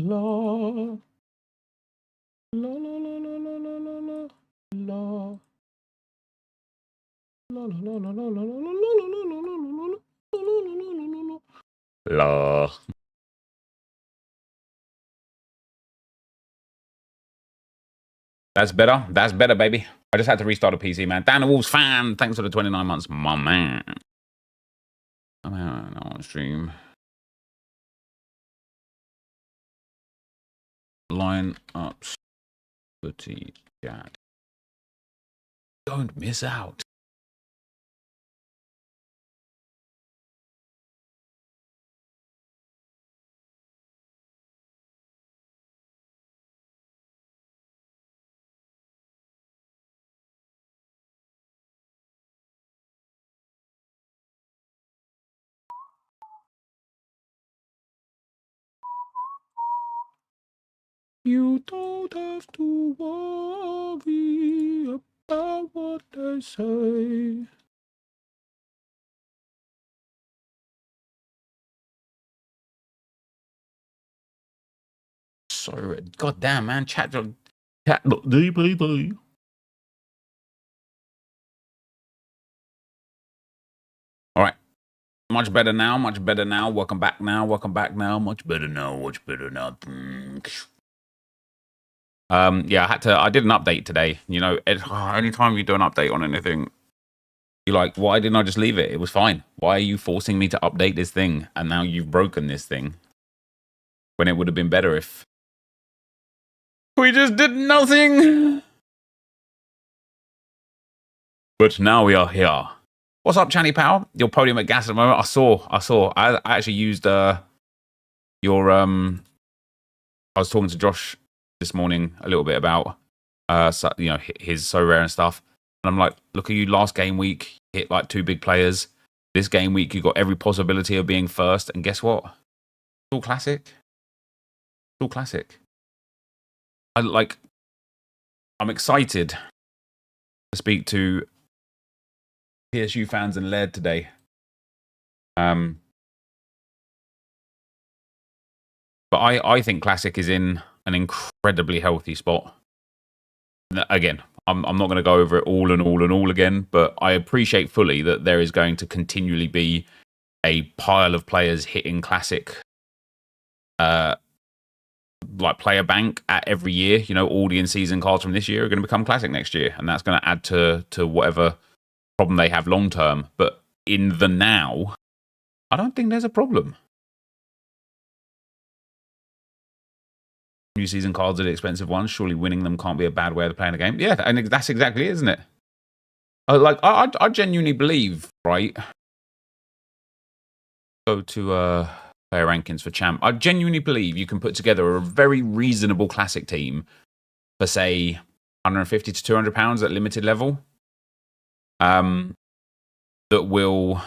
La. La la la la la la la la. La. La la la la la la la la la. La. That's better. That's better, baby. I just had to restart a PC, man. Dan the Wolves fan. Thanks for the 29 months, my man. I'm on stream. Line up, footy chat. Don't miss out. You don't have to worry about what they say. So, goddamn, man, chat DPP. All right, much better now. Much better now. Welcome back now. Welcome back now. Much better now. Much better now. Yeah, I did an update today. You know, anytime you do an update on anything, you're like, why didn't I just leave it? It was fine. Why are you forcing me to update this thing? And now you've broken this thing. When it would have been better if we just did nothing. But now we are here. What's up, Channy Power? Your podium at gas at the moment. I saw. I actually used your I was talking to Josh this morning a little bit about you know, his so rare and stuff. And I'm like, look at you last game week, hit like 2 big players. This game week you got every possibility of being first, and guess what? It's all classic. It's all classic. I'm excited to speak to PSU fans and Laird today. But I think Classic is in an incredibly healthy spot. Again, I'm not going to go over it all again, but I appreciate fully that there is going to continually be a pile of players hitting Classic like player bank at every year. You know, all the in-season cards from this year are going to become Classic next year, and that's going to add to whatever problem they have long term. But in the now, I don't think there's a problem. New season cards are the expensive ones. Surely winning them can't be a bad way of playing the game. Yeah, and that's exactly it, isn't it? I genuinely believe, right? Go to player rankings for champ. I genuinely believe you can put together a very reasonable Classic team for, say, 150 to 200 pounds at limited level. That will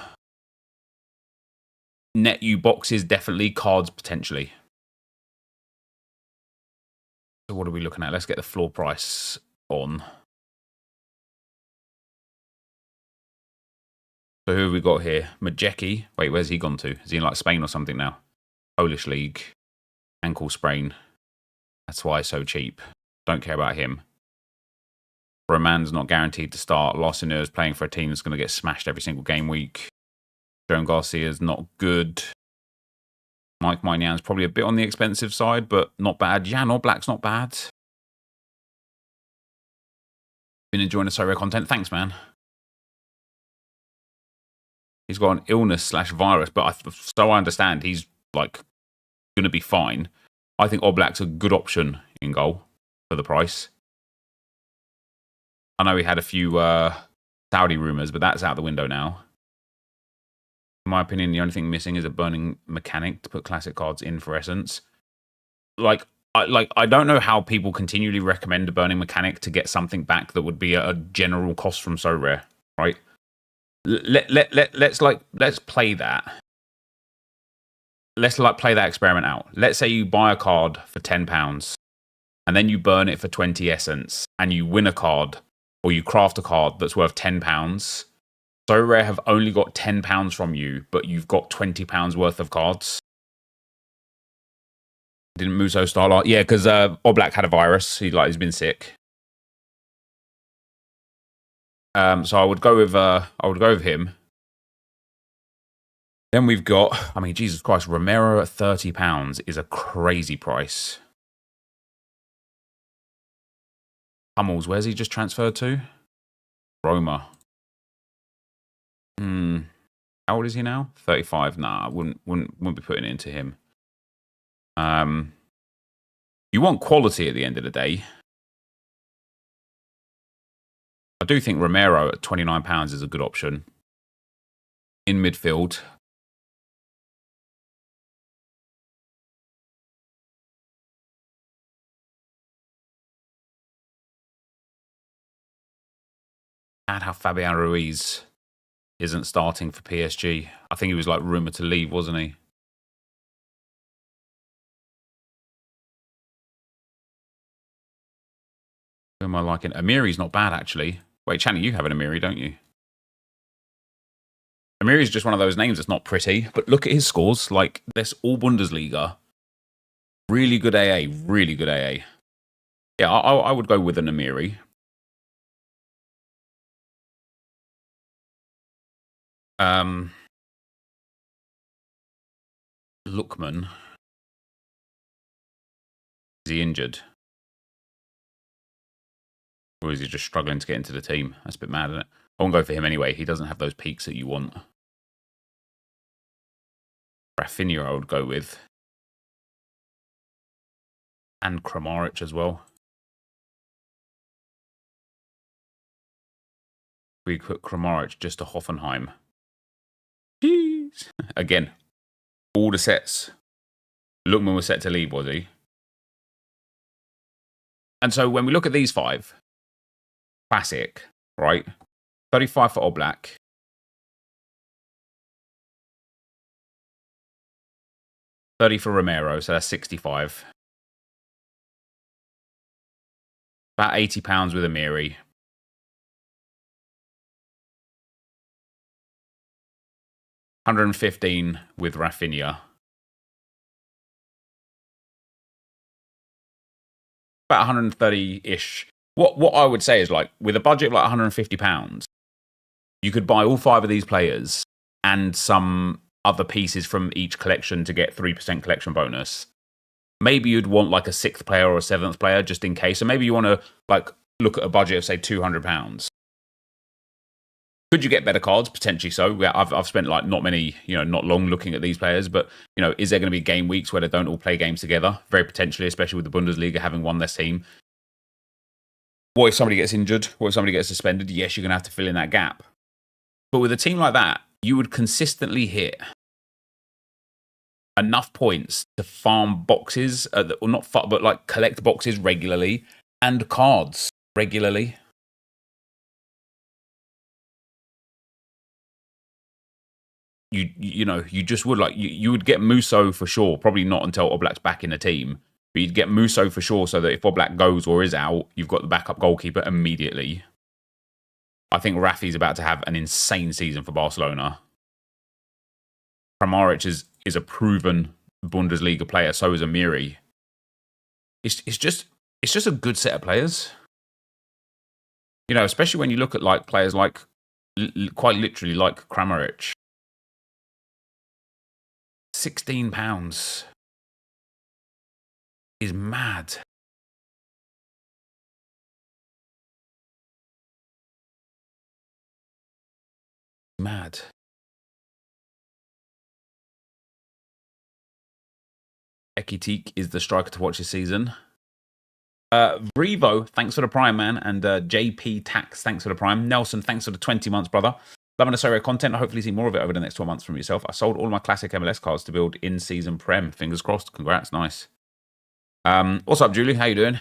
net you boxes, definitely, cards potentially. So what are we looking at? Let's get the floor price on. So who have we got here? Majecki. Wait, where's he gone to? Is he in like Spain or something now? Polish league. Ankle sprain. That's why so cheap. Don't care about him. Roman's not guaranteed to start. Larseneur is playing for a team that's going to get smashed every single game week. Joan Garcia's not good. Mike Maignan probably a bit on the expensive side, but not bad. Jan Oblak's not bad. Been enjoying the Sorare content. Thanks, man. He's got an illness/virus, but so I understand he's like going to be fine. I think Oblak's a good option in goal for the price. I know we had a few Saudi rumours, but that's out the window now. In my opinion, the only thing missing is a burning mechanic to put Classic cards in for Essence. I don't know how people continually recommend a burning mechanic to get something back that would be a general cost from so rare, right? Let's play that. Let's play that experiment out. Let's say you buy a card for £10 and then you burn it for 20 essence and you win a card or you craft a card that's worth £10. So rare have only got £10 from you, but you've got £20 worth of cards. Didn't Muso start out? Yeah, because Oblak had a virus. He's been sick. So I would go with him. Then we've got, I mean, Jesus Christ, Romero at £30 is a crazy price. Hummels, where's he just transferred to? Roma. How old is he now? 35. Nah, I wouldn't be putting it into him. You want quality at the end of the day. I do think Romero at £29 is a good option. In midfield. And how Fabian Ruiz isn't starting for PSG. I think he was like rumoured to leave, wasn't he? Who am I liking? Amiri's not bad, actually. Wait, Channy, you have an Amiri, don't you? Amiri's just one of those names that's not pretty, but look at his scores. Like, this all Bundesliga. Really good AA, really good AA. Yeah, I would go with an Amiri. Lookman. Is he injured? Or is he just struggling to get into the team? That's a bit mad, isn't it? I won't go for him anyway. He doesn't have those peaks that you want. Rafinha I would go with. And Kramaric as well. We put Kramaric just to Hoffenheim. Jeez. Again, all the sets. Lookman was set to leave, was he? And so when we look at these five, classic, right? 35 for Oblak. 30 for Romero, so that's 65. About £80 with Amiri. £115 with Rafinha. About 130-ish. What I would say is, like, with a budget of like £150, you could buy all five of these players and some other pieces from each collection to get 3% collection bonus. Maybe you'd want like a 6th player or a 7th player just in case. So maybe you want to like look at a budget of say £200. Could you get better cards? Potentially so. Yeah, I've spent like not long looking at these players, but is there going to be game weeks where they don't all play games together? Very potentially, especially with the Bundesliga having one less team. What if somebody gets injured? What if somebody gets suspended? Yes, you're going to have to fill in that gap. But with a team like that, you would consistently hit enough points to farm boxes, or not, but like collect boxes regularly and cards regularly. You just would you would get Muso for sure. Probably not until Oblak's back in the team, but you'd get Muso for sure, so that if Oblak goes or is out, you've got the backup goalkeeper immediately. I think Rafi's about to have an insane season for Barcelona. Kramaric is a proven Bundesliga player. So is Amiri. It's just a good set of players. Especially when you look at like players like quite literally like Kramaric. £16 is mad. Mad. Ekitik is the striker to watch this season. Revo, thanks for the Prime, man. And JP Tax, thanks for the Prime. Nelson, thanks for the 20 months, brother. Loving the Serie content. I hopefully see more of it over the next 12 months from yourself. I sold all my classic MLS cards to build in-season Prem. Fingers crossed. Congrats. Nice. What's up, Julie? How you doing?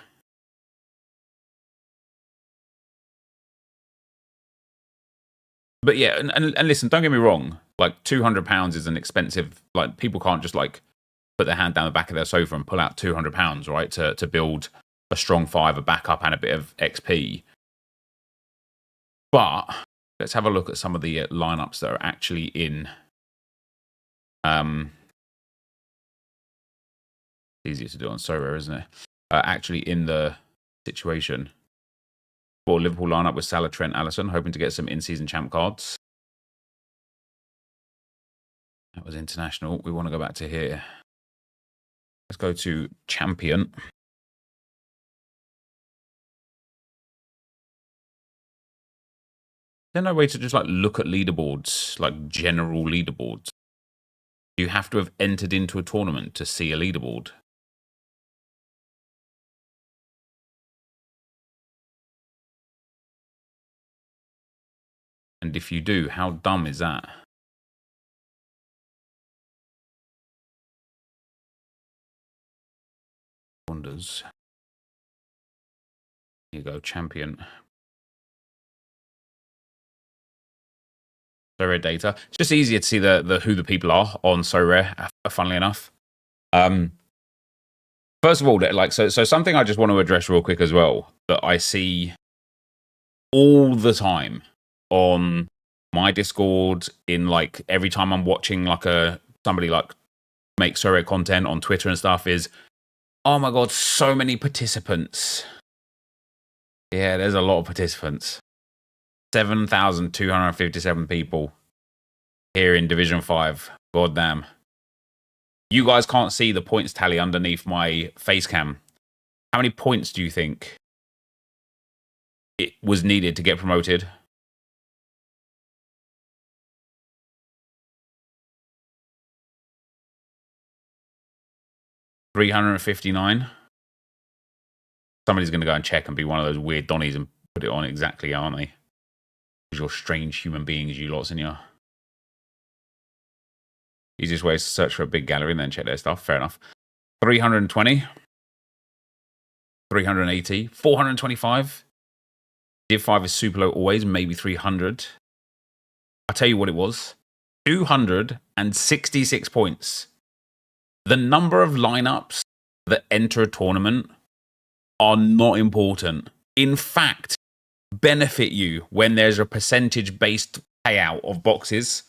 But yeah, and listen, don't get me wrong. Like £200 is an expensive. Like people can't just like put their hand down the back of their sofa and pull out £200, right, to build a strong five, a backup, and a bit of XP. But let's have a look at some of the lineups that are actually in Easier to do on Sorare, isn't it? Actually, in the situation. For Liverpool lineup with Salah, Trent, Alisson, hoping to get some in-season champ cards. That was international. We want to go back to here. Let's go to champion. There's no way to just like look at leaderboards, like general leaderboards. You have to have entered into a tournament to see a leaderboard. And if you do, how dumb is that? Wonders. Here you go, champion. Sorare data. It's just easier to see the who the people are on Sorare, funnily enough. First of all, like so something I just want to address real quick as well that I see all the time on my Discord, in like every time I'm watching like somebody like make Sorare content on Twitter and stuff, is, oh my god, so many participants. Yeah, there's a lot of participants. 7,257 people here in Division 5. God damn. You guys can't see the points tally underneath my face cam. How many points do you think it was needed to get promoted? $359. Somebody's going to go and check and be one of those weird Donnies and put it on exactly, aren't they? Because you're strange human beings, you lots, and you're... Easiest way is to search for a big gallery and then check their stuff. Fair enough. 320. 380. 425. Div 5 is super low always, maybe 300. I'll tell you what it was. 266 points. The number of lineups that enter a tournament are not important. In fact, benefit you when there's a percentage-based payout of boxes.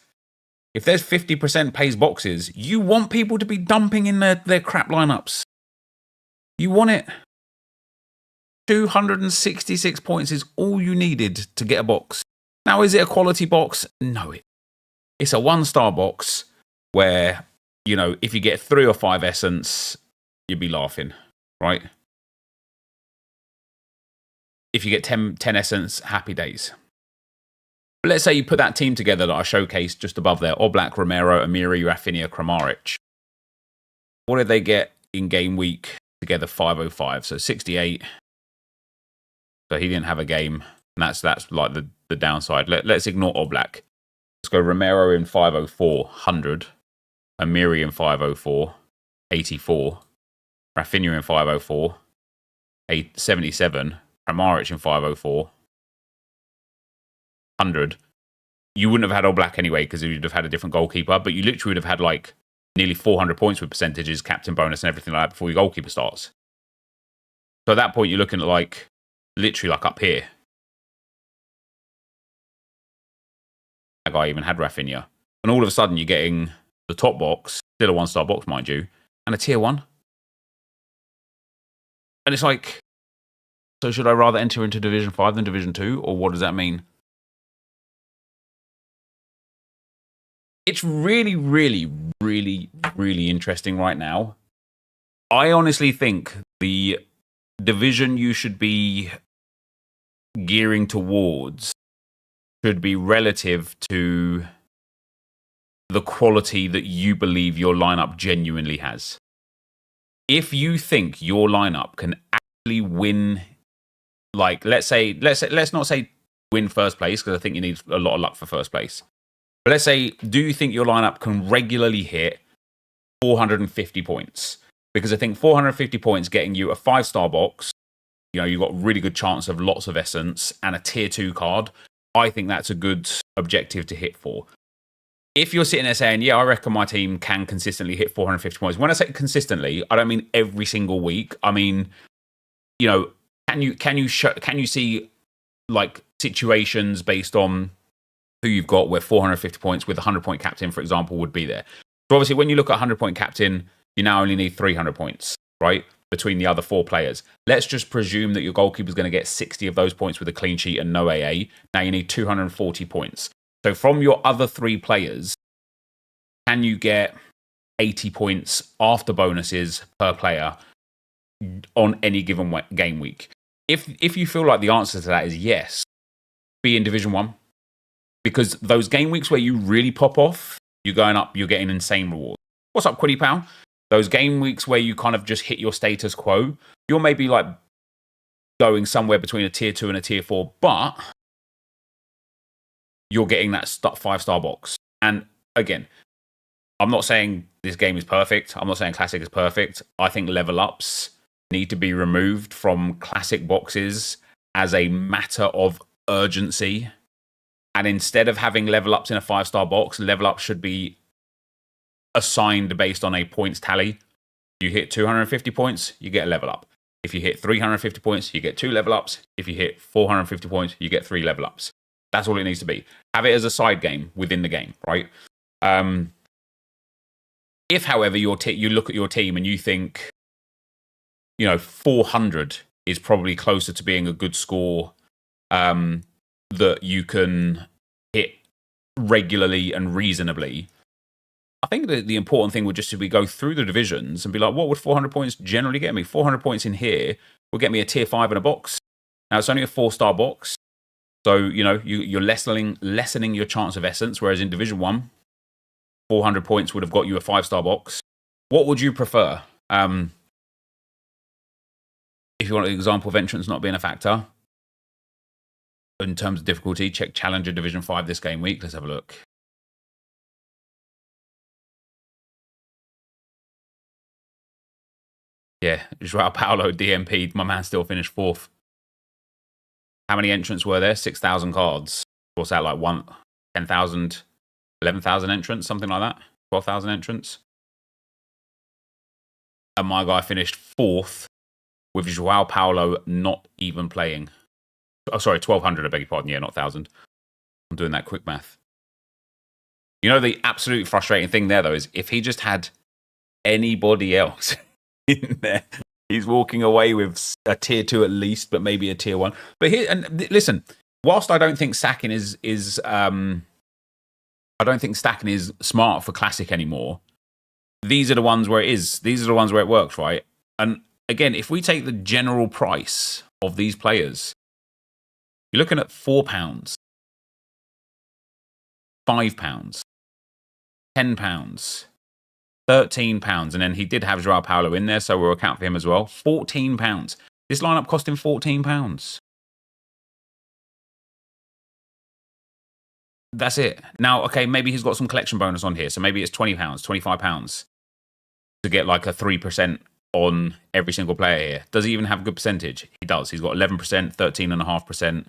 If there's 50% pays boxes, you want people to be dumping in their crap lineups. You want it. 266 points is all you needed to get a box. Now, is it a quality box? No. It's a 1-star box where, you know, if you get 3 or 5 essence, you'd be laughing, right? If you get 10 essence, happy days. But let's say you put that team together that I showcased just above there. Oblak, Romero, Amiri, Rafinha, Kramaric. What did they get in game week together? 505. So 68. So he didn't have a game. And that's like the downside. Let's ignore Oblak. Let's go Romero in 504, 100. Amiri in 504, 84. Rafinha in 504, 77. Kramaric in 504, 100. You wouldn't have had Oblak anyway because you'd have had a different goalkeeper, but you literally would have had like nearly 400 points with percentages, captain bonus, and everything like that before your goalkeeper starts. So at that point, you're looking at like literally like up here. That guy even had Rafinha. And all of a sudden, you're getting the top box, still a 1-star box, mind you, and a tier 1. And it's like, so should I rather enter into Division 5 than Division 2? Or what does that mean? It's really, really, really, really interesting right now. I honestly think the division you should be gearing towards should be relative to the quality that you believe your lineup genuinely has. If you think your lineup can actually win, like let's not say win first place, because I think you need a lot of luck for first place. But let's say, do you think your lineup can regularly hit 450 points? Because I think 450 points getting you a 5-star box, you know, you've got a really good chance of lots of essence and a tier 2 card. I think that's a good objective to hit for. If you're sitting there saying, yeah, I reckon my team can consistently hit 450 points. When I say consistently, I don't mean every single week. I mean, you know, can you see like situations based on who you've got where 450 points with a 100-point captain, for example, would be there. So obviously, when you look at 100-point captain, you now only need 300 points, right? Between the other 4 players. Let's just presume that your goalkeeper is going to get 60 of those points with a clean sheet and no AA. Now you need 240 points. So from your other 3 players, can you get 80 points after bonuses per player on any given game week? If you feel like the answer to that is yes, be in Division 1. Because those game weeks where you really pop off, you're going up, you're getting insane rewards. What's up, Quiddy Pal? Those game weeks where you kind of just hit your status quo, you're maybe like going somewhere between a tier 2 and a tier 4, but you're getting that 5-star box. And again, I'm not saying this game is perfect. I'm not saying Classic is perfect. I think level ups need to be removed from Classic boxes as a matter of urgency. And instead of having level ups in a 5-star box, level up should be assigned based on a points tally. You hit 250 points, you get a level up. If you hit 350 points, you get 2 level ups. If you hit 450 points, you get 3 level ups. That's all it needs to be. Have it as a side game within the game, right? If, however, you look at your team and you think, 400 is probably closer to being a good score that you can hit regularly and reasonably, I think that the important thing would just be go through the divisions and be like, what would 400 points generally get me? 400 points in here will get me a tier 5 in a box. Now, it's only a 4-star box. So, you're lessening your chance of essence, whereas in Division 1, 400 points would have got you a 5-star box. What would you prefer? If you want an example of entrance not being a factor, in terms of difficulty, check Challenger Division 5 this game week. Let's have a look. Yeah, Joao Paulo, DMP. My man still finished 4th. How many entrants were there? 6,000 cards. What's that, like 10,000, 11,000 entrants, something like that? 12,000 entrants? And my guy finished 4th with Joao Paulo not even playing. Oh, sorry, 1,200, I beg your pardon. Yeah, not 1,000. I'm doing that quick math. The absolute frustrating thing there, though, is if he just had anybody else in there, he's walking away with a tier 2 at least, but maybe a tier 1. But here, and listen, whilst I don't think stacking is smart for Classic anymore, these are the ones where it is. These are the ones where it works, right? And again, if we take the general price of these players, you're looking at £4, £5, £10, £13, and then he did have Joao Paulo in there, so we'll account for him as well. £14. This lineup cost him £14. That's it. Now, okay, maybe he's got some collection bonus on here, so maybe it's £20, £25 to get like a 3% on every single player here. Does he even have a good percentage? He does. He's got 11%, 13.5%,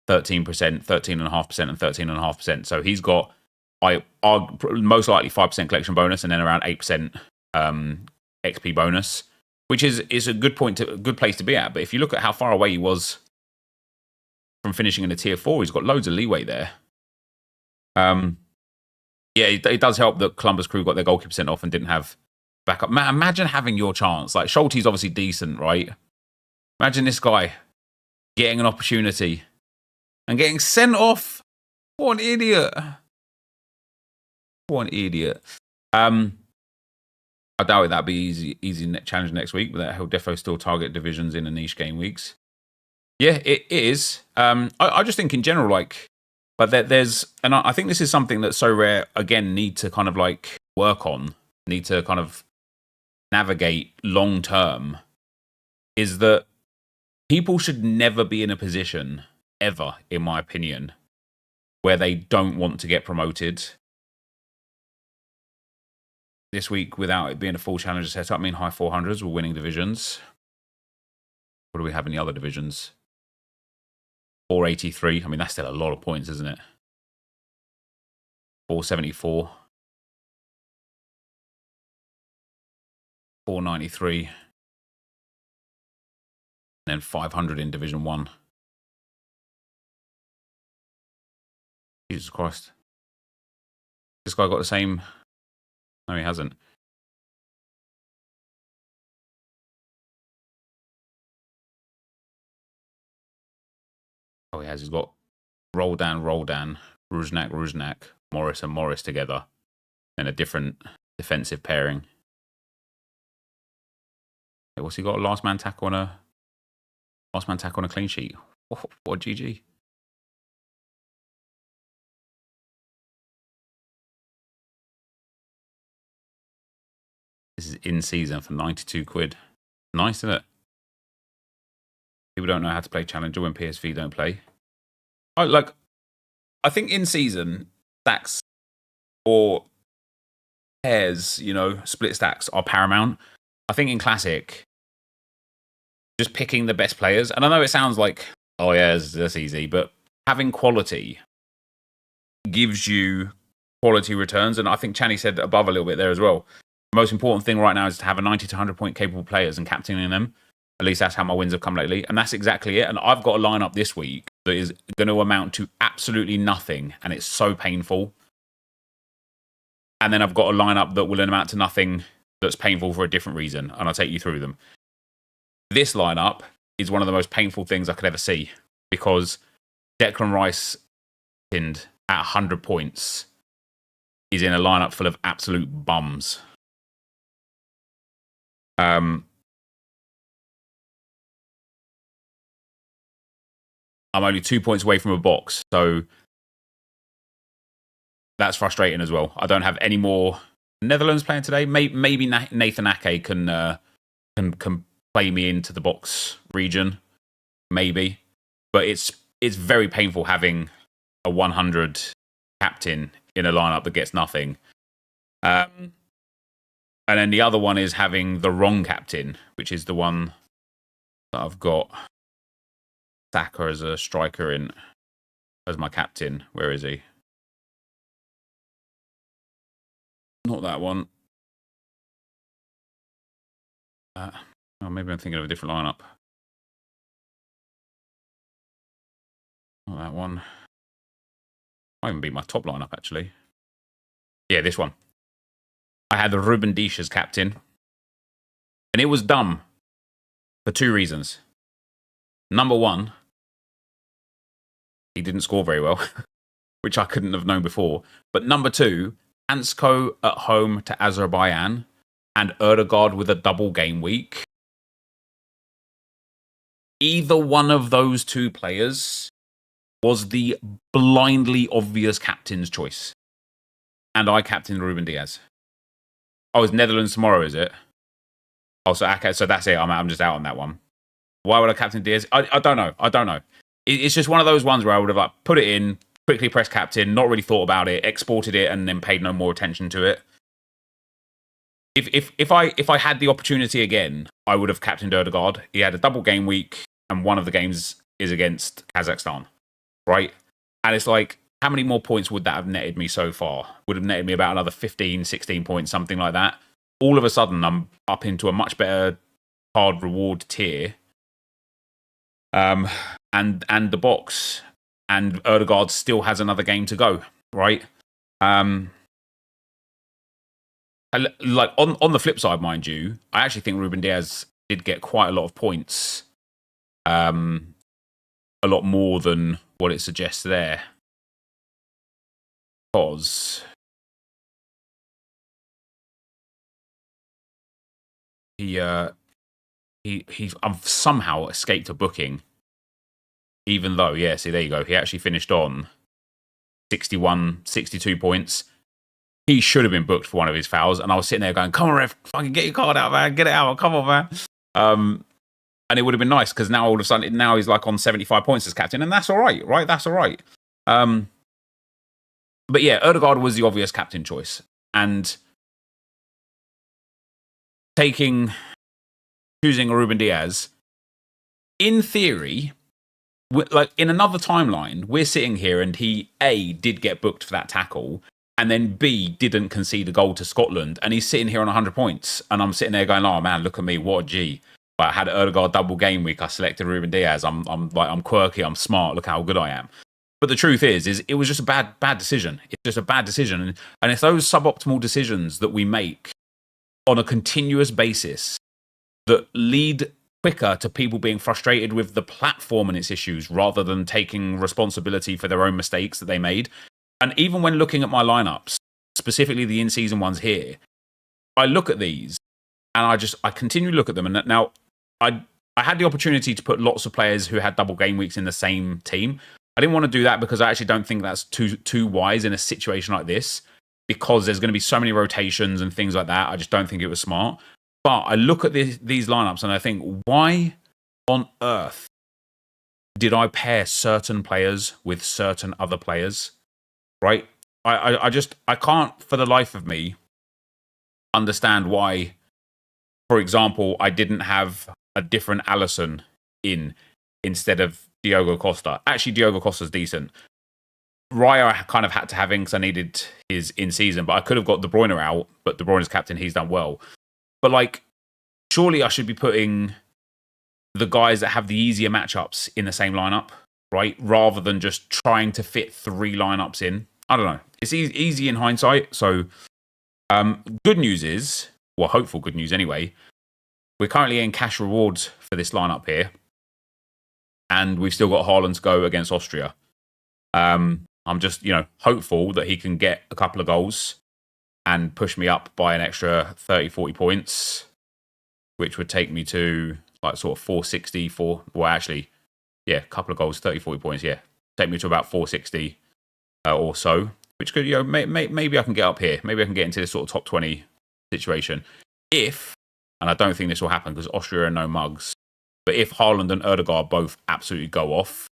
13%, 13.5%, and 13.5%. So he's got most likely 5% collection bonus and then around 8% XP bonus, which is a good place to be at. But if you look at how far away he was from finishing in a tier 4, he's got loads of leeway there. Yeah, it does help that Columbus Crew got their goalkeeper sent off and didn't have backup. Man, imagine having your chance. Like, Schulte's obviously decent, right? Imagine this guy getting an opportunity and getting sent off. What an idiot. What an idiot. I doubt that'd be easy challenge next week, but that he'll definitely still target divisions in the niche game weeks. Yeah, it is. I just think in general, like, but there's, and I think this is something that's so rare, again, need to kind of like work on, need to kind of navigate long term, is that people should never be in a position, ever, in my opinion, where they don't want to get promoted. This week, without it being a full challenger setup, I mean high 400s, we're winning divisions. What do we have in the other divisions? 483. I mean, that's still a lot of points, isn't it? 474. 493. And then 500 in Division 1. Jesus Christ. This guy got the same... No, he hasn't. Oh, he has. He's got Roldan, Rusnak, Morris and Morris together in a different defensive pairing. What's he got? Last man tackle on a clean sheet. What GG. This is in season for 92 quid. Nice, isn't it? People don't know how to play Challenger when PSV don't play. I think in season stacks or pairs, split stacks are paramount. I think in Classic, just picking the best players, and I know it sounds like, oh yeah, that's easy, but having quality gives you quality returns, and I think Channy said above a little bit there as well. The most important thing right now is to have a 90 to 100 point capable players and captaining them. At least that's how my wins have come lately, and that's exactly it. And I've got a lineup this week that is going to amount to absolutely nothing, and it's so painful. And then I've got a lineup that will amount to nothing that's painful for a different reason, and I'll take you through them. This lineup is one of the most painful things I could ever see, because Declan Rice at 100 points is in a lineup full of absolute bums. I'm only 2 points away from a box, so that's frustrating as well. I don't have any more Netherlands playing today. Maybe Nathan Ake can play me into the box region, maybe. But it's very painful having a 100 captain in a lineup that gets nothing. And then the other one is having the wrong captain, which is the one that I've got Saka as a striker in as my captain. Where is he? Not that one. Maybe I'm thinking of a different lineup. Not that one. I even beat my top lineup, actually. Yeah, this one. I had the Ruben Dias as captain. And it was dumb for two reasons. Number one, he didn't score very well, which I couldn't have known before. But number two, Ansko at home to Azerbaijan and Erdegaard with a double game week. Either one of those two players was the blindly obvious captain's choice. And I captained Ruben Dias. Oh, it's Netherlands tomorrow, is it? Oh, so that's it. I'm just out on that one. Why would I captain Diaz? I don't know. It's just one of those ones where I would have put it in, quickly pressed captain, not really thought about it, exported it, and then paid no more attention to it. If I had the opportunity again, I would have captained Erdegaard. He had a double game week, and one of the games is against Kazakhstan, right? And it's like, how many more points would that have netted me so far? Would have netted me about another 15, 16 points, something like that. All of a sudden, I'm up into a much better card reward tier. And the box. And Erdegaard still has another game to go, right? Like on the flip side, mind you, I actually think Ruben Dias did get quite a lot of points. A lot more than what it suggests there. Because I've somehow escaped a booking. Even though, yeah, see, there you go. He actually finished on 61, 62 points. He should have been booked for one of his fouls. And I was sitting there going, come on, ref, fucking get your card out, man. Get it out. Come on, man. And it would have been nice because now all of a sudden, now he's like on 75 points as captain. And that's all right, right? That's all right. But yeah, Erdegaard was the obvious captain choice. And choosing Ruben Dias, in theory, like in another timeline, we're sitting here and he A, did get booked for that tackle, and then B, didn't concede a goal to Scotland, and he's sitting here on 100 points, and I'm sitting there going, oh man, look at me, what a G. But I had Erdegaard double game week, I selected Ruben Dias, I'm quirky, I'm smart, look how good I am. But the truth is it was just a bad decision. It's just a bad decision. And it's those suboptimal decisions that we make on a continuous basis that lead quicker to people being frustrated with the platform and its issues rather than taking responsibility for their own mistakes that they made. And even when looking at my lineups, specifically the in-season ones here, I look at these and I continue to look at them. And now I had the opportunity to put lots of players who had double game weeks in the same team. I didn't want to do that because I actually don't think that's too wise in a situation like this, because there's going to be so many rotations and things like that. I just don't think it was smart. But I look at these lineups and I think, why on earth did I pair certain players with certain other players? Right? I can't for the life of me understand why, for example, I didn't have a different Alisson in instead of Diogo Costa. Actually, Diogo Costa's decent. Raya I kind of had to have in because I needed his in-season, but I could have got De Bruyne out, but De Bruyne's captain, he's done well. But like, surely I should be putting the guys that have the easier matchups in the same lineup, right? Rather than just trying to fit 3 lineups in. I don't know. It's easy in hindsight. So good news is, well, hopeful good news anyway, we're currently in cash rewards for this lineup here. And we've still got Haaland to go against Austria. I'm just, hopeful that he can get a couple of goals and push me up by an extra 30, 40 points, which would take me to like sort of 460, a couple of goals, 30, 40 points, take me to about 460 or so, which could, maybe I can get up here. Maybe I can get into this sort of top 20 situation. If, and I don't think this will happen because Austria are no mugs, but if Haaland and Ødegaard both absolutely go off,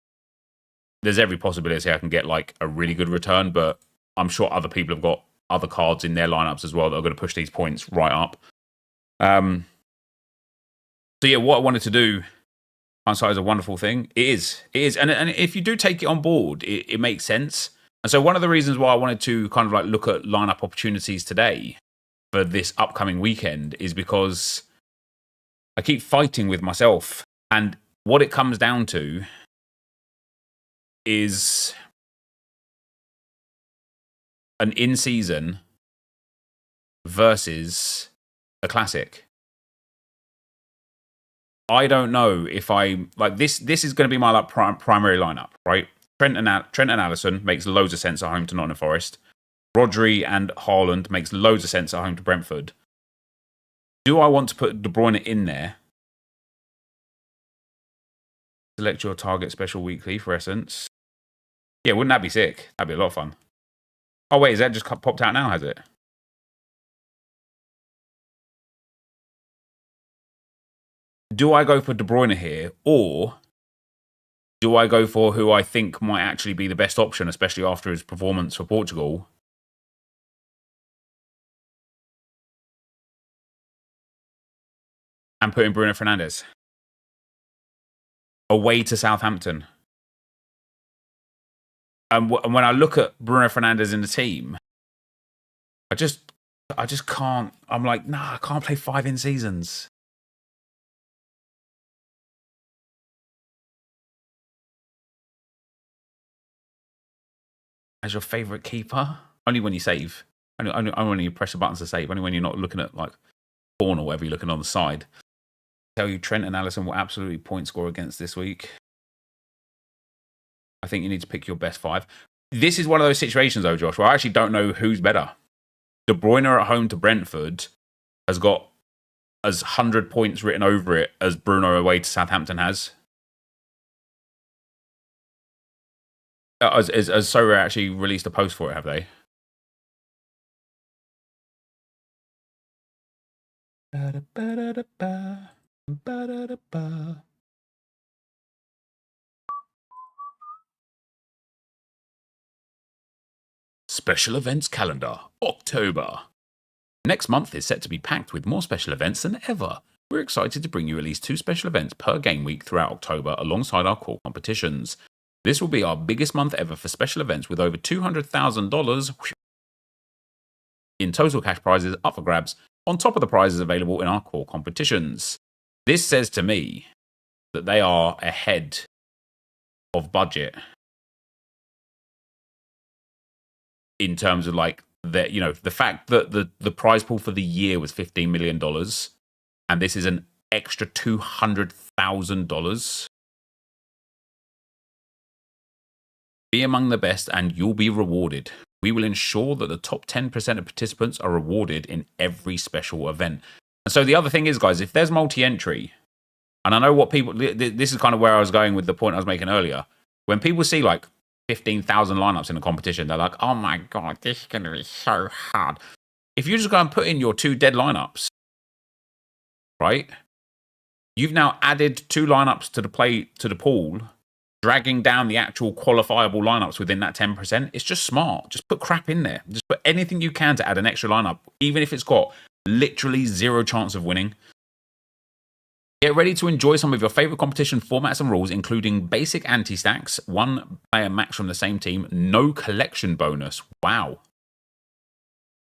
there's every possibility I can get like a really good return, but I'm sure other people have got other cards in their lineups as well that are going to push these points right up. So what I wanted to do, hindsight is a wonderful thing. It is. And if you do take it on board, it makes sense. And so one of the reasons why I wanted to kind of like look at lineup opportunities today for this upcoming weekend is because I keep fighting with myself. And what it comes down to is an in-season versus a classic. I don't know if I like this. This is going to be my primary lineup, right? Trent and Alisson makes loads of sense at home to Nottingham Forest. Rodri and Haaland makes loads of sense at home to Brentford. Do I want to put De Bruyne in there? Select your target special weekly for Essence. Yeah, wouldn't that be sick? That'd be a lot of fun. Oh, wait, is that just popped out now, has it? Do I go for De Bruyne here, or do I go for who I think might actually be the best option, especially after his performance for Portugal? And put in Bruno Fernandes away to Southampton. And when I look at Bruno Fernandes in the team, I just can't. I'm like, nah, I can't play 5 in seasons. As your favourite keeper? Only when you save. Only when you press the buttons to save. Only when you're not looking at like porn or whatever you're looking on the side. Tell you Trent and Alisson will absolutely point score against this week. I think you need to pick your best 5. This is one of those situations, though, Josh, where I actually don't know who's better. De Bruyne at home to Brentford has got as 100 points written over it as Bruno away to Southampton has. As Sorare actually released a post for it, have they? Special events calendar, October. Next month is set to be packed with more special events than ever. We're excited to bring you at least 2 special events per game week throughout October alongside our core competitions. This will be our biggest month ever for special events with over $200,000 in total cash prizes up for grabs on top of the prizes available in our core competitions. This says to me that they are ahead of budget in terms of like the fact that the prize pool for the year was $15 million and this is an extra $200,000. Be among the best and you'll be rewarded. We will ensure that the top 10% of participants are rewarded in every special event. And so the other thing is, guys, if there's multi-entry, and I know what people, this is kind of where I was going with the point I was making earlier. When people see like 15,000 lineups in a competition, they're like, oh my God, this is going to be so hard. If you just go and put in your 2 dead lineups, right? You've now added 2 lineups to the pool, dragging down the actual qualifiable lineups within that 10%. It's just smart. Just put crap in there. Just put anything you can to add an extra lineup, even if it's got literally 0 chance of winning. Get ready to enjoy some of your favorite competition formats and rules, including basic anti-stacks, 1 player max from the same team, no collection bonus. Wow.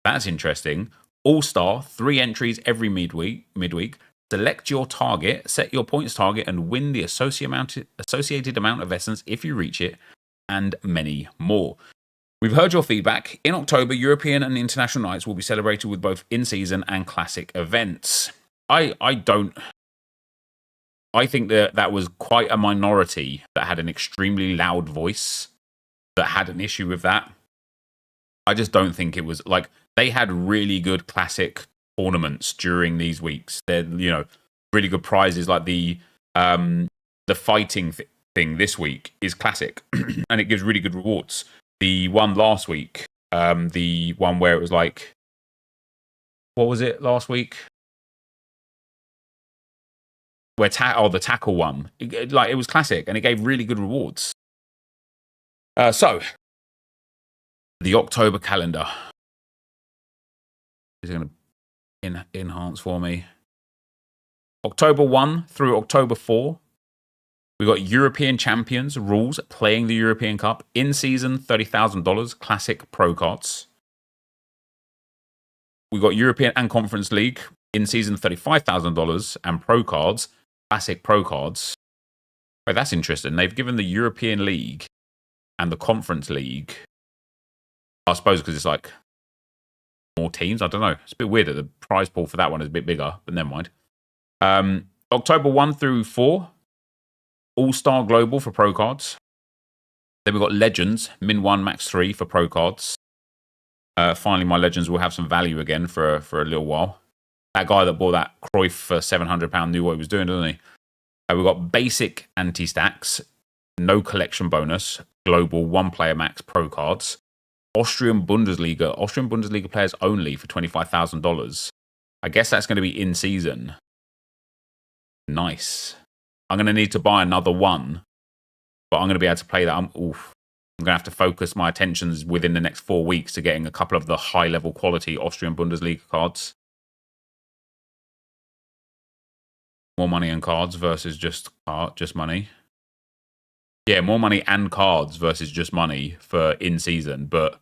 That's interesting. All-Star, 3 entries every midweek. Select your target, set your points target, and win the associated amount of essence if you reach it, and many more. We've heard your feedback. In October, European and international nights will be celebrated with both in-season and classic events. I think that was quite a minority that had an extremely loud voice that had an issue with that. I just don't think it was like they had really good classic tournaments during these weeks. They're, really good prizes like the fighting thing this week is classic and it gives really good rewards. The one last week, the one where it was like, what was it last week? Where the tackle one, it was classic and it gave really good rewards. So the October calendar is going to enhance for me. October 1 through October 4, we got European Champions rules playing the European Cup in season $30,000 classic pro cards. We got European and Conference League in season $35,000 and pro cards. Classic pro cards. Wait, that's interesting. They've given the European League and the Conference League, I suppose because it's like more teams. I don't know. It's a bit weird that the prize pool for that one is a bit bigger, but never mind. October 1 through 4, All-Star Global for pro cards. Then we've got Legends, min 1, max 3 for pro cards. Finally, my Legends will have some value again for a little while. That guy that bought that Cruyff for £700 knew what he was doing, doesn't he? We've got basic anti-stacks, no collection bonus, global 1 player max pro cards, Austrian Bundesliga players only for $25,000. I guess that's going to be in season. Nice. I'm going to need to buy another one, but I'm going to be able to play that. I'm going to have to focus my attentions within the next 4 weeks to getting a couple of the high level quality Austrian Bundesliga cards. More money and cards versus just money. Yeah, more money and cards versus just money for in-season. But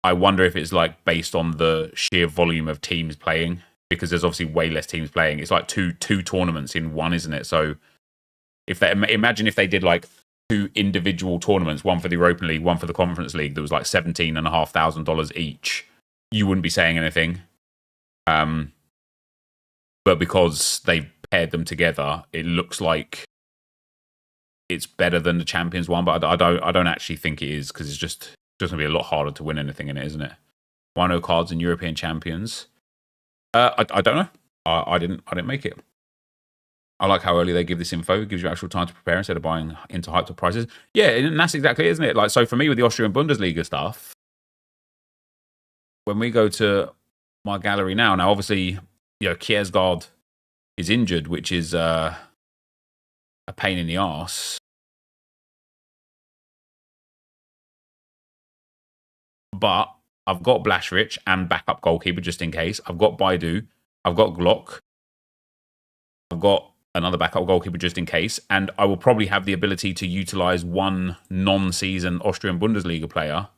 I wonder if it's like based on the sheer volume of teams playing, because there's obviously way less teams playing. It's like two tournaments in one, isn't it? So imagine if they did like 2 individual tournaments, one for the Europa League, one for the Conference League, that was like $17,500 each. You wouldn't be saying anything. But because they've paired them together, it looks like it's better than the Champions one, but I don't actually think it is, because it's just going to be a lot harder to win anything in it, isn't it? 1-0 cards in European Champions. I don't know. I didn't make it. I like how early they give this info. It gives you actual time to prepare instead of buying into hyped up prices. Yeah, and that's exactly it, isn't it? Like, so for me with the Austrian Bundesliga stuff, when we go to my gallery now obviously, Kjærsgaard is injured, which is a pain in the arse. But I've got Blashrich and backup goalkeeper just in case. I've got Baidu. I've got Glock. I've got another backup goalkeeper just in case. And I will probably have the ability to utilize 1 non-season Austrian Bundesliga player,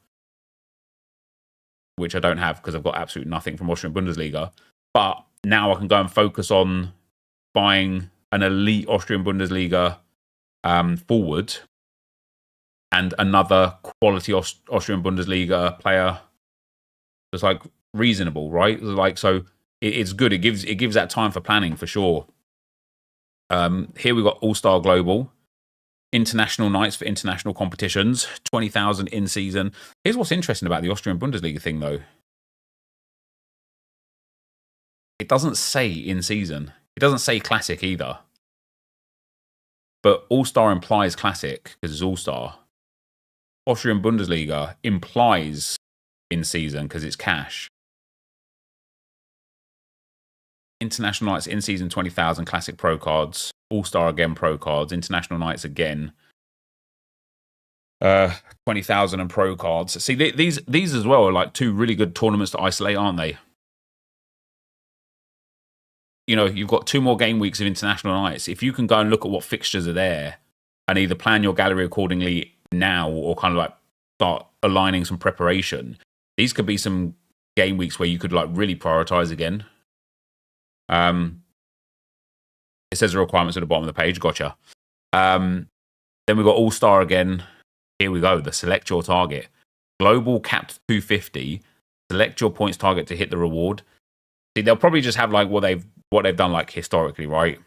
which I don't have because I've got absolutely nothing from Austrian Bundesliga. But now I can go and focus on buying an elite Austrian Bundesliga forward and another quality Austrian Bundesliga player that's like reasonable, right? Like, so it's good. It gives that time for planning for sure. Here we've got All-Star Global, international nights for international competitions, 20,000 in season. Here's what's interesting about the Austrian Bundesliga thing, though. It doesn't say in season. It doesn't say classic either. But All-Star implies classic because it's All-Star. Austrian Bundesliga implies in season because it's cash. International nights in season 20,000 classic pro cards, All-Star again pro cards, international nights again 20,000 and pro cards. See, these as well are like two really good tournaments to isolate, aren't they? You know, you've got 2 more game weeks of international nights. If you can go and look at what fixtures are there and either plan your gallery accordingly now or kind of like start aligning some preparation, these could be some game weeks where you could like really prioritize again. It says the requirements at the bottom of the page. Gotcha. Then we've got All-Star again. Here we go. The select your target. Global capped 250. Select your points target to hit the reward. See, they'll probably just have like what they've done like historically, right?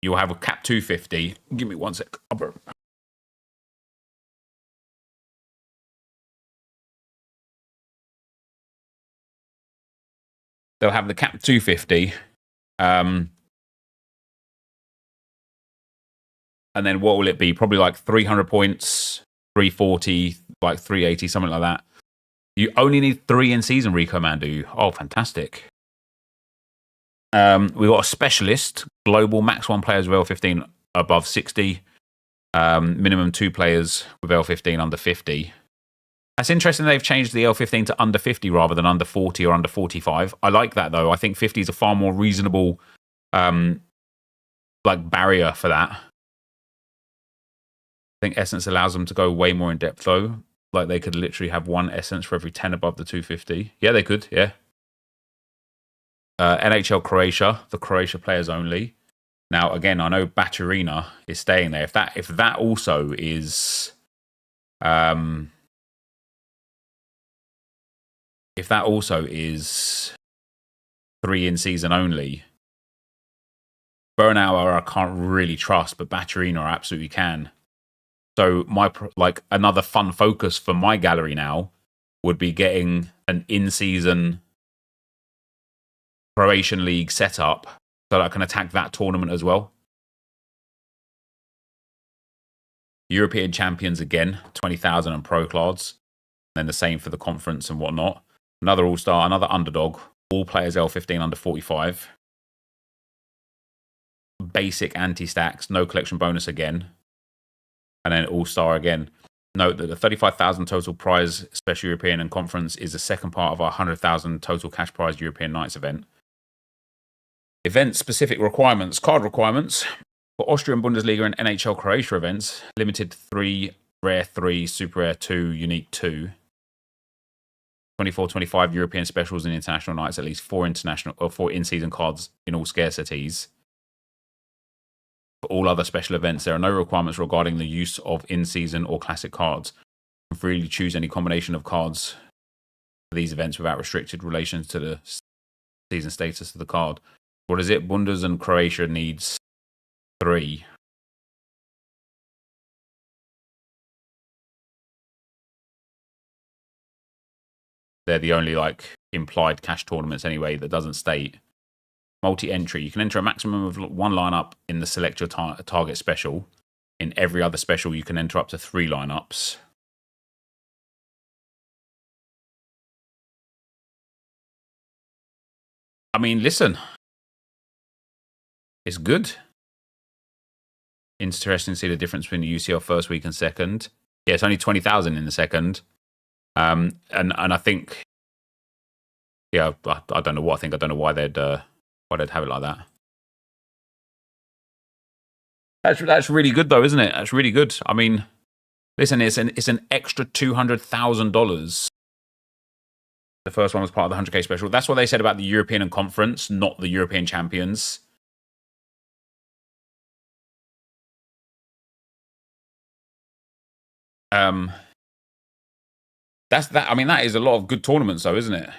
You'll have a cap 250. Give me 1 sec. They'll have the cap 250. And then what will it be? Probably like 300 points, 340, like 380, something like that. You only need 3 in season, Rico Mandu. Oh, fantastic. We've got a specialist, global, max 1 players with L15 above 60. Minimum 2 players with L15 under 50. That's interesting they've changed the L15 to under 50 rather than under 40 or under 45. I like that, though. I think 50 is a far more reasonable like barrier for that. I think Essence allows them to go way more in depth, though. Like, they could literally have 1 Essence for every 10 above the 250. Yeah, they could, yeah. NHL Croatia, the Croatia players only. Now, again, I know Baturina is staying there. If that also is... if that also is 3 in season only, Bernauer I can't really trust, but Baturina I absolutely can. So another fun focus for my gallery now would be getting an in-season Croatian League setup so that I can attack that tournament as well. European champions again, 20,000 and pro cards. Then the same for the conference and whatnot. Another all-star, another underdog. All players L15 under 45. Basic anti-stacks, no collection bonus again. And then all-star again. Note that the 35,000 total prize special European and conference is the second part of our 100,000 total cash prize European nights event. Event-specific requirements, card requirements. For Austrian Bundesliga and NHL Croatia events, limited 3, rare 3, super rare 2, unique 2. 24-25 European specials and international nights, at least 4 international or 4 in-season cards in all scarcities. For all other special events, there are no requirements regarding the use of in-season or classic cards. You can freely choose any combination of cards for these events without restricted relations to the season status of the card. What is it? Bundes and Croatia needs 3. They're the only implied cash tournaments anyway that doesn't state. Multi-entry. You can enter a maximum of 1 lineup in the select your target special. In every other special, you can enter up to 3 lineups. I mean, listen. It's good. Interesting to see the difference between the UCL first week and second. Yeah, it's only 20,000 in the second. And I think, yeah, I don't know what I think. I don't know why they'd have it like that. That's really good though, isn't it? That's really good. I mean, listen, it's an extra $200,000. The first one was part of the 100K special. That's what they said about the European and Conference, not the European champions. That's that. I mean, that is a lot of good tournaments, though, isn't it?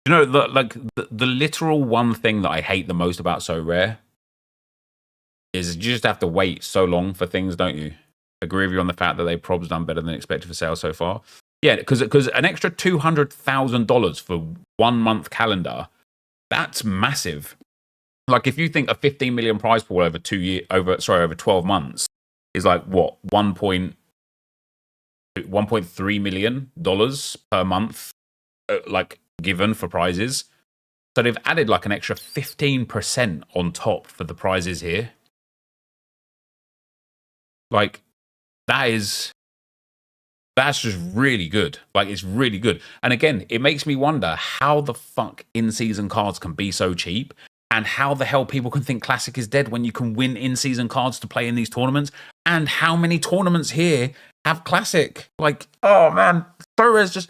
You know, the literal one thing that I hate the most about So Rare is you just have to wait so long for things, don't you? Agree with you on the fact that they probably done better than expected for sales so far. Yeah, because an extra $200,000 for 1 month calendar, that's massive. Like if you think a 15 million prize pool over 12 months is like what, $1.3 million per month, like given for prizes. So they've added like an extra 15% on top for the prizes here. Like that's just really good. Like it's really good. And again, it makes me wonder how the fuck in-season cards can be so cheap, and how the hell people can think Classic is dead when you can win in-season cards to play in these tournaments, and how many tournaments here have Classic. Like, oh man, Sorarez just,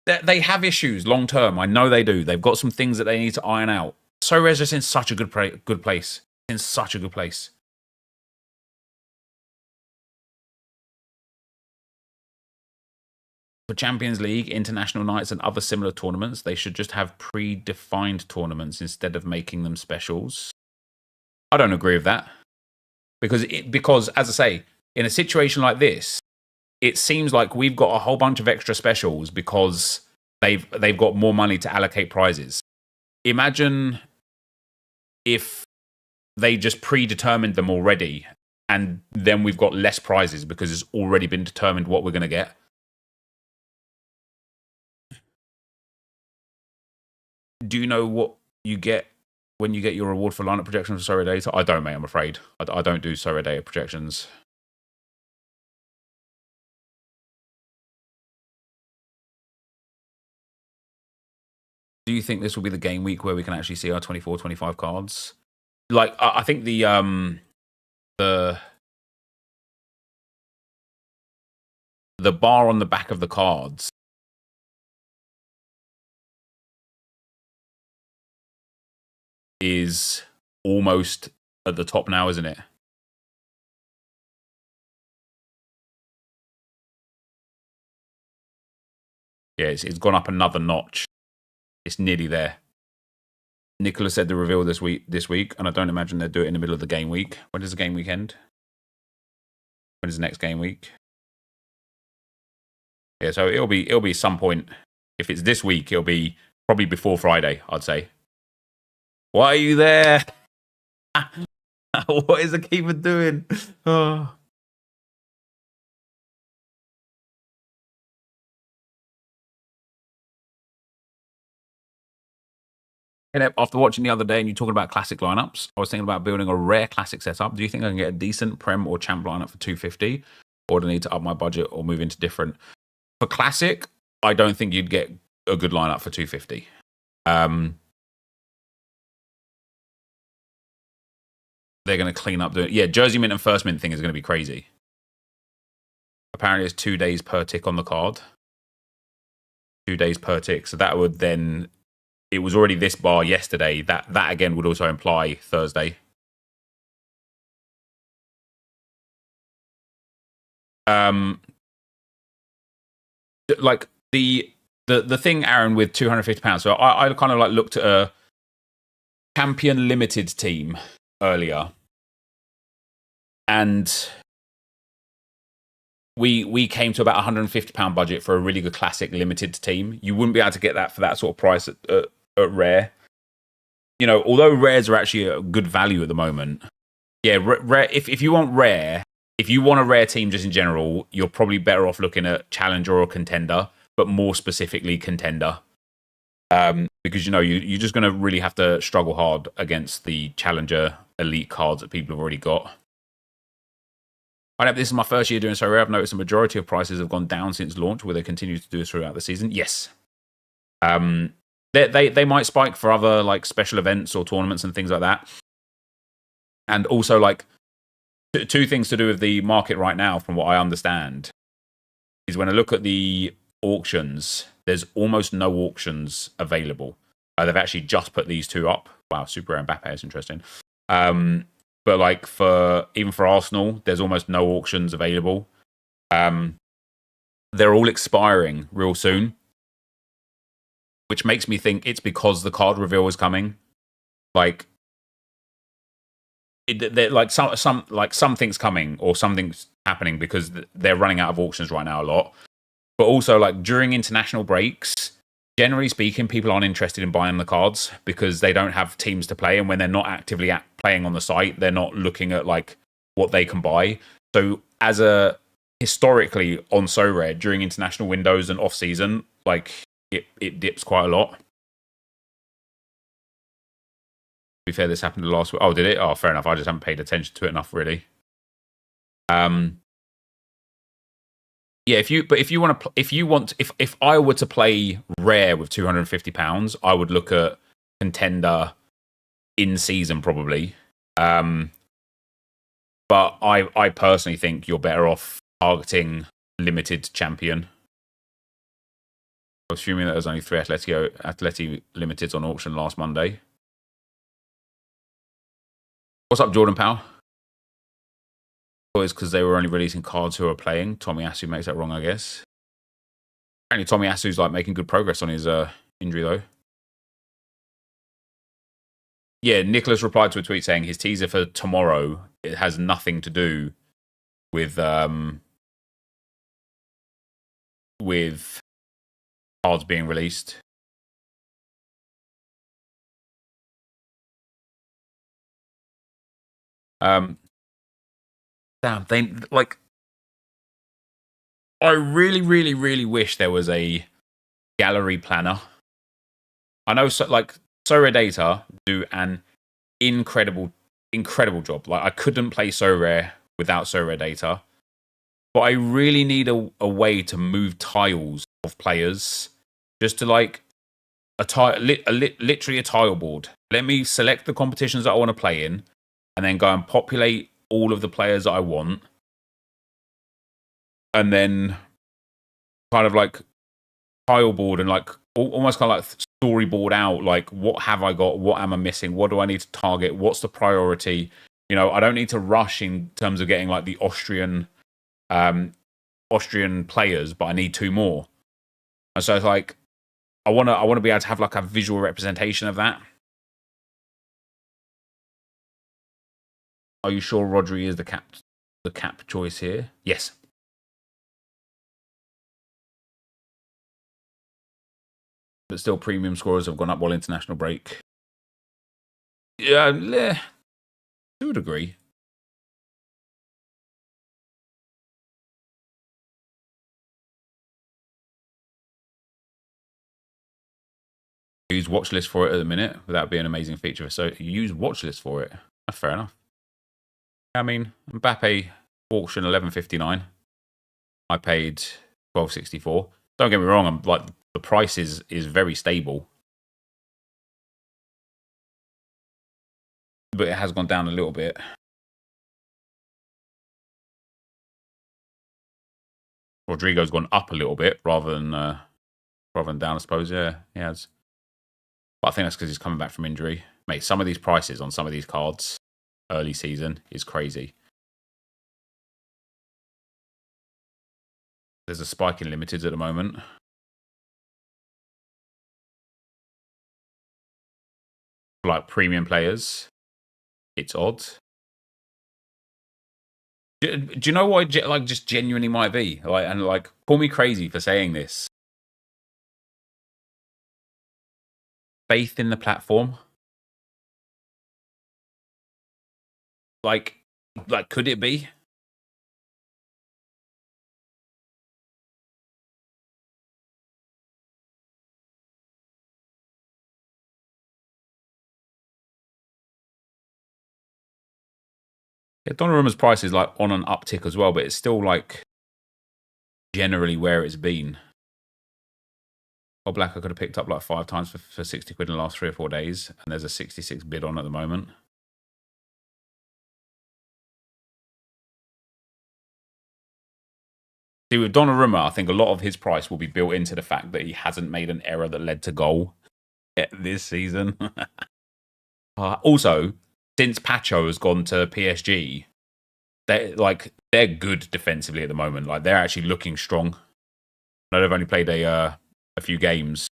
they have issues long term. I know they do. They've got some things that they need to iron out. Sorarez just in such a good place. In such a good place. For Champions League, international nights, and other similar tournaments, they should just have predefined tournaments instead of making them specials. I don't agree with that. Because as I say, in a situation like this, it seems like we've got a whole bunch of extra specials because they've got more money to allocate prizes. Imagine if they just predetermined them already, and then we've got less prizes because it's already been determined what we're going to get. Do you know what you get when you get your reward for lineup projections for Sorry Data? I don't, mate, I'm afraid. I don't do Sorry Data projections. Do you think this will be the game week where we can actually see our 24, 25 cards? Like, I think the bar on the back of the cards is almost at the top now, isn't it? Yeah, it's gone up another notch. It's nearly there. Nicholas said the reveal this week, and I don't imagine they'll do it in the middle of the game week. When does the game week end? When is the next game week? Yeah, so it'll be some point. If it's this week, it'll be probably before Friday, I'd say. Why are you there? What is the keeper doing? Oh. And after watching the other day and you talking about classic lineups, I was thinking about building a rare classic setup. Do you think I can get a decent Prem or Champ lineup for 250? Or do I need to up my budget or move into different? For classic, I don't think you'd get a good lineup for 250. They're going to clean up the... Yeah, Jersey Mint and First Mint thing is going to be crazy. Apparently it's 2 days per tick on the card. 2 days per tick. So that would then... It was already this bar yesterday. That again would also imply Thursday. Like the thing, Aaron, with £250. So I kind of like looked at a Champion Limited team earlier, and we came to about £150 budget for a really good classic limited team. You wouldn't be able to get that for that sort of price at rare. You know, although rares are actually a good value at the moment. Yeah, rare. If you want rare, if you want a rare team just in general, you're probably better off looking at challenger or contender, but more specifically contender. Because you know you're just going to really have to struggle hard against the challenger elite cards that people have already got. I know this is my first year doing so rare. I've noticed the majority of prices have gone down since launch. Will they continue to do this throughout the season? Yes. They might spike for other like special events or tournaments and things like that. And also, like, two things to do with the market right now, from what I understand, is when I look at the auctions, there's almost no auctions available. They've actually just put these two up. Wow, Super Rare and Mbappe is interesting. But like even for Arsenal, there's almost no auctions available. They're all expiring real soon. which makes me think it's because the card reveal is coming. Like, something's coming or something's happening because they're running out of auctions right now a lot. But also, like, during international breaks, generally speaking, people aren't interested in buying the cards because they don't have teams to play, and when they're not actively playing on the site, they're not looking at like what they can buy. So, historically on So Rare during international windows and off season, like it dips quite a lot. To be fair, this happened last week. Oh, did it? Oh, fair enough. I just haven't paid attention to it enough, really. Yeah, if I were to play rare with £250, I would look at contender in season probably. But I personally think you're better off targeting limited champion. Assuming that there's only 3 Atleti limiteds on auction last Monday. What's up, Jordan Powell? It's because they were only releasing cards who are playing. Tomiyasu makes that wrong, I guess. Apparently, Tomiyasu's like making good progress on his injury, though. Yeah, Nicholas replied to a tweet saying his teaser for tomorrow, it has nothing to do with cards being released. Damn, they like. I really, really, really wish there was a gallery planner. I know, So Rare Data do an incredible job. Like, I couldn't play So Rare without So Rare Data, but I really need a way to move tiles of players, just to like literally a tile board. Let me select the competitions that I want to play in, and then go and populate all of the players that I want, and then kind of like tile board and like almost kind of like storyboard out, like, what have I got? What am I missing? What do I need to target? What's the priority? You know, I don't need to rush in terms of getting like the Austrian players, but I need 2 more. And so it's like, I want to be able to have like a visual representation of that. Are you sure Rodri is the cap choice here? Yes. But still, premium scorers have gone up while international break. Yeah, to a degree. Use watch list for it at the minute without being an amazing feature. So you use watch list for it. That's fair enough. I mean, Mbappe auction 11.59. I paid 12.64. Don't get me wrong. I'm like, the price is very stable, but it has gone down a little bit. Rodrigo's gone up a little bit rather than down, I suppose. Yeah, he has. But I think that's because he's coming back from injury. Mate, some of these prices on some of these cards early season is crazy. There's a spike in limiteds at the moment. Like premium players, it's odd. Do you know what it like just genuinely might be? Like, and like, call me crazy for saying this. Faith in the platform. Like, could it be? Yeah, Donnarumma's price is like on an uptick as well, but it's still like generally where it's been. Or Black, I could have picked up like 5 times for 60 quid in the last 3 or 4 days, and there's a 66 bid on at the moment. See, with Donnarumma, I think a lot of his price will be built into the fact that he hasn't made an error that led to goal this season. Also, since Pacho has gone to PSG, they're good defensively at the moment. Like, they're actually looking strong. I know they've only played a few games,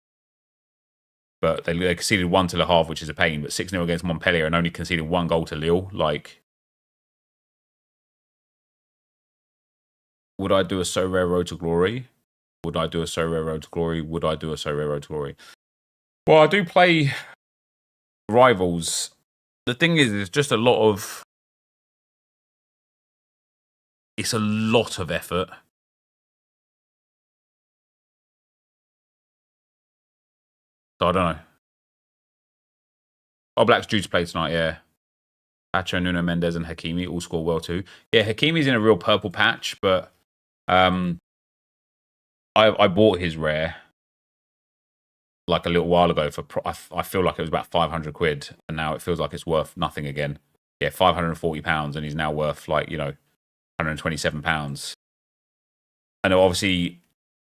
but they conceded 1 to Le Havre, which is a pain, but 6-0 against Montpellier and only conceded 1 goal to Lille. Like, would I do a So Rare Road to Glory? Would I do a So Rare Road to Glory? Would I do a So Rare Road to Glory? Well, I do play rivals. The thing is, it's just a lot of... It's a lot of effort. So I don't know. Oh, Black's due to play tonight, yeah. Pacho, Nuno Mendes, and Hakimi all score well too. Yeah, Hakimi's in a real purple patch, but I bought his rare like a little while ago for I feel like it was about 500 quid, and now it feels like it's worth nothing again. Yeah, £540, and he's now worth like, you know, £127. And obviously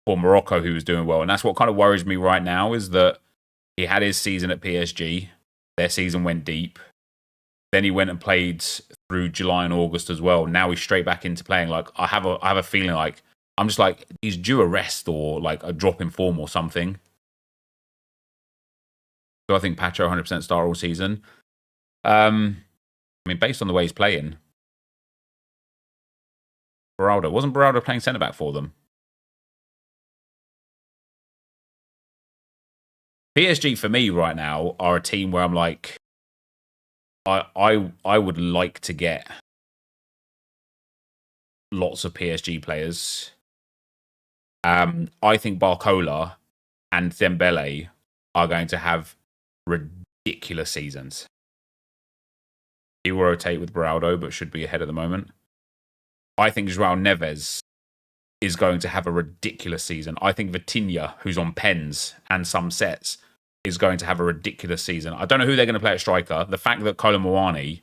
for Morocco, who was doing well, and that's what kind of worries me right now is that he had his season at PSG. Their season went deep. Then he went and played through July and August as well. Now he's straight back into playing. Like, I have a feeling like I'm just like he's due a rest or like a drop in form or something. So I think Pacho 100% star all season. I mean, based on the way he's playing, wasn't Beraldo playing centre back for them? PSG for me right now are a team where I'm like, I would like to get lots of PSG players. I think Barcola and Dembele are going to have ridiculous seasons. He will rotate with Beraldo, but should be ahead at the moment. I think João Neves is going to have a ridiculous season. I think Vitinha, who's on pens and some sets, is going to have a ridiculous season. I don't know who they're going to play at striker. The fact that Kolo Muani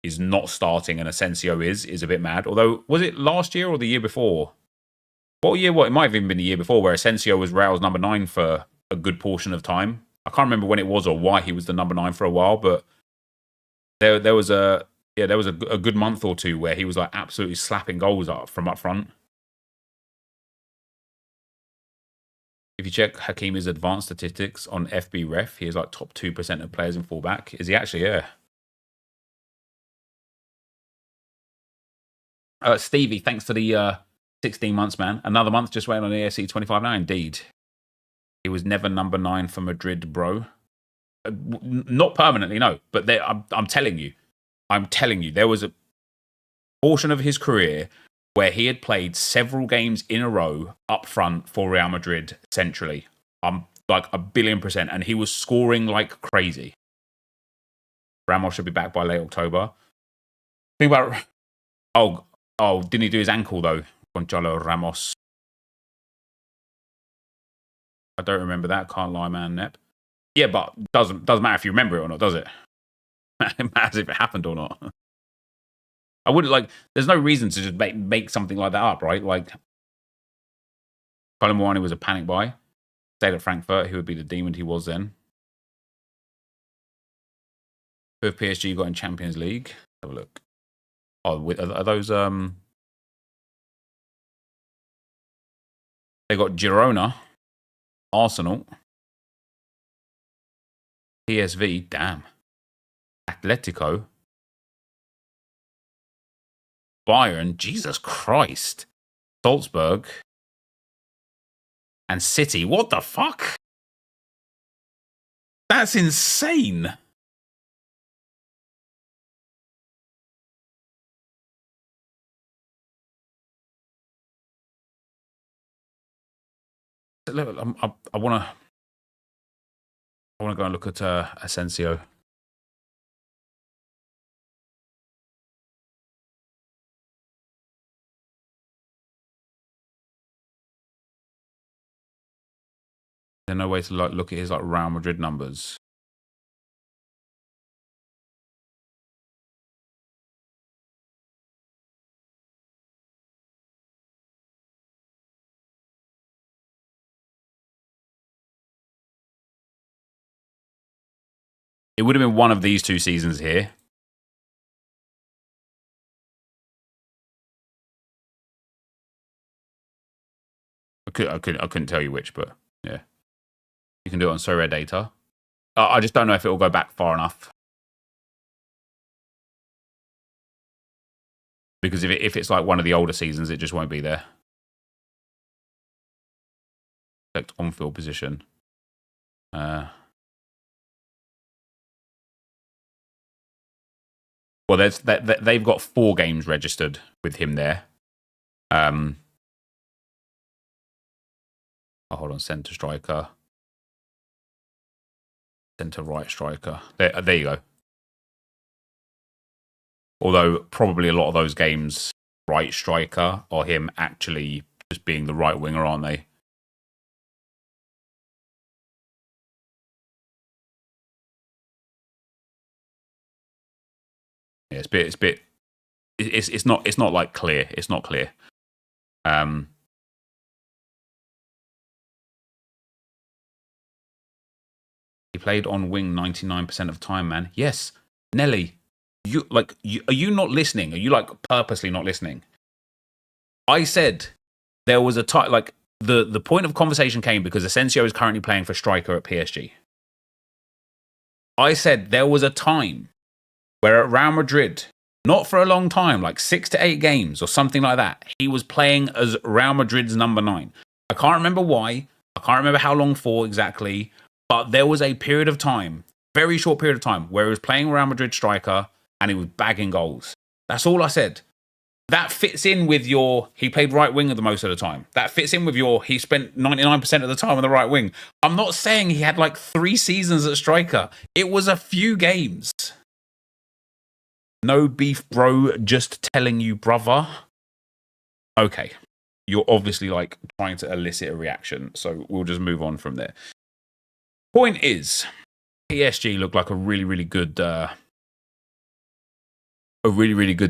is not starting and Asensio is a bit mad. Although, was it last year or the year before? What year? It might have even been the year before where Asensio was Real's number 9 for a good portion of time. I can't remember when it was or why he was the number 9 for a while, but there was a good month or two where he was like absolutely slapping goals up from up front. If you check Hakimi's advanced statistics on FB Ref, he is like top 2% of players in fullback. Is he actually? Yeah. Stevie, thanks for the 16 months, man. Another month just waiting on ASC 25 now. Indeed. He was never number 9 for Madrid, bro. Not permanently, no. But I'm telling you, there was a portion of his career where he had played several games in a row up front for Real Madrid centrally. Like 1,000,000,000%. And he was scoring like crazy. Ramos should be back by late October. Think about... Oh, didn't he do his ankle, though? Gonzalo Ramos. I don't remember that. Can't lie, man, Nep. Yeah, but doesn't matter if you remember it or not, does it? It matters if it happened or not. I wouldn't like... There's no reason to just make something like that up, right? Like, Kolo Muani was a panic buy. Stayed at Frankfurt. He would be the demon he was then. Who have PSG got in Champions League? Have a look. Oh, are those... They got Girona, Arsenal, PSV, damn, Atletico, Bayern, Jesus Christ, Salzburg, and City. What the fuck? That's insane. Look, I want to go and look at Asensio. There's no way to like look at his like Real Madrid numbers. It would have been one of these two seasons here. I couldn't tell you which, but yeah. You can do it on So Rare Data. I just don't know if it will go back far enough. Because if it's like one of the older seasons, it just won't be there. Select on-field position. Well, they've got 4 games registered with him there. Oh, hold on, centre striker, centre right striker. There you go. Although probably a lot of those games, right striker, or him actually just being the right winger, aren't they? Yeah, it's not like clear. It's not clear. He played on wing 99% of the time, man. Yes, Nelly. Are you not listening? Are you like purposely not listening? I said there was a time, like the point of conversation came because Asensio is currently playing for striker at PSG. I said there was a time where at Real Madrid, not for a long time, like 6 to 8 games or something like that, he was playing as Real Madrid's number 9. I can't remember why. I can't remember how long for exactly, but there was a period of time, very short period of time, where he was playing Real Madrid striker and he was bagging goals. That's all I said. That fits in with he played right winger the most of the time. That fits in with he spent 99% of the time on the right wing. I'm not saying he had like 3 seasons at striker. It was a few games. No beef, bro. Just telling you, brother. Okay. You're obviously like trying to elicit a reaction, so we'll just move on from there. Point is, PSG look like a really, really good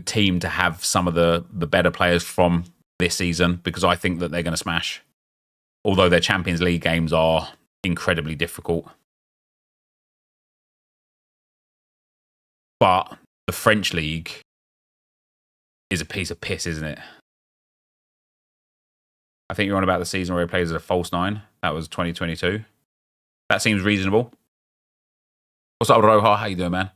team to have some of the better players from this season, because I think that they're going to smash. Although their Champions League games are incredibly difficult. But the French league is a piece of piss, isn't it? I think you're on about the season where he plays as a false 9. That was 2022. That seems reasonable. What's up, Roja? How you doing, man?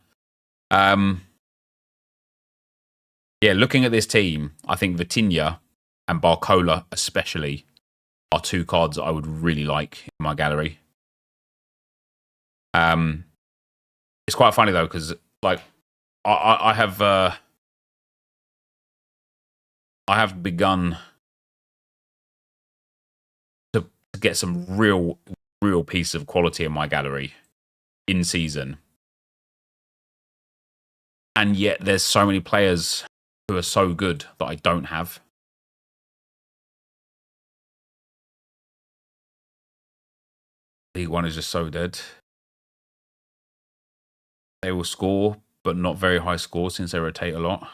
Yeah, looking at this team, I think Vitinha and Barcola especially are 2 cards that I would really like in my gallery. It's quite funny though, because like I have begun to get some real piece of quality in my gallery in season, and yet there's so many players who are so good that I don't have. League One is just so dead. They will score, but not very high scores since they rotate a lot.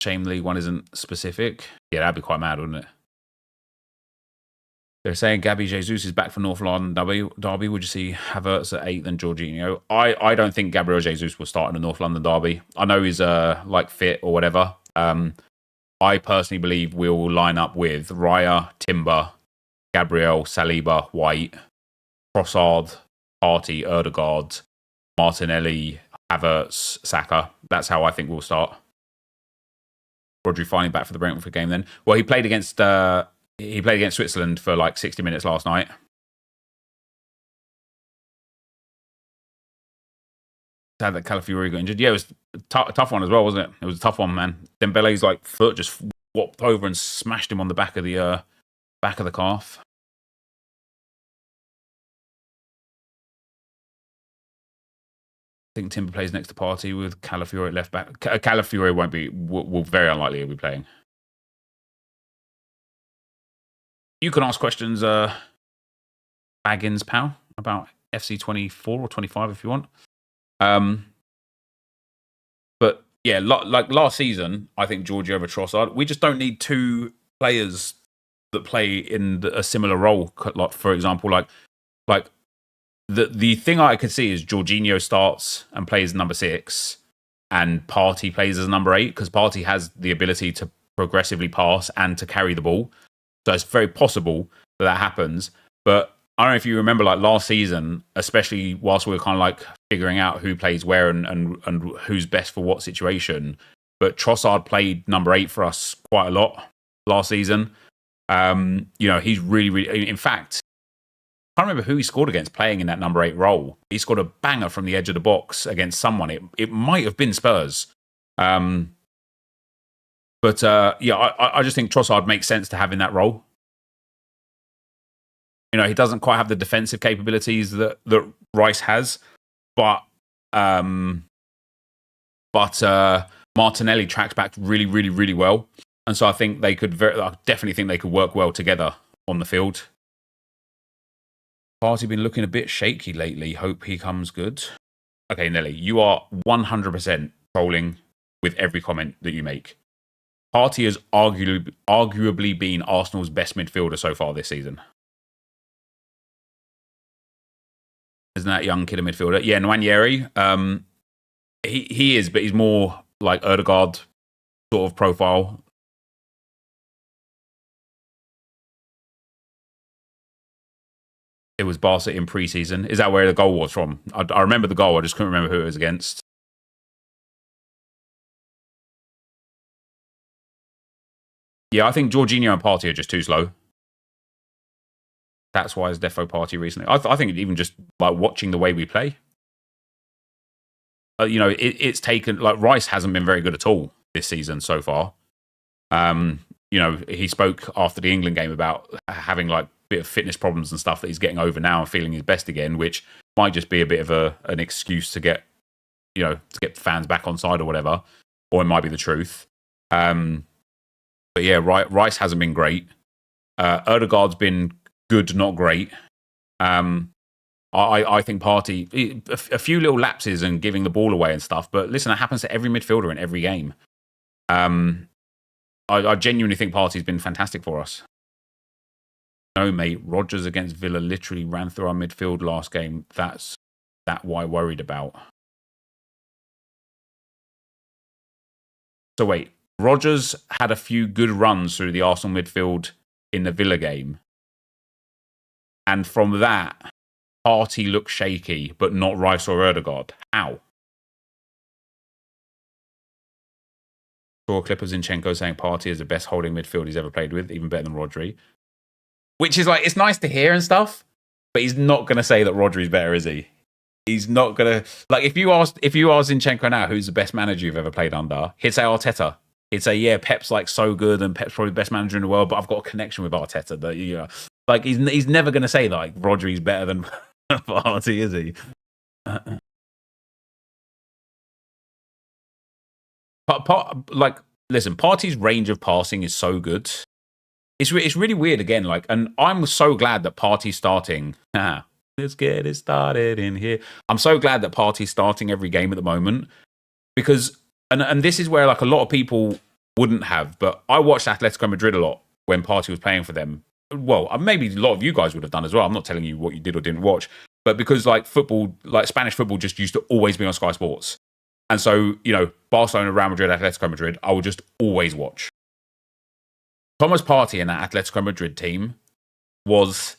Shame League One isn't specific. Yeah, that'd be quite mad, wouldn't it? They're saying Gabby Jesus is back for North London derby. Would you see Havertz at 8th and Jorginho? I don't think Gabriel Jesus will start in the North London derby. I know he's like fit or whatever. I personally believe we'll line up with Raya, Timber, Gabriel, Saliba, White, Trossard, Partey, Erdegaard, Martinelli, Havertz, Saka. That's how I think we'll start. Rodri finally back for the Brentford game then. Well, he played against Switzerland for like 60 minutes last night. Sad that Calafiori got injured. Yeah, it was a tough one as well, wasn't it? It was a tough one, man. Dembele's like foot just whopped over and smashed him on the back of the calf. I think Timber plays next to Partey with Calafiori at left back. Calafiori will very unlikely be playing. You can ask questions, Baggins, pal, about FC 24 or 25 if you want. But yeah, like last season, I think Georgie over Trossard. We just don't need 2 players that play in a similar role. Like, for example, like the thing I could see is Jorginho starts and plays number 6, and Partey plays as number 8, because Partey has the ability to progressively pass and to carry the ball. So it's very possible that happens. But I don't know if you remember, like last season, especially whilst we were kind of like figuring out who plays where and who's best for what situation. But Trossard played number 8 for us quite a lot last season. He's really. In fact, I can't remember who he scored against playing in that number 8 role. He scored a banger from the edge of the box against someone. It might have been Spurs. I just think Trossard makes sense to have in that role. He doesn't quite have the defensive capabilities that Rice has, but Martinelli tracks back really, really, really well, and so I think I definitely think they could work well together on the field. Partey been looking a bit shaky lately. Hope he comes good. Okay, Nelly, you are 100% trolling with every comment that you make. Partey has arguably been Arsenal's best midfielder so far this season. Isn't that young kid a midfielder? Yeah, Nwaneri. He is, but he's more like Odegaard sort of profile. It was Barca in pre-season. Is that where the goal was from? I remember the goal. I just couldn't remember who it was against. Yeah, I think Jorginho and Partey are just too slow. That's why it's defo Partey recently. I think even just like watching the way we play, it's taken, like, Rice hasn't been very good at all this season so far. He spoke after the England game about having like a bit of fitness problems and stuff that he's getting over now and feeling his best again, which might just be a bit of an excuse to get fans back on side or whatever, or it might be the truth. But yeah, Rice hasn't been great. Odegaard's been good, not great. I think Partey, a few little lapses and giving the ball away and stuff, but listen, that happens to every midfielder in every game. I genuinely think Partey's been fantastic for us. No, mate, Rodgers against Villa literally ran through our midfield last game. That's what I worried about. So wait, Rodgers had a few good runs through the Arsenal midfield in the Villa game. And from that, Partey looked shaky, but not Rice or Odegaard. How? Saw a clip of Zinchenko saying Partey is the best holding midfield he's ever played with, even better than Rodri. Which is like, it's nice to hear and stuff, but he's not going to say that Rodri's better, is he? He's not going to... Like, if you ask Zinchenko now who's the best manager you've ever played under, he'd say Arteta. He'd say, yeah, Pep's like so good and Pep's probably the best manager in the world, but I've got a connection with Arteta. That, like, he's never going to say, like, Rodri's better than Partey, is he? Listen, Partey's range of passing is so good. It's really weird again. Like, and I'm so glad that Partey's starting. Let's get it started in here. I'm so glad that Partey's starting every game at the moment because, and this is where like a lot of people wouldn't have, but I watched Atletico Madrid a lot when Partey was playing for them. Well, maybe a lot of you guys would have done as well. I'm not telling you what you did or didn't watch, but because like football, like Spanish football, just used to always be on Sky Sports. And so, Barcelona, Real Madrid, Atletico Madrid, I would just always watch. Thomas Partey in that Atletico Madrid team was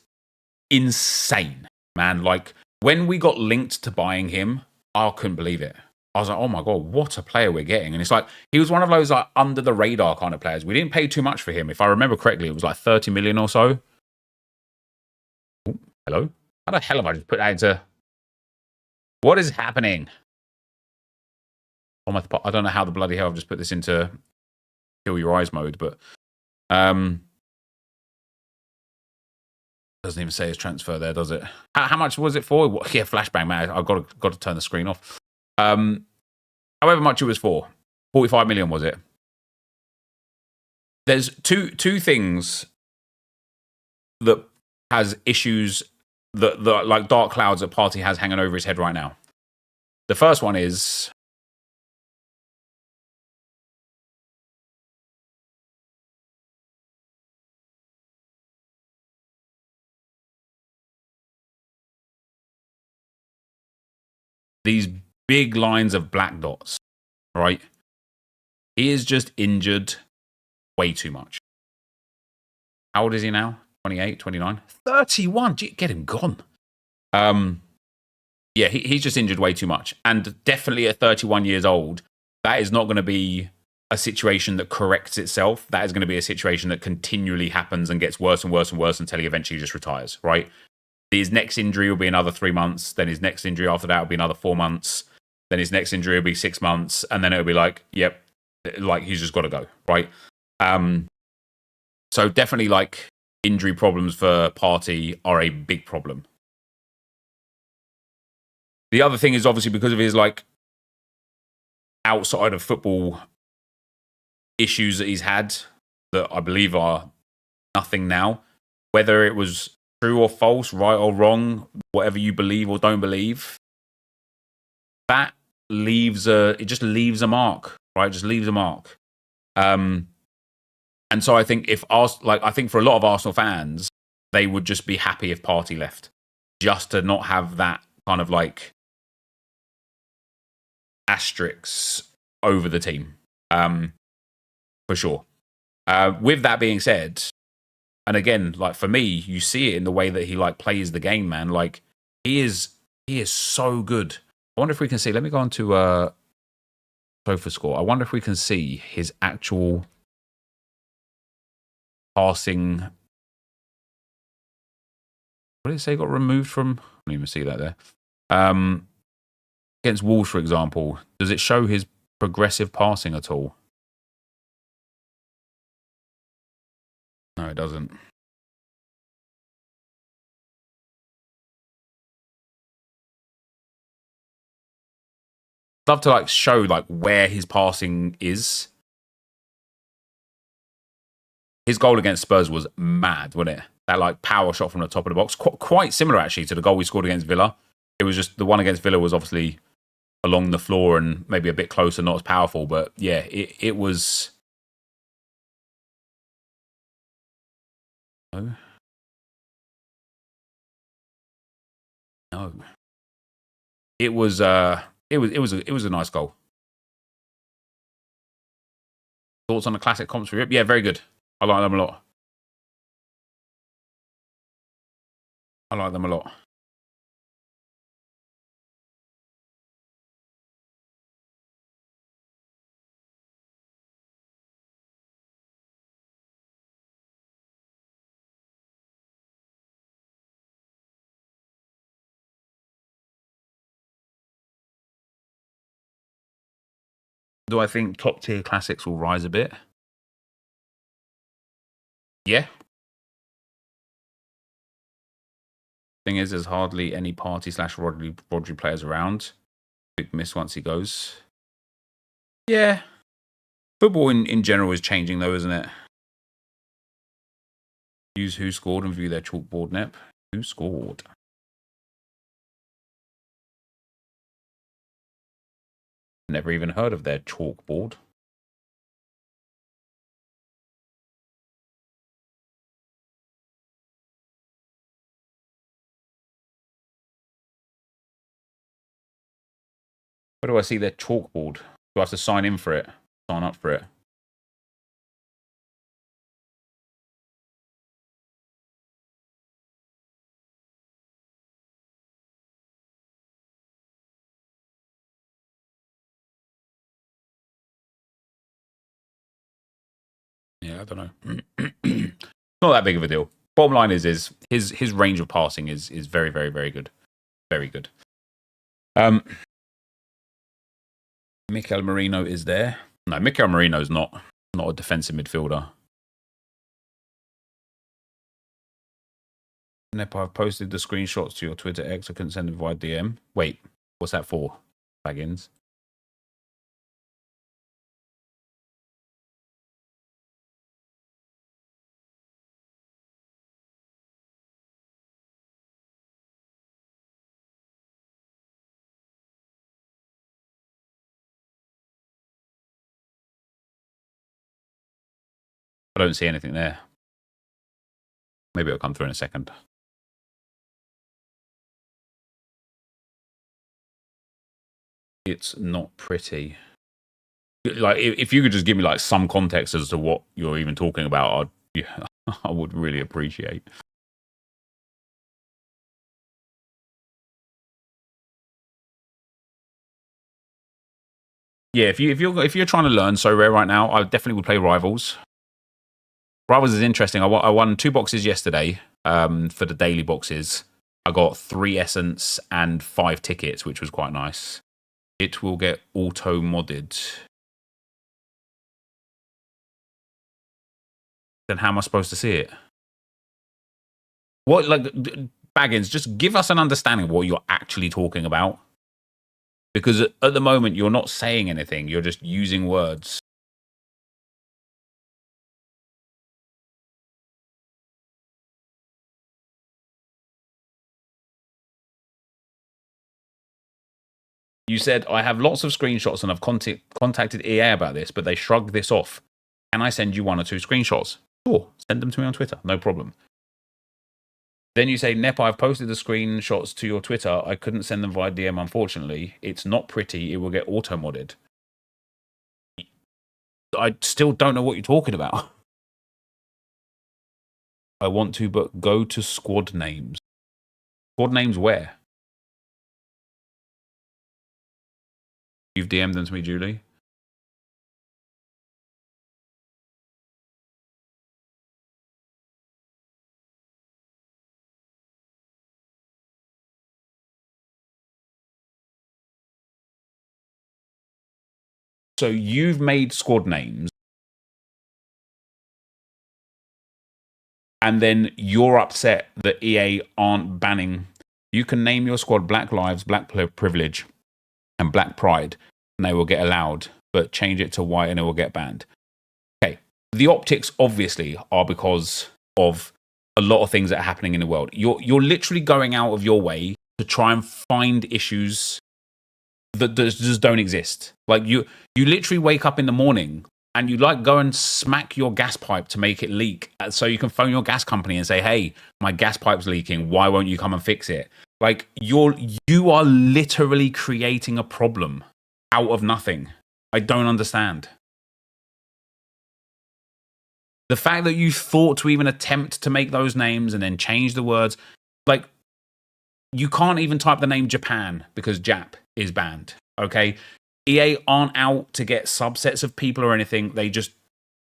insane, man. Like, when we got linked to buying him, I couldn't believe it. I was like, oh my God, what a player we're getting. And it's like, he was one of those like under the radar kind of players. We didn't pay too much for him. If I remember correctly, it was like 30 million or so. Ooh, hello? How the hell have I just put that into... What is happening? I don't know how the bloody hell I've just put this into kill your eyes mode, but doesn't even say his transfer there, does it? How much was it for? Yeah, flashbang, man. I've got to turn the screen off. However much it was for, 45 million was it? There's two things that has issues that like dark clouds that Partey has hanging over his head right now. The first one is these big lines of black dots, right? He is just injured way too much. How old is he now? 28, 29, 31. Get him gone. Yeah, he's just injured way too much. And definitely at 31 years old, that is not going to be a situation that corrects itself. That is going to be a situation that continually happens and gets worse and worse and worse until he eventually just retires, right? His next injury will be another 3 months. Then his next injury after that will be another 4 months. Then his next injury will be 6 months. And then it'll be like, yep, like he's just got to go, right? So definitely like injury problems for Partey are a big problem. The other thing is obviously because of his like outside of football issues that he's had that I believe are nothing now, whether it was true or false, right or wrong, whatever you believe or don't believe, that it just leaves a mark, right? It just leaves a mark. And so I think I think for a lot of Arsenal fans, they would just be happy if Partey left, just to not have that kind of like asterisks over the team, for sure. With that being said, and again, like for me, you see it in the way that he like plays the game, man. Like he is so good. I wonder if we can see. Let me go on to Sofa Score. I wonder if we can see his actual passing. What did it say? Got removed from? I don't even see that there. Against Wolves, for example, does it show his progressive passing at all? No, it doesn't. I'd love to like show like where his passing is. His goal against Spurs was mad, wasn't it? That like power shot from the top of the box, quite similar actually to the goal we scored against Villa. It was just the one against Villa was obviously along the floor and maybe a bit closer, not as powerful, but yeah, it was. No. No. It was it was a nice goal. Thoughts on the classic comps for Europe? Yeah, very good. I like them a lot. I like them a lot. Do I think top tier classics will rise a bit? Yeah. Thing is, there's hardly any Partey/Rodri players around. Big miss once he goes. Yeah. Football in general is changing though, isn't it? Use who scored and view their chalkboard, Nep. Who scored? Never even heard of their chalkboard. Where do I see their chalkboard? Do I have to sign in for it? Sign up for it? Yeah, I don't know. Not that big of a deal. Bottom line is his range of passing is very, very, very good. Very good. Mikel Merino is there. No, Mikel Merino is not a defensive midfielder. Nep, I've posted the screenshots to your Twitter X. I couldn't send them via DM. Wait, what's that for? Baggins. I don't see anything there. Maybe it'll come through in a second. It's not pretty. Like, if you could just give me like some context as to what you're even talking about, I would really appreciate. Yeah, if you're trying to learn so rare right now, I definitely would play Rivals. Rivals is interesting. I won 2 boxes yesterday for the daily boxes. I got 3 essence and 5 tickets, which was quite nice. It will get auto modded. Then how am I supposed to see it? What, like, Baggins, just give us an understanding of what you're actually talking about. Because at the moment, you're not saying anything. You're just using words. You said, I have lots of screenshots and I've contacted EA about this, but they shrugged this off. Can I send you 1 or 2 screenshots? Sure, send them to me on Twitter. No problem. Then you say, Nep, I've posted the screenshots to your Twitter. I couldn't send them via DM, unfortunately. It's not pretty. It will get auto-modded. I still don't know what you're talking about. I want to, but go to squad names. Squad names where? You've DM'd them to me, Julie? So you've made squad names, and then you're upset that EA aren't banning. You can name your squad Black Lives, Black Privilege, and Black Pride, and they will get allowed, but change it to white and it will get banned. Okay. The optics obviously are because of a lot of things that are happening in the world. You're literally going out of your way to try and find issues that just don't exist. Like you literally wake up in the morning and you like go and smack your gas pipe to make it leak, so you can phone your gas company and say, "Hey, my gas pipe's leaking. Why won't you come and fix it?" Like you are literally creating a problem out of nothing. I don't understand. The fact that you thought to even attempt to make those names and then change the words, like, you can't even type the name Japan because Jap is banned. Okay. EA aren't out to get subsets of people or anything. They just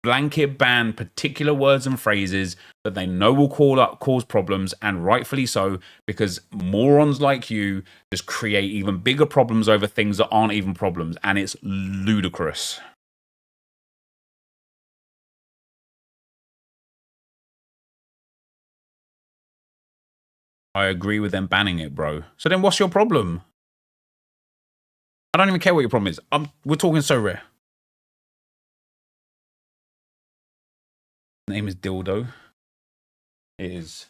blanket ban particular words and phrases that they know will cause problems, and rightfully so, because morons like you just create even bigger problems over things that aren't even problems, and it's ludicrous. I agree with them banning it, bro. So then what's your problem? I don't even care what your problem is. We're talking so rare. Name is Dildo. It is.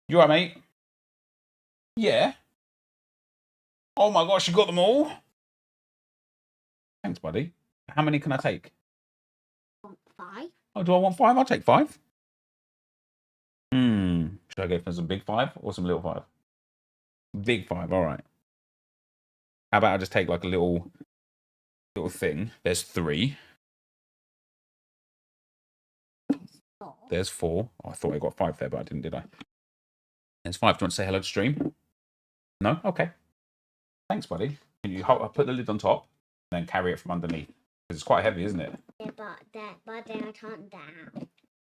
You alright, mate? Yeah. Oh my gosh, you got them all? Thanks, buddy. How many can I take? 5. Oh, do I want 5? I'll take 5. Should I go for some big 5 or some little 5? Big 5, alright. How about I just take like a little thing? There's 3. There's 4. Oh, I thought I got 5 there, but I didn't, did I? There's 5. Do you want to say hello to stream? No? Okay. Thanks, buddy. Can you put the lid on top and then carry it from underneath? Because it's quite heavy, isn't it? Yeah, but then I can't down. Do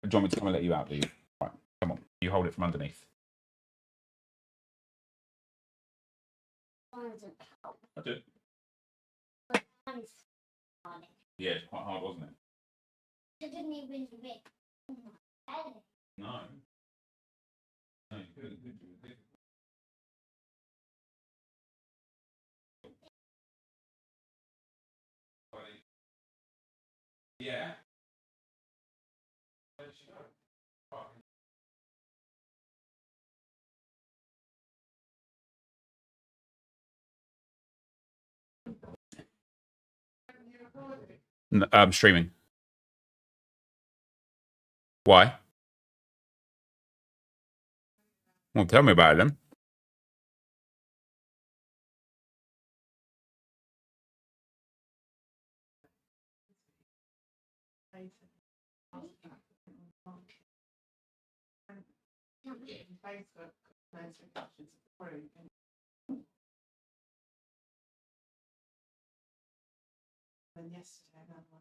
you want me to come and let you out, do you? Right, come on. You hold it from underneath. I do. Yeah, it's quite hard, wasn't it? I didn't even make No. No, you couldn't, could you? Yeah. Where did she go? Streaming. Why? Well, tell me about it then. Facebook, notifications through. And yesterday, another one.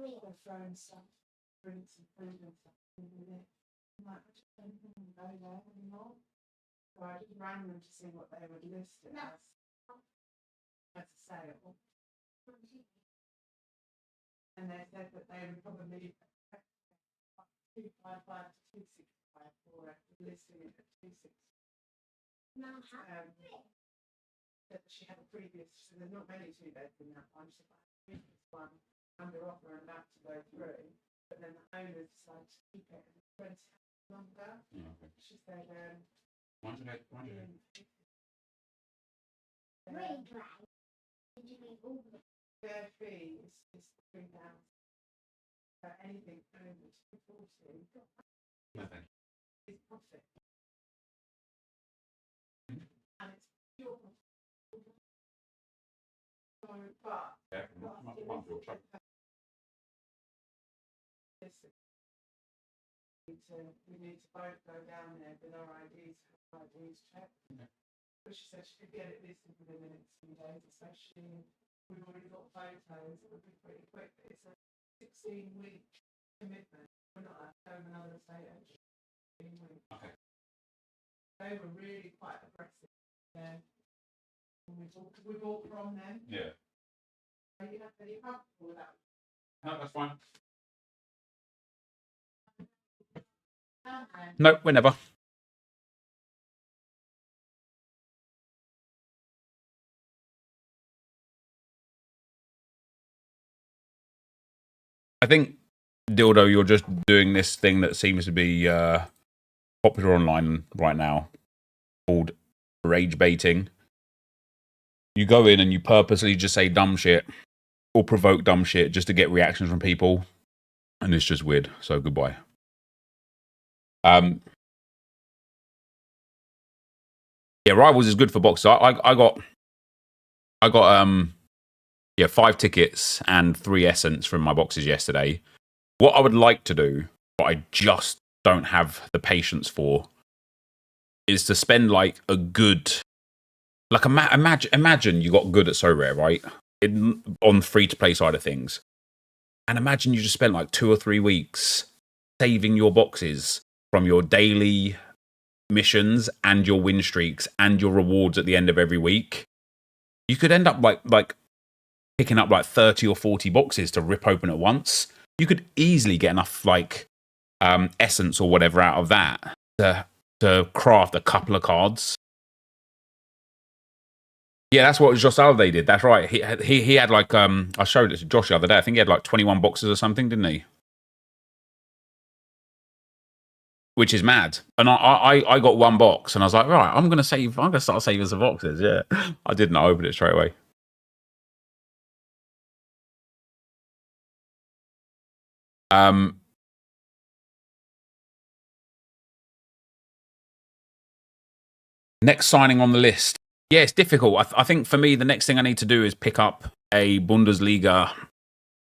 Or throwing stuff, drinks and food and stuff in it. I'm like, I just don't even go there anymore. So I just rang them to see what they would list it as a sale. And they said that they would probably 255 to 265 for it, listing it at 260. That she had a previous, so there's not many two beds in that one. She had a previous one under offer and about to go through, but then the owner decided to keep it and rent it longer. Okay. She said, their fee is 3,000. Anything over 240 is profit. And it's pure profit. We need to both go down there with our IDs checked. But she said she could get it listed within the next few days, especially we've already got photos. It would be pretty quick. It's a 16-week commitment. We're not at home another estate agent. Okay. They were really quite aggressive. Yeah. We bought from them. Yeah. Are you comfortable with that? No, that's fine. No, we're never. I think, Dildo, you're just doing this thing that seems to be popular online right now, called rage baiting. You go in and you purposely just say dumb shit or provoke dumb shit just to get reactions from people, and it's just weird. So goodbye. Yeah, Rivals is good for boxers. I got 5 tickets and 3 essence from my boxes yesterday. What I would like to do, but I just don't have the patience for, is to spend like a good, like imagine you got good at So Rare, right? On free to play side of things, and imagine you just spent like 2 or 3 weeks saving your boxes from your daily missions and your win streaks and your rewards at the end of every week. You could end up like picking up like 30 or 40 boxes to rip open at once. You could easily get enough like essence or whatever out of that to craft a couple of cards. Yeah, that's what Josh Alday did. That's right. He had like I showed it to Josh the other day. I think he had like 21 boxes or something, didn't he? Which is mad. And I got 1 box, and I was like, right, I'm gonna start saving some boxes. Yeah, I didn't. I opened it straight away. Next signing on the list. Yeah, it's difficult. I think for me, the next thing I need to do is pick up a Bundesliga.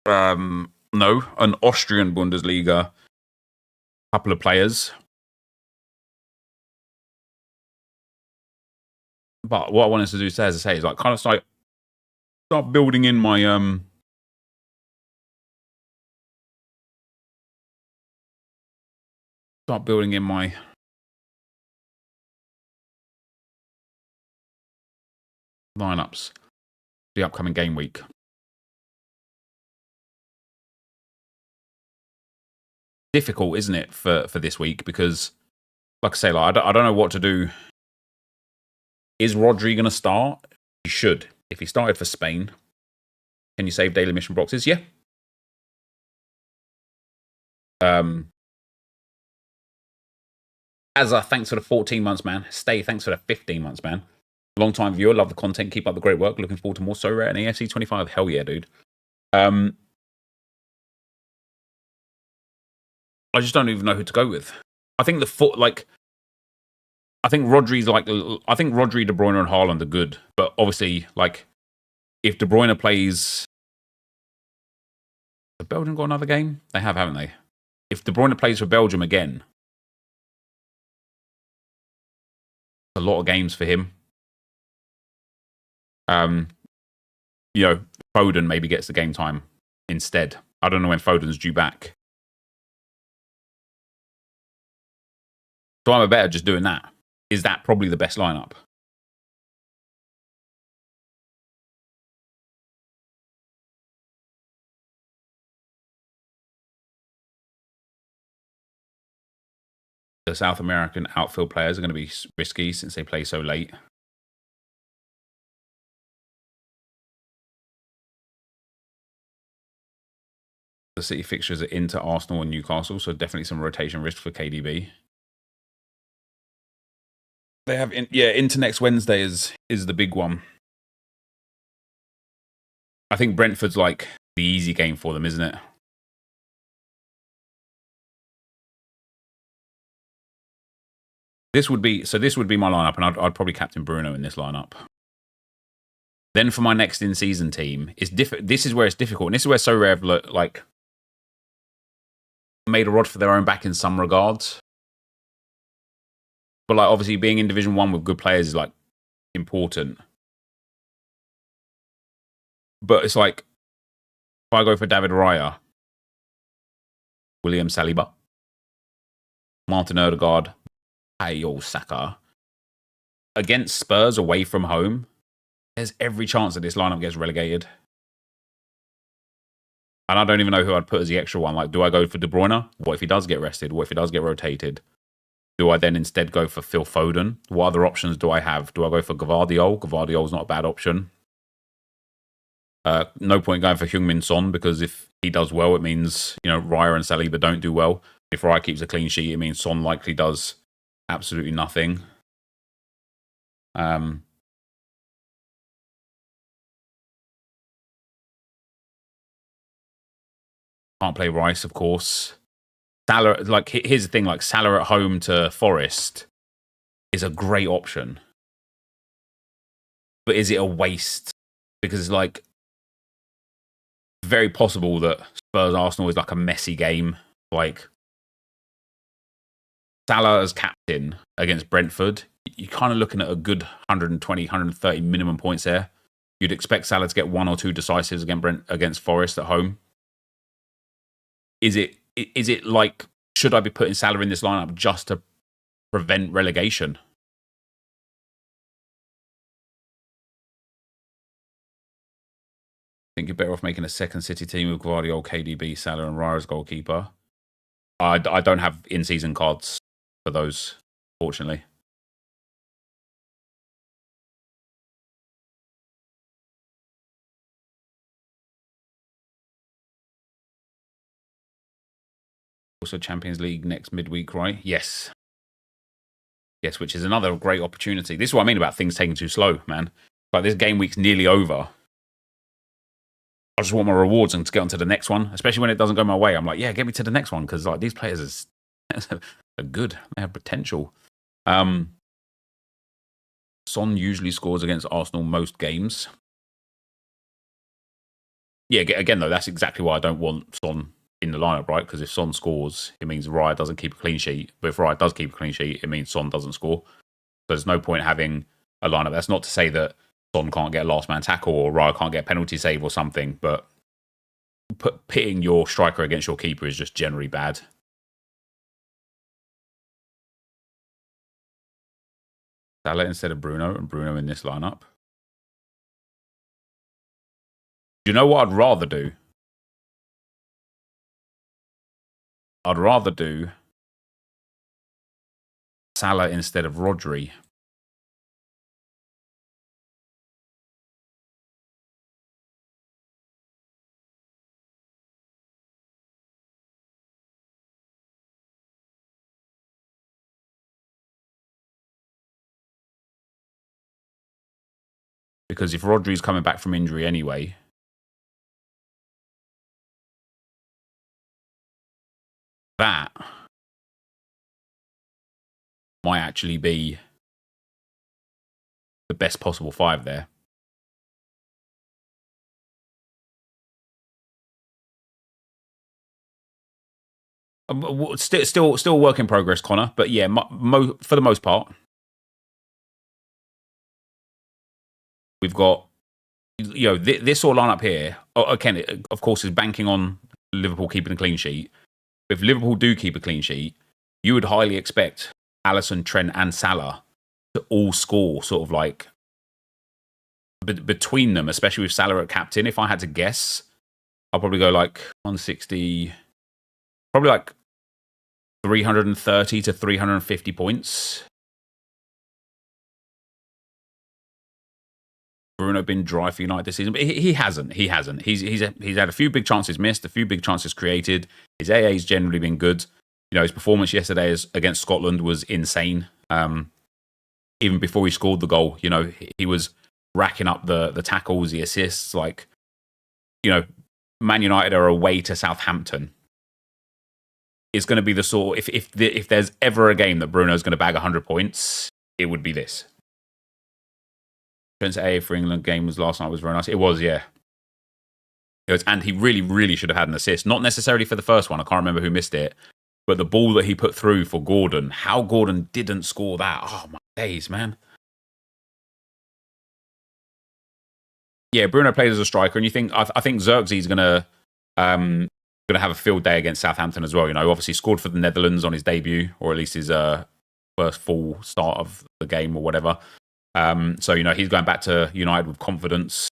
An Austrian Bundesliga. Couple of players. But what I wanted to do, as I say, is like kind of start building in my lineups the upcoming game week. Difficult, isn't it, for this week? Because, like I say, like I don't know what to do. Is Rodri going to start? He should. If he started for Spain, can you save daily mission boxes? Yeah. Azza, thanks for the 14 months, man. Stay, thanks for the 15 months, man. Long time viewer, love the content, keep up the great work. Looking forward to more So Rare and AFC 25. Hell yeah, dude. I just don't even know who to go with. I think I think Rodri, De Bruyne and Haaland are good, but obviously, like, if De Bruyne plays, have Belgium got another game? They have, haven't they? If De Bruyne plays for Belgium again, a lot of games for him. You know, Foden maybe gets the game time instead. I don't know when Foden's due back. So I'm a better just doing that. Is that probably the best lineup? The South American outfield players are going to be risky since they play so late. The City fixtures are into Arsenal and Newcastle, so definitely some rotation risk for KDB. They have, into next Wednesday is the big one. I think Brentford's like the easy game for them, isn't it? This would be my lineup, and I'd probably captain Bruno in this lineup. Then for my next in-season team, this is where it's difficult, and this is where So Rare have like made a rod for their own back in some regards. But like obviously being in Division 1 with good players is like important. But it's like if I go for David Raya, William Saliba, Martin Odegaard, Ayo Saka against Spurs away from home, there's every chance that this lineup gets relegated. And I don't even know who I'd put as the extra one. Like, do I go for De Bruyne? What if he does get rested? What if he does get rotated? Do I then instead go for Phil Foden? What other options do I have? Do I go for Gvardiol? Gvardiol's not a bad option. No point going for Heung-min Son, because if he does well, it means, you know, Raya and Saliba don't do well. If Raya keeps a clean sheet, it means Son likely does absolutely nothing. Can't play Rice, of course. Salah, like, here's the thing, like, Salah at home to Forest is a great option. But is it a waste? Because, like, very possible that Spurs Arsenal is like a messy game. Like, Salah as captain against Brentford, you're kind of looking at a good 120, 130 minimum points there. You'd expect Salah to get 1 or 2 decisives against Forest at home. Is it like, should I be putting Salah in this lineup just to prevent relegation? I think you're better off making a second City team with Gvardiol, KDB, Salah, and Raya as goalkeeper. I don't have in-season cards for those, fortunately. Also Champions League next midweek, right? Yes. Yes, which is another great opportunity. This is what I mean about things taking too slow, man. Like, this game week's nearly over. I just want my rewards and to get on to the next one, especially when it doesn't go my way. I'm like, yeah, get me to the next one, because like these players are good. They have potential. Son usually scores against Arsenal most games. Yeah, again, though, that's exactly why I don't want Son in the lineup, right? Because if Son scores, it means Raya doesn't keep a clean sheet. But if Raya does keep a clean sheet, it means Son doesn't score. So there's no point having a lineup. That's not to say that Son can't get a last man tackle or Raya can't get a penalty save or something, but pitting your striker against your keeper is just generally bad. Salah instead of Bruno, and Bruno in this lineup. You know what I'd rather do? I'd rather do Salah instead of Rodri. Because if Rodri's coming back from injury anyway, that might actually be the best possible 5 there. Still work in progress, Connor. But yeah, for the most part, we've got this sort of lineup here. Again, of course, is banking on Liverpool keeping a clean sheet. If Liverpool do keep a clean sheet, you would highly expect Alisson, Trent, and Salah to all score sort of like between them, especially with Salah at captain. If I had to guess, I'll probably go like 160, probably like 330 to 350 points. Bruno been dry for United this season, but he hasn't. He's had a few big chances missed, a few big chances created. His AA's generally been good. His performance yesterday against Scotland was insane. Even before he scored the goal, he was racking up the tackles, the assists. Like, Man United are away to Southampton. It's going to be the sort. If there's ever a game that Bruno's going to bag 100 points, it would be this. Trent's AA for England game last night was very nice. It was, yeah. And he really, really should have had an assist. Not necessarily for the first one. I can't remember who missed it. But the ball that he put through for Gordon, how Gordon didn't score that. Oh, my days, man. Yeah, Bruno played as a striker. And I think Xerxes going to have a field day against Southampton as well. Obviously scored for the Netherlands on his debut, or at least his first full start of the game or whatever. So, he's going back to United with confidence.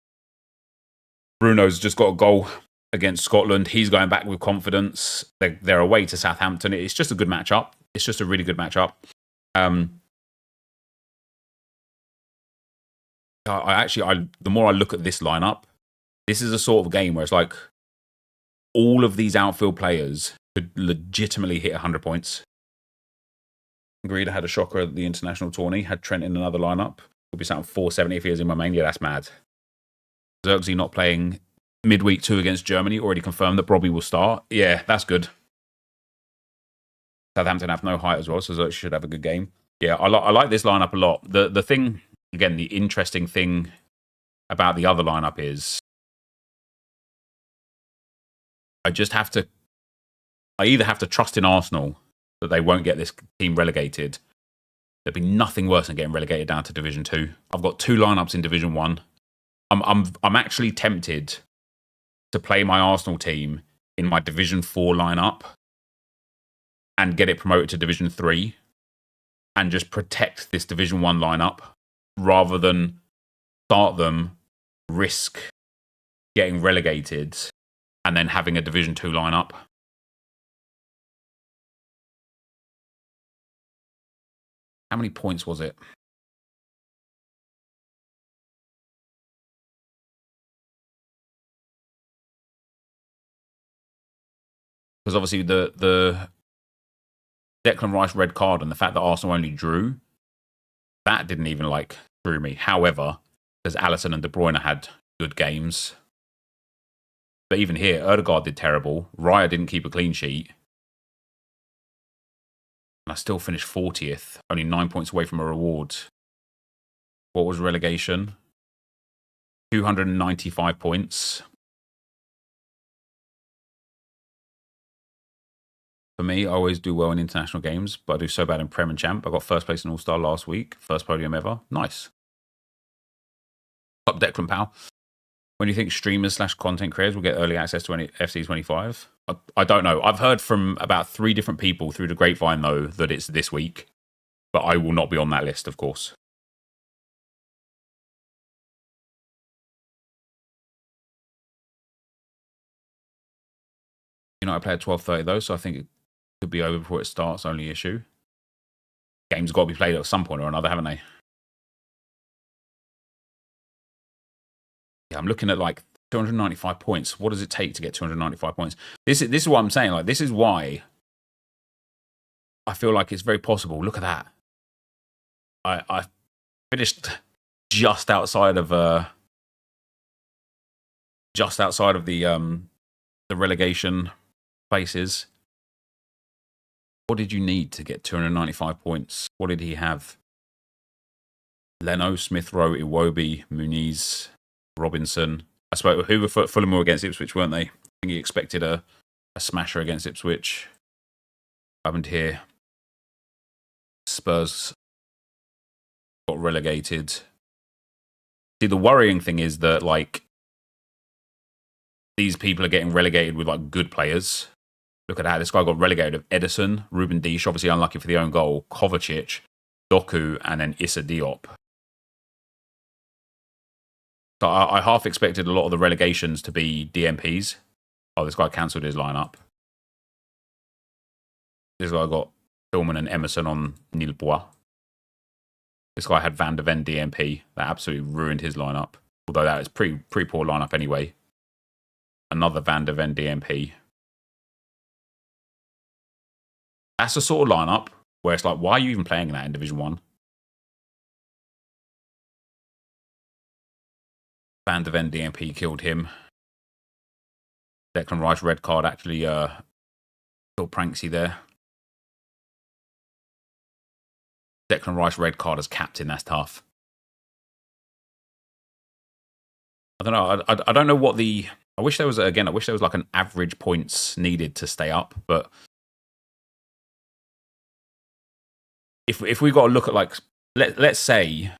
Bruno's just got a goal against Scotland. He's going back with confidence. They're away to Southampton. It's just a good matchup. It's just a really good matchup. The more I look at this lineup, this is a sort of game where it's like all of these outfield players could legitimately hit 100 points. Agreed, I had a shocker at the international tourney. Had Trent in another lineup. Would be something 470 if he was in my main. Yeah, that's mad. Xerxes not playing midweek 2 against Germany. Already confirmed that Robbie will start. Yeah, that's good. Southampton have no height as well, so Xerxes should have a good game. Yeah, I like this lineup a lot. The thing, again, the interesting thing about the other lineup is I either have to trust in Arsenal that they won't get this team relegated. There'd be nothing worse than getting relegated down to Division 2. I've got 2 lineups in Division 1. I'm actually tempted to play my Arsenal team in my Division 4 lineup and get it promoted to Division 3 and just protect this Division 1 lineup rather than start them, risk getting relegated and then having a Division 2 lineup. How many points was it? Because obviously the Declan Rice red card and the fact that Arsenal only drew, that didn't even screw me. However, because Alisson and De Bruyne had good games. But even here, Ødegaard did terrible. Raya didn't keep a clean sheet. And I still finished 40th, only 9 points away from a reward. What was relegation? 295 points. For me, I always do well in international games, but I do so bad in Prem and Champ. I got first place in All-Star last week. First podium ever. Nice. Up Declan, pal. When do you think streamers / content creators will get early access to any FC25? I don't know. I've heard from about 3 different people through the grapevine, though, that it's this week. But I will not be on that list, of course. I play at 12:30, though, so I think it could be over before it starts, only issue. Games got to be played at some point or another, haven't they? Yeah, I'm looking at 295 points. What does it take to get 295 points? This is what I'm saying. This is why I feel like it's very possible. Look at that. I finished just outside of the relegation places. What did you need to get 295 points? What did he have? Leno, Smith Rowe, Iwobi, Muniz, Robinson. I suppose Fulham were against Ipswich, weren't they? I think he expected a smasher against Ipswich. happened here? Spurs got relegated. See, the worrying thing is that, like, these people are getting relegated with, like, good players. Look at that. This guy got relegated of Edison, Ruben Dish, obviously unlucky for the own goal, Kovacic, Doku, and then Issa Diop. So I half expected a lot of the relegations to be DMPs. Oh, this guy cancelled his lineup. This guy got Hillman and Emerson on Nilbois. This guy had Van de Ven DMP. That absolutely ruined his lineup. Although that is pretty poor lineup anyway. Another Van de Ven DMP. That's the sort of lineup where it's like, why are you even playing that in Division 1? Van de Ven DMP killed him. Declan Rice red card actually killed Pranksy there. Declan Rice red card as captain, that's tough. I don't know. I don't know what the... I wish there was like an average points needed to stay up, but if we got to look at, like, let's say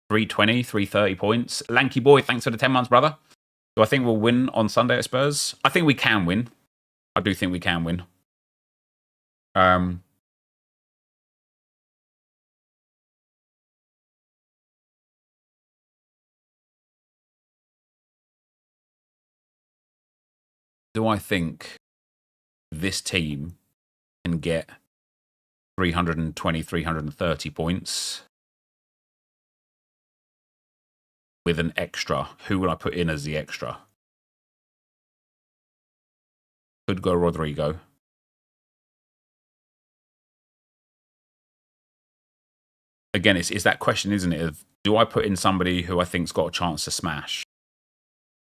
320, 330 points. Lanky boy, thanks for the 10 months, brother. Do I think we'll win on Sunday at Spurs? I think we can win. I do think we can win. Do I think this team can get 320, 330 points with an extra? Who would I put in as the extra? Could go Rodrigo. Again, it's that question, isn't it? Of, do I put in somebody who I think's got a chance to smash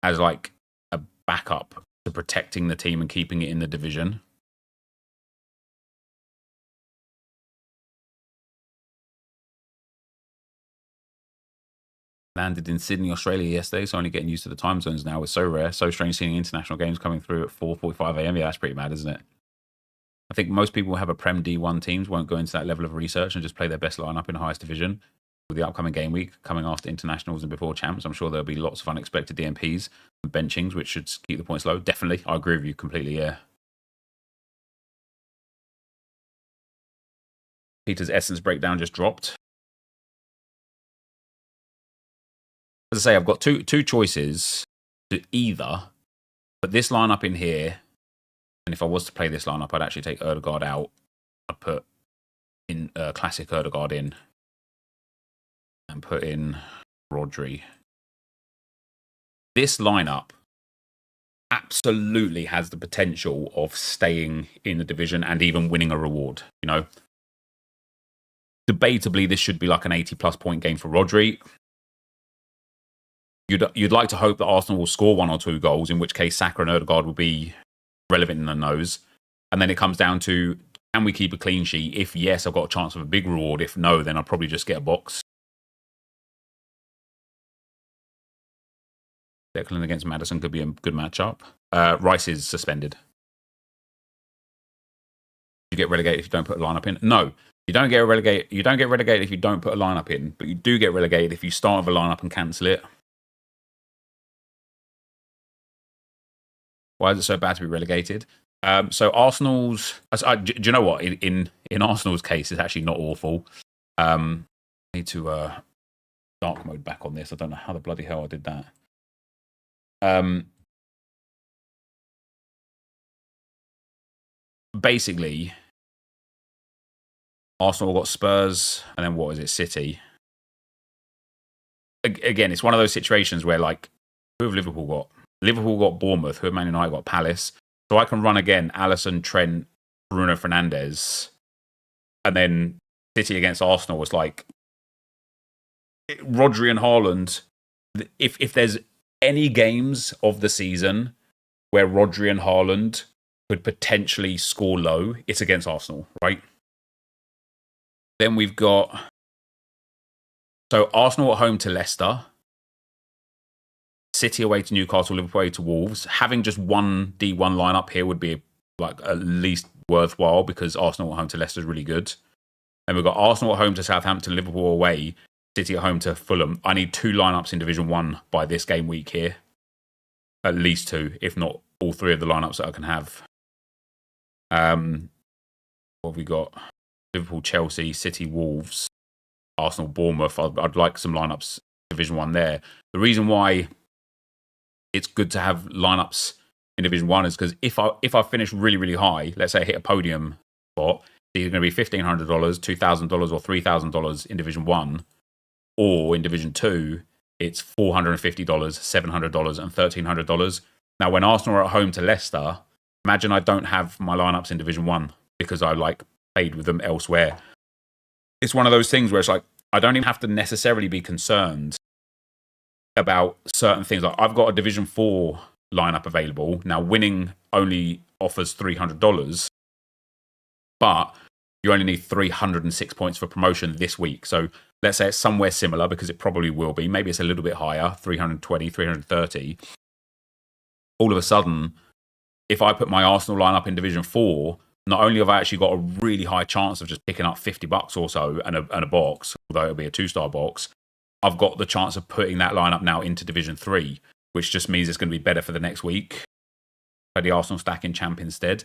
as like a backup to protecting the team and keeping it in the division? Landed in Sydney, Australia yesterday, so only getting used to the time zones now. It's so rare, so strange seeing international games coming through at 4:45 a.m. Yeah, that's pretty mad, isn't it? I think most people who have a Prem D1 teams won't go into that level of research and just play their best lineup in the highest division. With the upcoming game week coming after internationals and before champs, I'm sure there'll be lots of unexpected DMPs and benchings, which should keep the points low. Definitely, I agree with you completely, yeah. Peter's Essence breakdown just dropped. As I say, I've got two choices to either put this lineup in here, and if I was to play this lineup, I'd actually take Ødegaard out. I'd put in classic Ødegaard in, and put in Rodri. This lineup absolutely has the potential of staying in the division and even winning a reward. You know, debatably, this should be like an 80+ point game for Rodri. You'd like to hope that Arsenal will score 1 or 2 goals, in which case Saka and Ødegaard will be relevant in the nose. And then it comes down to, can we keep a clean sheet? If yes, I've got a chance of a big reward. If no, then I'll probably just get a box. Declan against Maddison could be a good matchup. Rice is suspended. You get relegated if you don't put a lineup in? No, you don't get relegated. You don't get relegated if you don't put a lineup in, but you do get relegated if you start with a lineup and cancel it. Why is it so bad to be relegated? So Arsenal's... do you know what? In Arsenal's case, it's actually not awful. I need to dark mode back on this. I don't know how the bloody hell I did that. Basically, Arsenal got Spurs, and then what is it? City. Again, it's one of those situations where, like, who have Liverpool got? Liverpool got Bournemouth, who have Man United got Palace. So I can run again Alisson, Trent, Bruno Fernandes, and then City against Arsenal was like Rodri and Haaland. If there's any games of the season where Rodri and Haaland could potentially score low, it's against Arsenal, right? Then we've got... So Arsenal at home to Leicester. City away to Newcastle, Liverpool away to Wolves. Having just one D1 lineup here would be like at least worthwhile because Arsenal at home to Leicester is really good. And we've got Arsenal at home to Southampton, Liverpool away, City at home to Fulham. I need 2 lineups in Division 1 by this game week here. At least 2, if not all 3 of the lineups that I can have. What have we got? Liverpool, Chelsea, City, Wolves, Arsenal, Bournemouth. I'd like some lineups Division 1 there. The reason why it's good to have lineups in Division 1 is because if I finish really, really high, let's say I hit a podium spot, it's either going to be $1,500, $2,000 or $3,000 in Division 1, or in Division 2, it's $450, $700 and $1,300. Now, when Arsenal are at home to Leicester, imagine I don't have my lineups in Division 1 because I played with them elsewhere. It's one of those things where it's like, I don't even have to necessarily be concerned about certain things. Like I've got a Division 4 lineup available. Now, winning only offers $300, but you only need 306 points for promotion this week. So let's say it's somewhere similar, because it probably will be. Maybe it's a little bit higher, 320, 330. All of a sudden, if I put my Arsenal lineup in Division 4, not only have I actually got a really high chance of just picking up $50 or so and a box, although it'll be a 2-star box, I've got the chance of putting that lineup now into Division 3, which just means it's going to be better for the next week. Play the Arsenal stack in champ instead.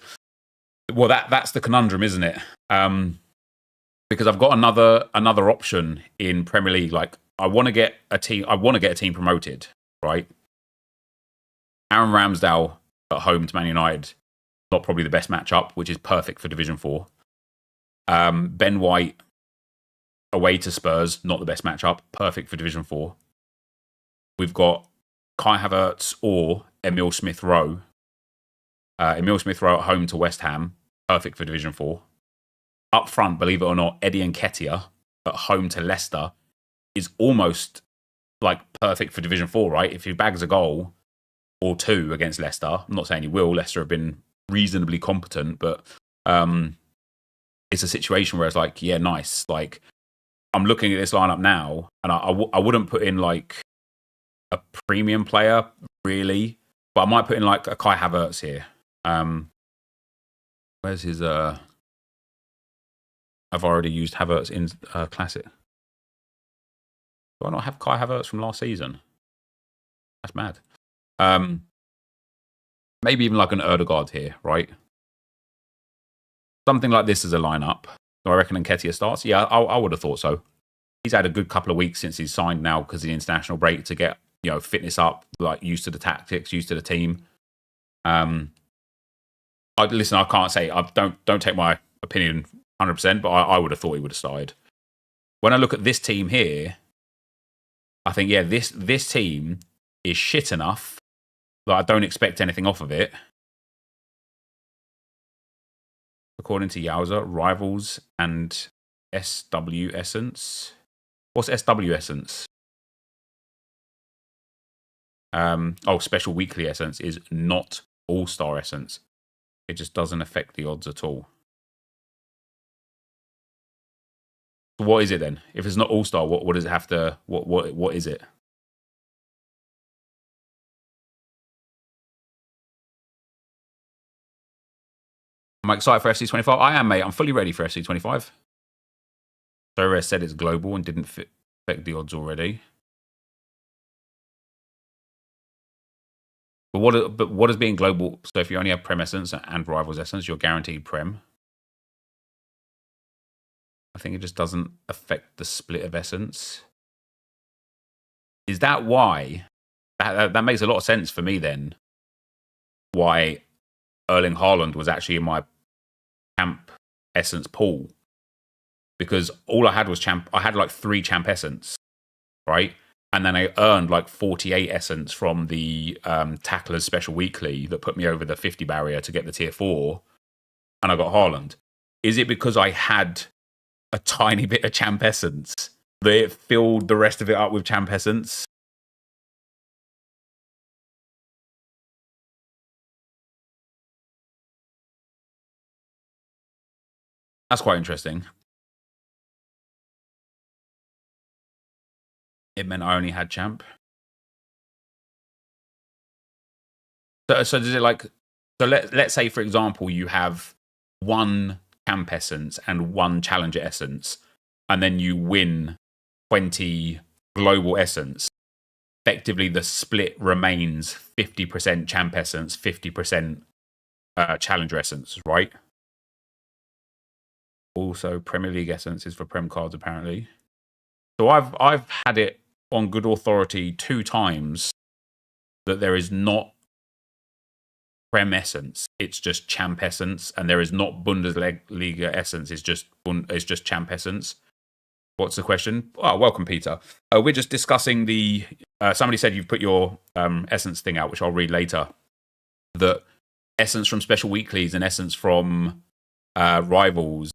Well, that's the conundrum, isn't it? Because I've got another option in Premier League. Like I want to get a team promoted, right? Aaron Ramsdale at home to Man United, not probably the best matchup, which is perfect for Division 4. Ben White away to Spurs, not the best matchup, perfect for Division 4. We've got Kai Havertz or Emil Smith-Rowe. Emil Smith-Rowe at home to West Ham, perfect for Division 4. Up front, believe it or not, Eddie Nketiah at home to Leicester is almost like perfect for Division 4, right? If he bags a goal or 2 against Leicester, I'm not saying he will. Leicester have been reasonably competent, but it's a situation where it's like, yeah, nice. Like I'm looking at this lineup now, and I wouldn't put in like a premium player really, but I might put in like a Kai Havertz here. Where's his? I've already used Havertz in Classic. Do I not have Kai Havertz from last season? That's mad. Maybe even like an Erdegaard here, right? Something like this as a lineup. Do I reckon Nketiah starts? Yeah, I would have thought so. He's had a good couple of weeks since he's signed now because of the international break to get fitness up, like used to the tactics, used to the team. Listen, I can't say. Don't take my opinion 100%, but I would have thought he would have started. When I look at this team here, I think, yeah, this team is shit enough that I don't expect anything off of it. According to Yowza, Rivals and SW Essence. What's SW Essence? Special Weekly Essence is not All-Star Essence. It just doesn't affect the odds at all. What is it then? If it's not All-Star, what does it have to... What is it? Am I excited for FC25? I am, mate. I'm fully ready for FC25. Sorare said it's global and didn't affect the odds already. But what is being global? So if you only have Prem Essence and Rivals Essence, you're guaranteed Prem. I think it just doesn't affect the split of Essence. Is that why? That makes a lot of sense for me then. Why Erling Haaland was actually in my Champ Essence pool. Because all I had was Champ. I had like 3 Champ Essence, right? And then I earned like 48 Essence from the Tacklers Special Weekly that put me over the 50 barrier to get the tier 4. And I got Haaland. Is it because I had a tiny bit of Champ Essence that it filled the rest of it up with Champ Essence? That's quite interesting. It meant I only had Champ. So does it like... So let's say, for example, you have 1 champ essence and 1 challenger essence, and then you win 20 global essence, effectively the split remains 50% champ essence, 50% challenger essence, right? Also, Premier League essence is for Prem cards, apparently. So I've had it on good authority 2 times that there is not Prem essence, it's just champ essence, and there is not Bundesliga essence, it's just champ essence. What's the question? Oh, welcome, Peter. We're just discussing the. Somebody said you've put your essence thing out, which I'll read later. That essence from special weeklies and essence from rivals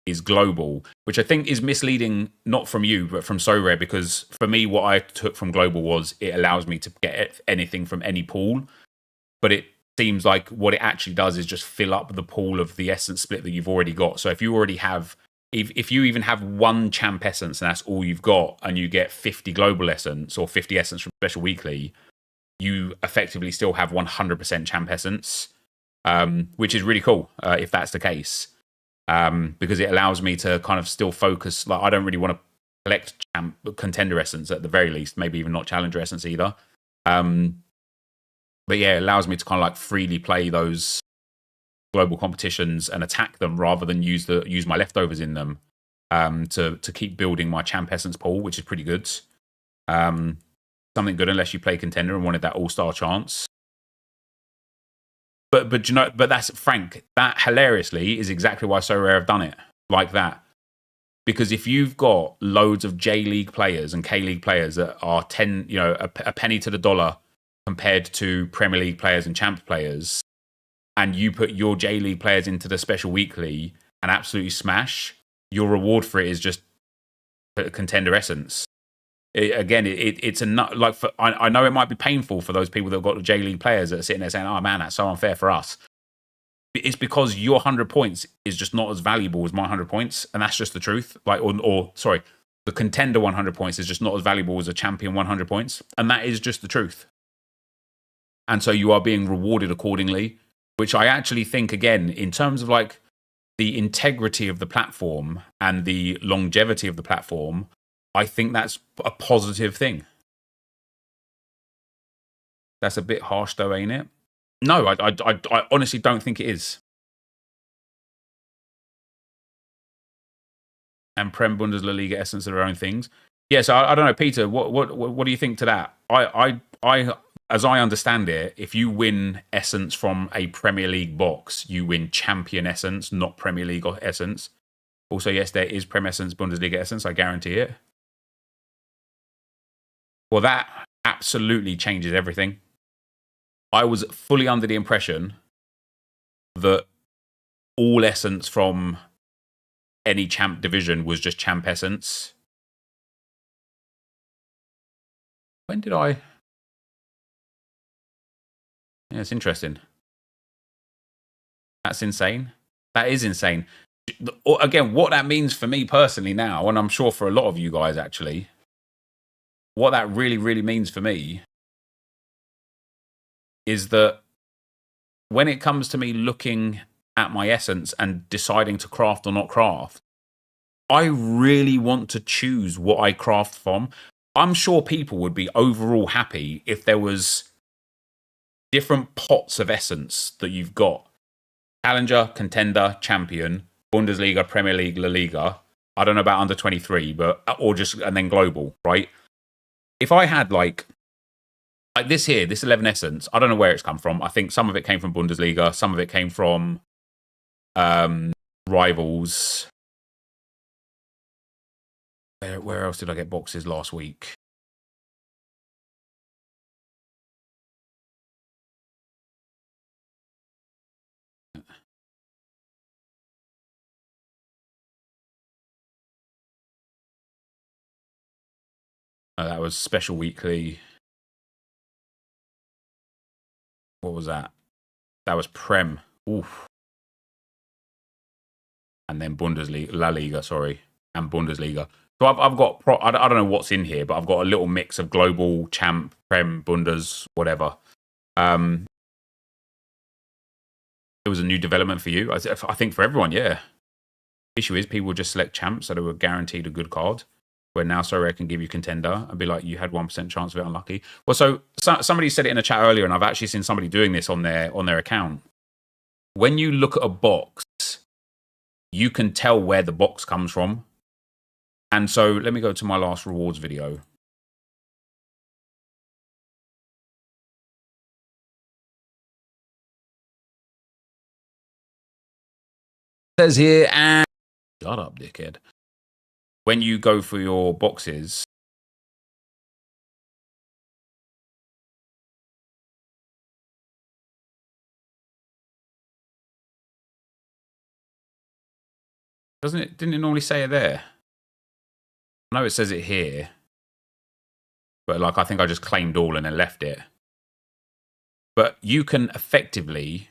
is global, which I think is misleading, not from you, but from So Rare, because for me, what I took from global was it allows me to get anything from any pool, but it seems like what it actually does is just fill up the pool of the essence split that you've already got. So if you already have. If you even have 1 champ essence and that's all you've got, and you get 50 global essence or 50 essence from special weekly, you effectively still have 100% champ essence, which is really cool if that's the case, because it allows me to kind of still focus. Like, I don't really want to collect contender essence at the very least, maybe even not challenger essence either. But yeah, it allows me to kind of like freely play those global competitions and attack them rather than use my leftovers in them to keep building my champ essence pool, which is pretty good. Something good unless you play contender and wanted that all-star chance. But you know, but that's Frank. That hilariously is exactly why So Rare have done it like that. Because if you've got loads of J League players and K League players that are a penny to the dollar compared to Premier League players and champ players, and you put your J League players into the special weekly and absolutely smash, your reward for it is just a contender essence. It's like I know it might be painful for those people that have got the J League players that are sitting there saying, "Oh man, that's so unfair for us." It's because your 100 points is just not as valuable as my 100 points, and that's just the truth. Like, sorry, the contender 100 points is just not as valuable as a champion 100 points, and that is just the truth. And so you are being rewarded accordingly. Which I actually think, again, in terms of like the integrity of the platform and the longevity of the platform, I think that's a positive thing. That's a bit harsh though, ain't it? No, I honestly don't think it is. And Prem, Bundesliga, essence of their own things. Yeah, so I don't know, Peter, what do you think to that? I as I understand it, if you win essence from a Premier League box, you win champion essence, not Premier League essence. Also, yes, there is Prem essence, Bundesliga essence. I guarantee it. Well, that absolutely changes everything. I was fully under the impression that all essence from any champ division was just champ essence. When did I... Yeah, it's interesting. That's insane. That is insane. Again, what that means for me personally now, and I'm sure for a lot of you guys actually, what that really, really means for me is that when it comes to me looking at my essence and deciding to craft or not craft, I really want to choose what I craft from. I'm sure people would be overall happy if there was different pots of essence that you've got. Challenger, contender, champion, Bundesliga, Premier League, La Liga. I don't know about under 23, but and then global, right? If I had like this 11 essence, I don't know where it's come from. I think some of it came from Bundesliga, some of it came from rivals. Where else did I get boxes last week? That was special weekly. What was that? That was Prem. Oof. And then Bundesliga, La Liga, sorry, and Bundesliga. So I've got, I don't know what's in here, but I've got a little mix of global, champ, Prem, Bundes, whatever. But it was a new development for you. I think for everyone, yeah. Issue is people would just select champs, so they were guaranteed a good card. Where now Sorare can give you contender and be like, you had 1% chance of it, unlucky. Well, so somebody said it in a chat earlier, and I've actually seen somebody doing this on their account. When you look at a box, you can tell where the box comes from. And so let me go to my last rewards video. It says here, and shut up, dickhead. When you go for your boxes, didn't it normally say it there? I know it says it here, but like I think I just claimed all and then left it. But you can effectively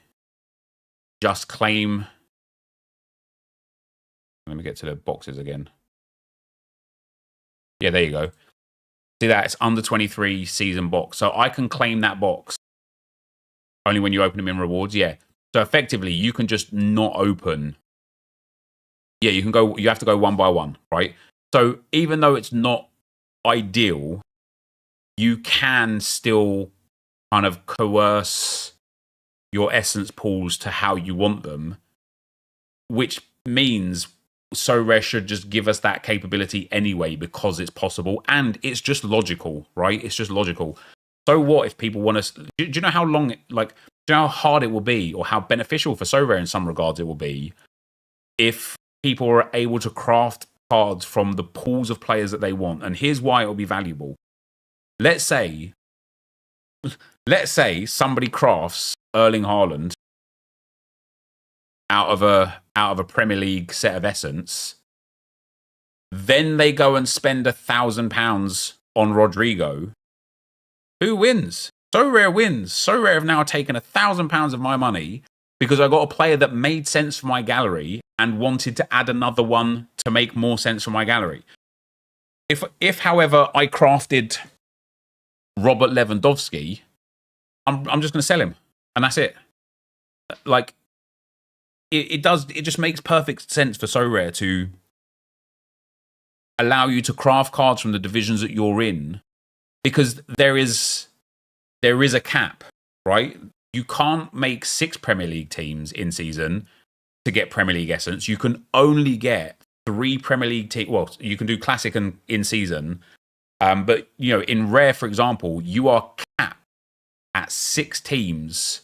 just claim. Let me get to the boxes again. Yeah, there you go. See that? It's under 23 season box. So I can claim that box only when you open them in rewards. Yeah. So effectively, you can just not open. Yeah, you can go. You have to go one by one, right? So even though it's not ideal, you can still kind of coerce your essence pools to how you want them, which means Sorare should just give us that capability anyway because it's possible and it's just logical, right? It's just logical. So what if people want to? Do you know how long? Do you know how hard it will be, or how beneficial for Sorare in some regards it will be, if people are able to craft cards from the pools of players that they want? And here's why it will be valuable. Let's say somebody crafts Erling Haaland out of a Premier League set of essence, then they go and spend £1,000 on Rodrigo. Who wins? Sorare wins. Sorare have now taken £1,000 of my money because I got a player that made sense for my gallery and wanted to add another one to make more sense for my gallery. If however, I crafted Robert Lewandowski, I'm just going to sell him, and that's it. Like, it just makes perfect sense for Sorare to allow you to craft cards from the divisions that you're in, because there is a cap, right? You can't make 6 Premier League teams in season to get Premier League essence. You can only get 3 Premier League teams. Well, you can do classic and in season, but in rare, for example, you are capped at 6 teams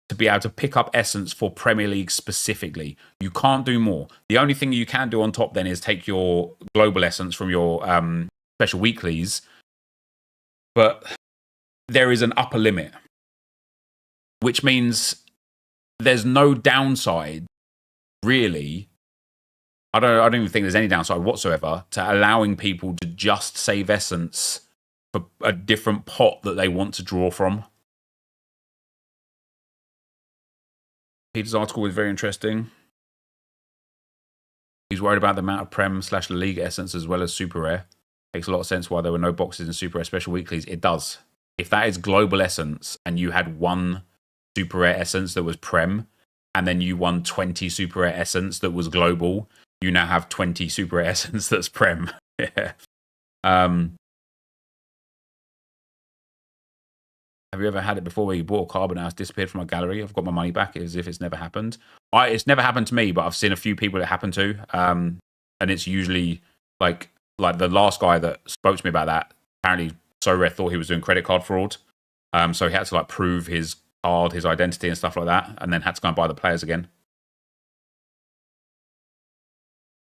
to be able to pick up essence for Premier League specifically. You can't do more. The only thing you can do on top then is take your global essence from your special weeklies, but there is an upper limit, which means there's no downside, really. I don't even think there's any downside whatsoever to allowing people to just save essence for a different pot that they want to draw from. Peter's article was very interesting. He's worried about the amount of Prem/La Liga essence as well as Super Rare. Makes a lot of sense why there were no boxes in Super Rare Special Weeklies. It does. If that is global essence and you had 1 Super Rare essence that was Prem, and then you won 20 Super Rare essence that was global, you now have 20 Super Rare essence that's Prem. Yeah. Have you ever had it before where you bought a card and now it's disappeared from my gallery? I've got my money back as if it's never happened. It's never happened to me, but I've seen a few people it happened to. And it's usually like the last guy that spoke to me about that. Apparently, Sorare thought he was doing credit card fraud. So he had to prove his card, his identity and stuff like that, and then had to go and buy the players again.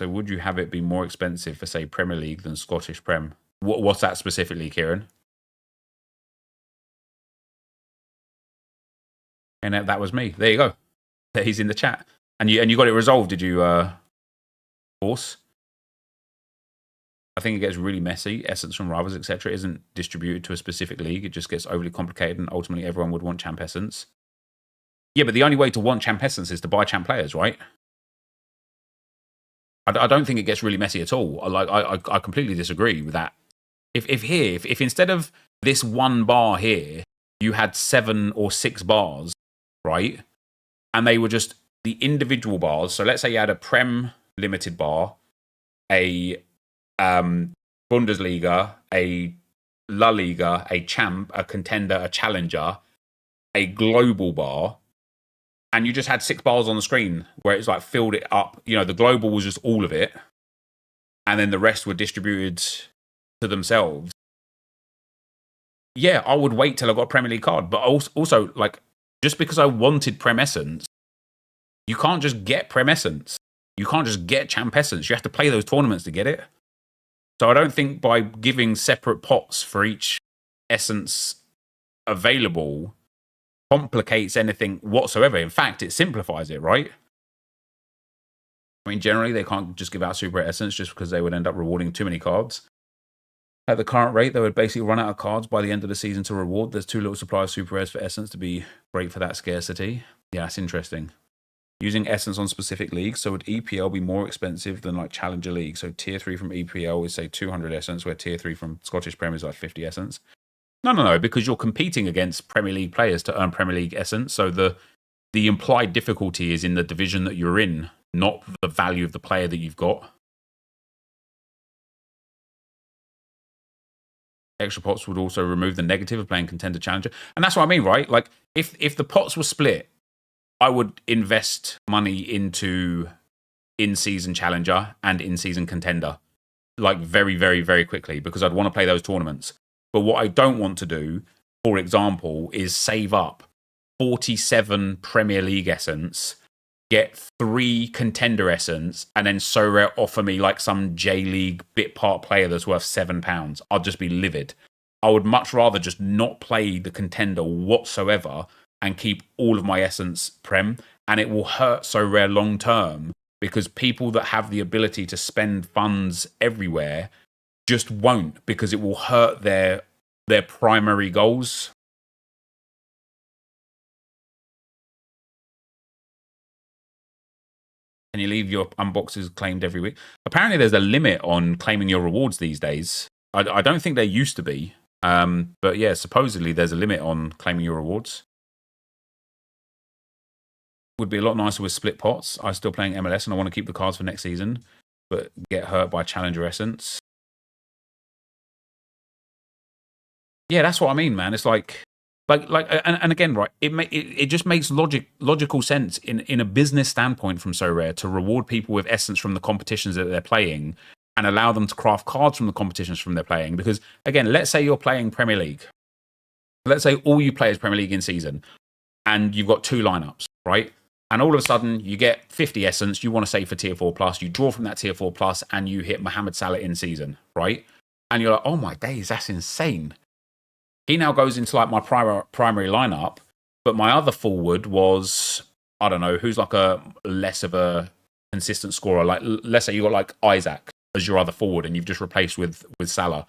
So would you have it be more expensive for, say, Premier League than Scottish Prem? What's that specifically, Kieran? And that was me. There you go. He's in the chat. And you got it resolved, did you, Force? I think it gets really messy. Essence from rivals, etc. isn't distributed to a specific league. It just gets overly complicated, and ultimately everyone would want champ essence. Yeah, but the only way to want champ essence is to buy champ players, right? I don't think it gets really messy at all. I completely disagree with that. If instead of this 1 bar here, you had 7 or 6 bars, right? and they were just the individual bars. So let's say you had a Prem limited bar, a Bundesliga, a La Liga, a champ, a contender, a challenger, a global bar, and you just had 6 bars on the screen where it's like filled it up. You know, the global was just all of it, and then the rest were distributed to themselves. Yeah, I would wait till I got a Premier League card. But also, like, just because I wanted Prem Essence, you can't just get Prem Essence. You can't just get Champ Essence. You have to play those tournaments to get it. So I don't think by giving separate pots for each Essence available complicates anything whatsoever. In fact, it simplifies it, right? I mean, generally, they can't just give out Super Essence just because they would end up rewarding too many cards. At the current rate, they would basically run out of cards by the end of the season to reward. There's too little supply of Super Rares for Essence to be great for that scarcity. Yeah, that's interesting. Using Essence on specific leagues, so would EPL be more expensive than like Challenger League? So Tier 3 from EPL is, say, 200 Essence, where Tier 3 from Scottish Premier is like 50 Essence. No, because you're competing against Premier League players to earn Premier League Essence, so the implied difficulty is in the division that you're in, not the value of the player that you've got. Extra pots would also remove the negative of playing contender challenger. And that's what I mean, right? Like, if the pots were split, I would invest money into in-season challenger and in-season contender, like very, very, very quickly, because I'd want to play those tournaments. But what I don't want to do, for example, is save up 47 Premier League Essence, get 3 contender Essence, and then SoRare offer me like some J-League bit part player that's worth £7. I'd just be livid. I would much rather just not play the contender whatsoever and keep all of my Essence Prem, and it will hurt SoRare long term because people that have the ability to spend funds everywhere just won't, because it will hurt their primary goals. Can you leave your unboxes claimed every week? Apparently there's a limit on claiming your rewards these days. I don't think there used to be. But yeah, supposedly there's a limit on claiming your rewards. Would be a lot nicer with split pots. I'm still playing MLS and I want to keep the cards for next season, but get hurt by Challenger Essence. Yeah, that's what I mean, man. It's like, and again, right? It just makes logical sense in a business standpoint from SoRare to reward people with Essence from the competitions that they're playing and allow them to craft cards from the competitions from they're playing. Because again, let's say you're playing Premier League. Let's say all you play is Premier League in season, and you've got 2 lineups, right? And all of a sudden, you get 50 Essence. You want to save for Tier 4 plus. You draw from that Tier 4 plus, and you hit Mohamed Salah in season, right? And you're like, oh my days, that's insane. He now goes into like my primary lineup, but my other forward was, I don't know, who's like a less of a consistent scorer. Like, let's say you got like Isaac as your other forward, and you've just replaced with Salah.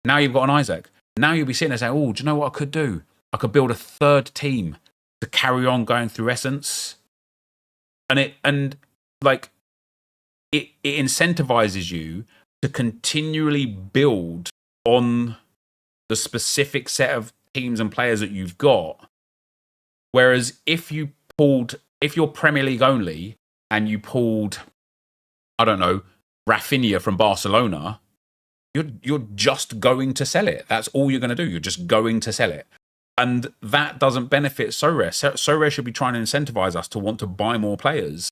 Now you've got an Isaac. Now you'll be sitting there saying, oh, do you know what I could do? I could build a third team to carry on going through Essence. And it incentivizes you to continually build on the specific set of teams and players that you've got. Whereas if you're Premier League only and you pulled, I don't know, Rafinha from Barcelona, you're just going to sell it. That's all you're going to do. You're just going to sell it. And that doesn't benefit SoRare. SoRare should be trying to incentivize us to want to buy more players.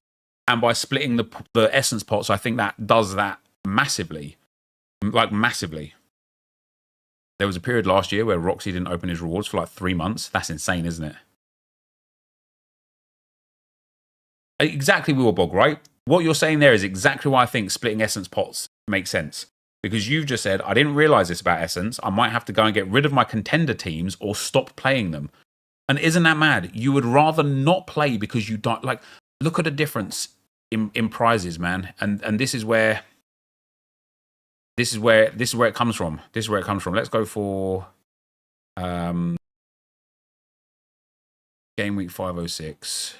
And by splitting the Essence pots, I think that does that massively. Like, massively. There was a period last year where Roxy didn't open his rewards for like 3 months. That's insane, isn't it? Exactly, Willbog, right? What you're saying there is exactly why I think splitting Essence pots makes sense. Because you've just said, I didn't realize this about Essence. I might have to go and get rid of my contender teams or stop playing them. And isn't that mad? You would rather not play because you don't, like, look at the difference in prizes, man. And this is where it comes from. This is where it comes from. Let's go for game week 506.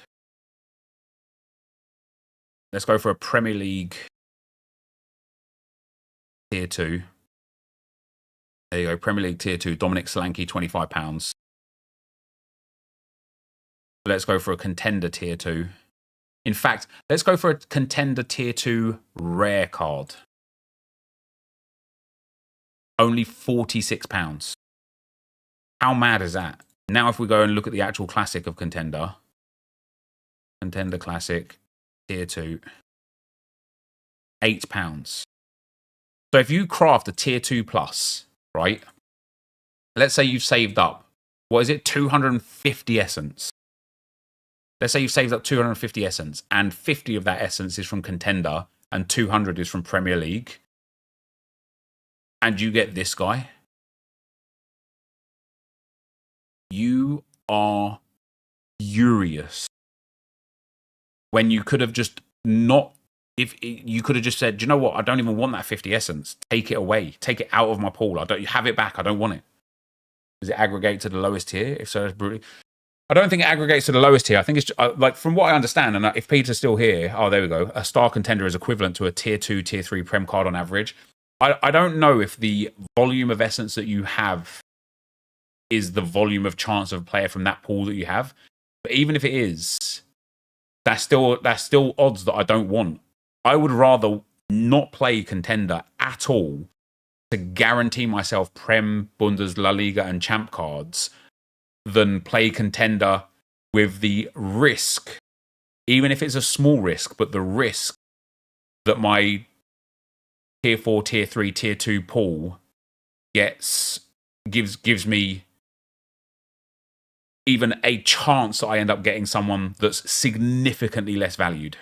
Let's go for a Premier League Tier 2. There you go, Premier League Tier 2, Dominic Solanke, £25. Let's go for a contender tier 2. In fact, let's go for a contender tier 2 rare card. Only £46. How mad is that? Now if we go and look at the actual classic of contender. Contender classic, tier 2. £8. So if you craft a tier 2 plus, right? Let's say you've saved up, what is it? 250 essence. Let's say you've saved up 250 essence, and 50 of that essence is from contender, and 200 is from Premier League. And you get this guy. You are furious. When you could have just not, if you could have just said, do you know what? I don't even want that 50 essence. Take it away. Take it out of my pool. You have it back. I don't want it. Does it aggregate to the lowest tier? If so, it's brutally. I don't think it aggregates to the lowest tier. I think it's like, from what I understand, and if Peter's still here, oh, there we go. A star contender is equivalent to a tier 2, tier 3 Prem card on average. I don't know if the volume of essence that you have is the volume of chance of a player from that pool that you have. But even if it is, that's still odds that I don't want. I would rather not play contender at all to guarantee myself Prem, Bundes, La Liga, and Champ cards than play contender with the risk, even if it's a small risk, but the risk that my tier 4, tier 3, tier 2 pool gives me even a chance that I end up getting someone that's significantly less valued.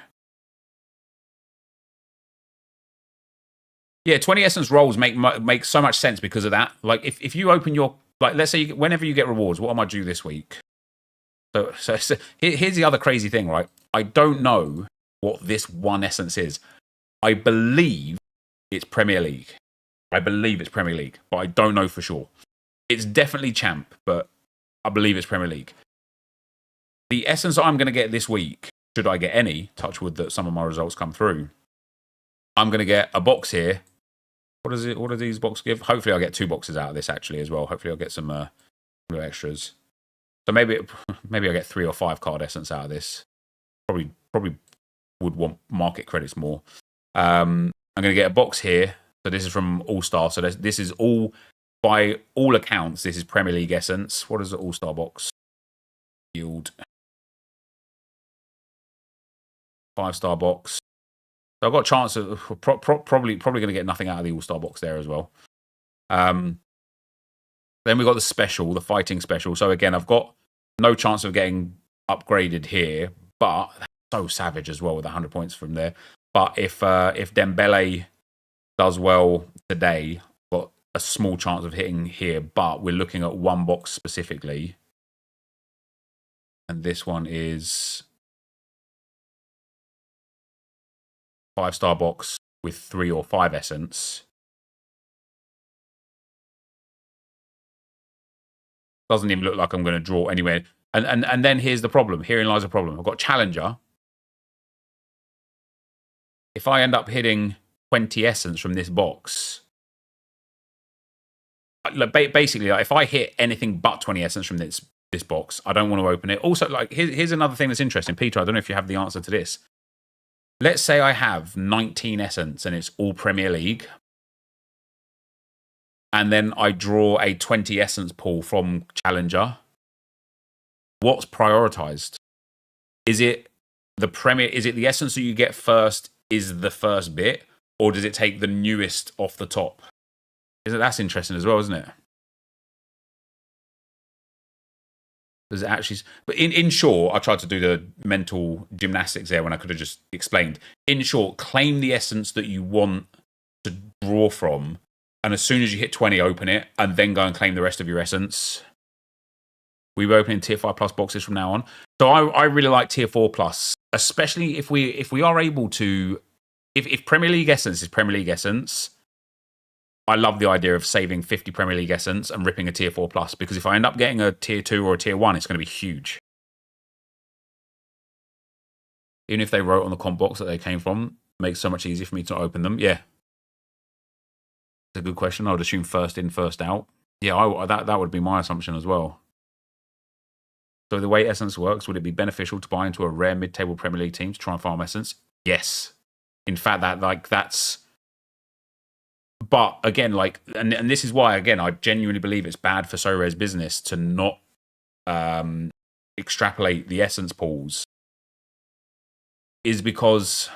Yeah, 20 essence rolls make so much sense because of that. Like, if you open your, like, let's say whenever you get rewards, what am I due this week? So here's the other crazy thing, right? I don't know what this one essence is. I believe it's Premier League. But I don't know for sure. It's definitely Champ, but I believe it's Premier League. The essence I'm going to get this week, should I get any, touch wood that some of my results come through, I'm going to get a box here. What do these boxes give? Hopefully I'll get 2 boxes out of this actually as well. Hopefully I'll get some extras. So maybe I'll get 3 or 5 card essence out of this. Probably would want market credits more. I'm going to get a box here. So this is from All-Star. So this is all, by all accounts, this is Premier League essence. What is the All-Star box yield? 5-star box. So I've got a chance of probably going to get nothing out of the All-Star box there as well. Then we've got the special, the fighting special. So again, I've got no chance of getting upgraded here, but so savage as well with 100 points from there. But if Dembele does well today, I've got a small chance of hitting here. But we're looking at one box specifically, and this one is 5-star box with 3 or 5 essence. Doesn't even look like I'm going to draw anywhere. And then here's the problem. Herein lies the problem. I've got Challenger. If I end up hitting 20 essence from this box, basically, if I hit anything but 20 essence from this box, I don't want to open it. Also, like, here's another thing that's interesting. Peter, I don't know if you have the answer to this. Let's say I have 19 essence and it's all Premier League. And then I draw a 20 essence pool from Challenger. What's prioritized? Is it the essence that you get first is the first bit, or does it take the newest off the top? That's interesting as well, isn't it? Does it actually? But in short, I tried to do the mental gymnastics there when I could have just explained. In short, claim the essence that you want to draw from, and as soon as you hit 20, open it, and then go and claim the rest of your essence. We're opening tier 5 plus boxes from now on. So I really like tier 4 plus, especially if we are able to, if Premier League essence is Premier League essence, I love the idea of saving 50 Premier League essence and ripping a tier 4 plus, because if I end up getting a tier 2 or a tier 1, it's going to be huge. Even if they wrote on the comp box that they came from, it makes it so much easier for me to open them. Yeah. It's a good question. I would assume first in, first out. Yeah, that would be my assumption as well. So the way Essence works, would it be beneficial to buy into a rare mid-table Premier League team to try and farm Essence? Yes. In fact, that's. But again, like, and this is why, again, I genuinely believe it's bad for Sorare's business to not extrapolate the Essence pools, is because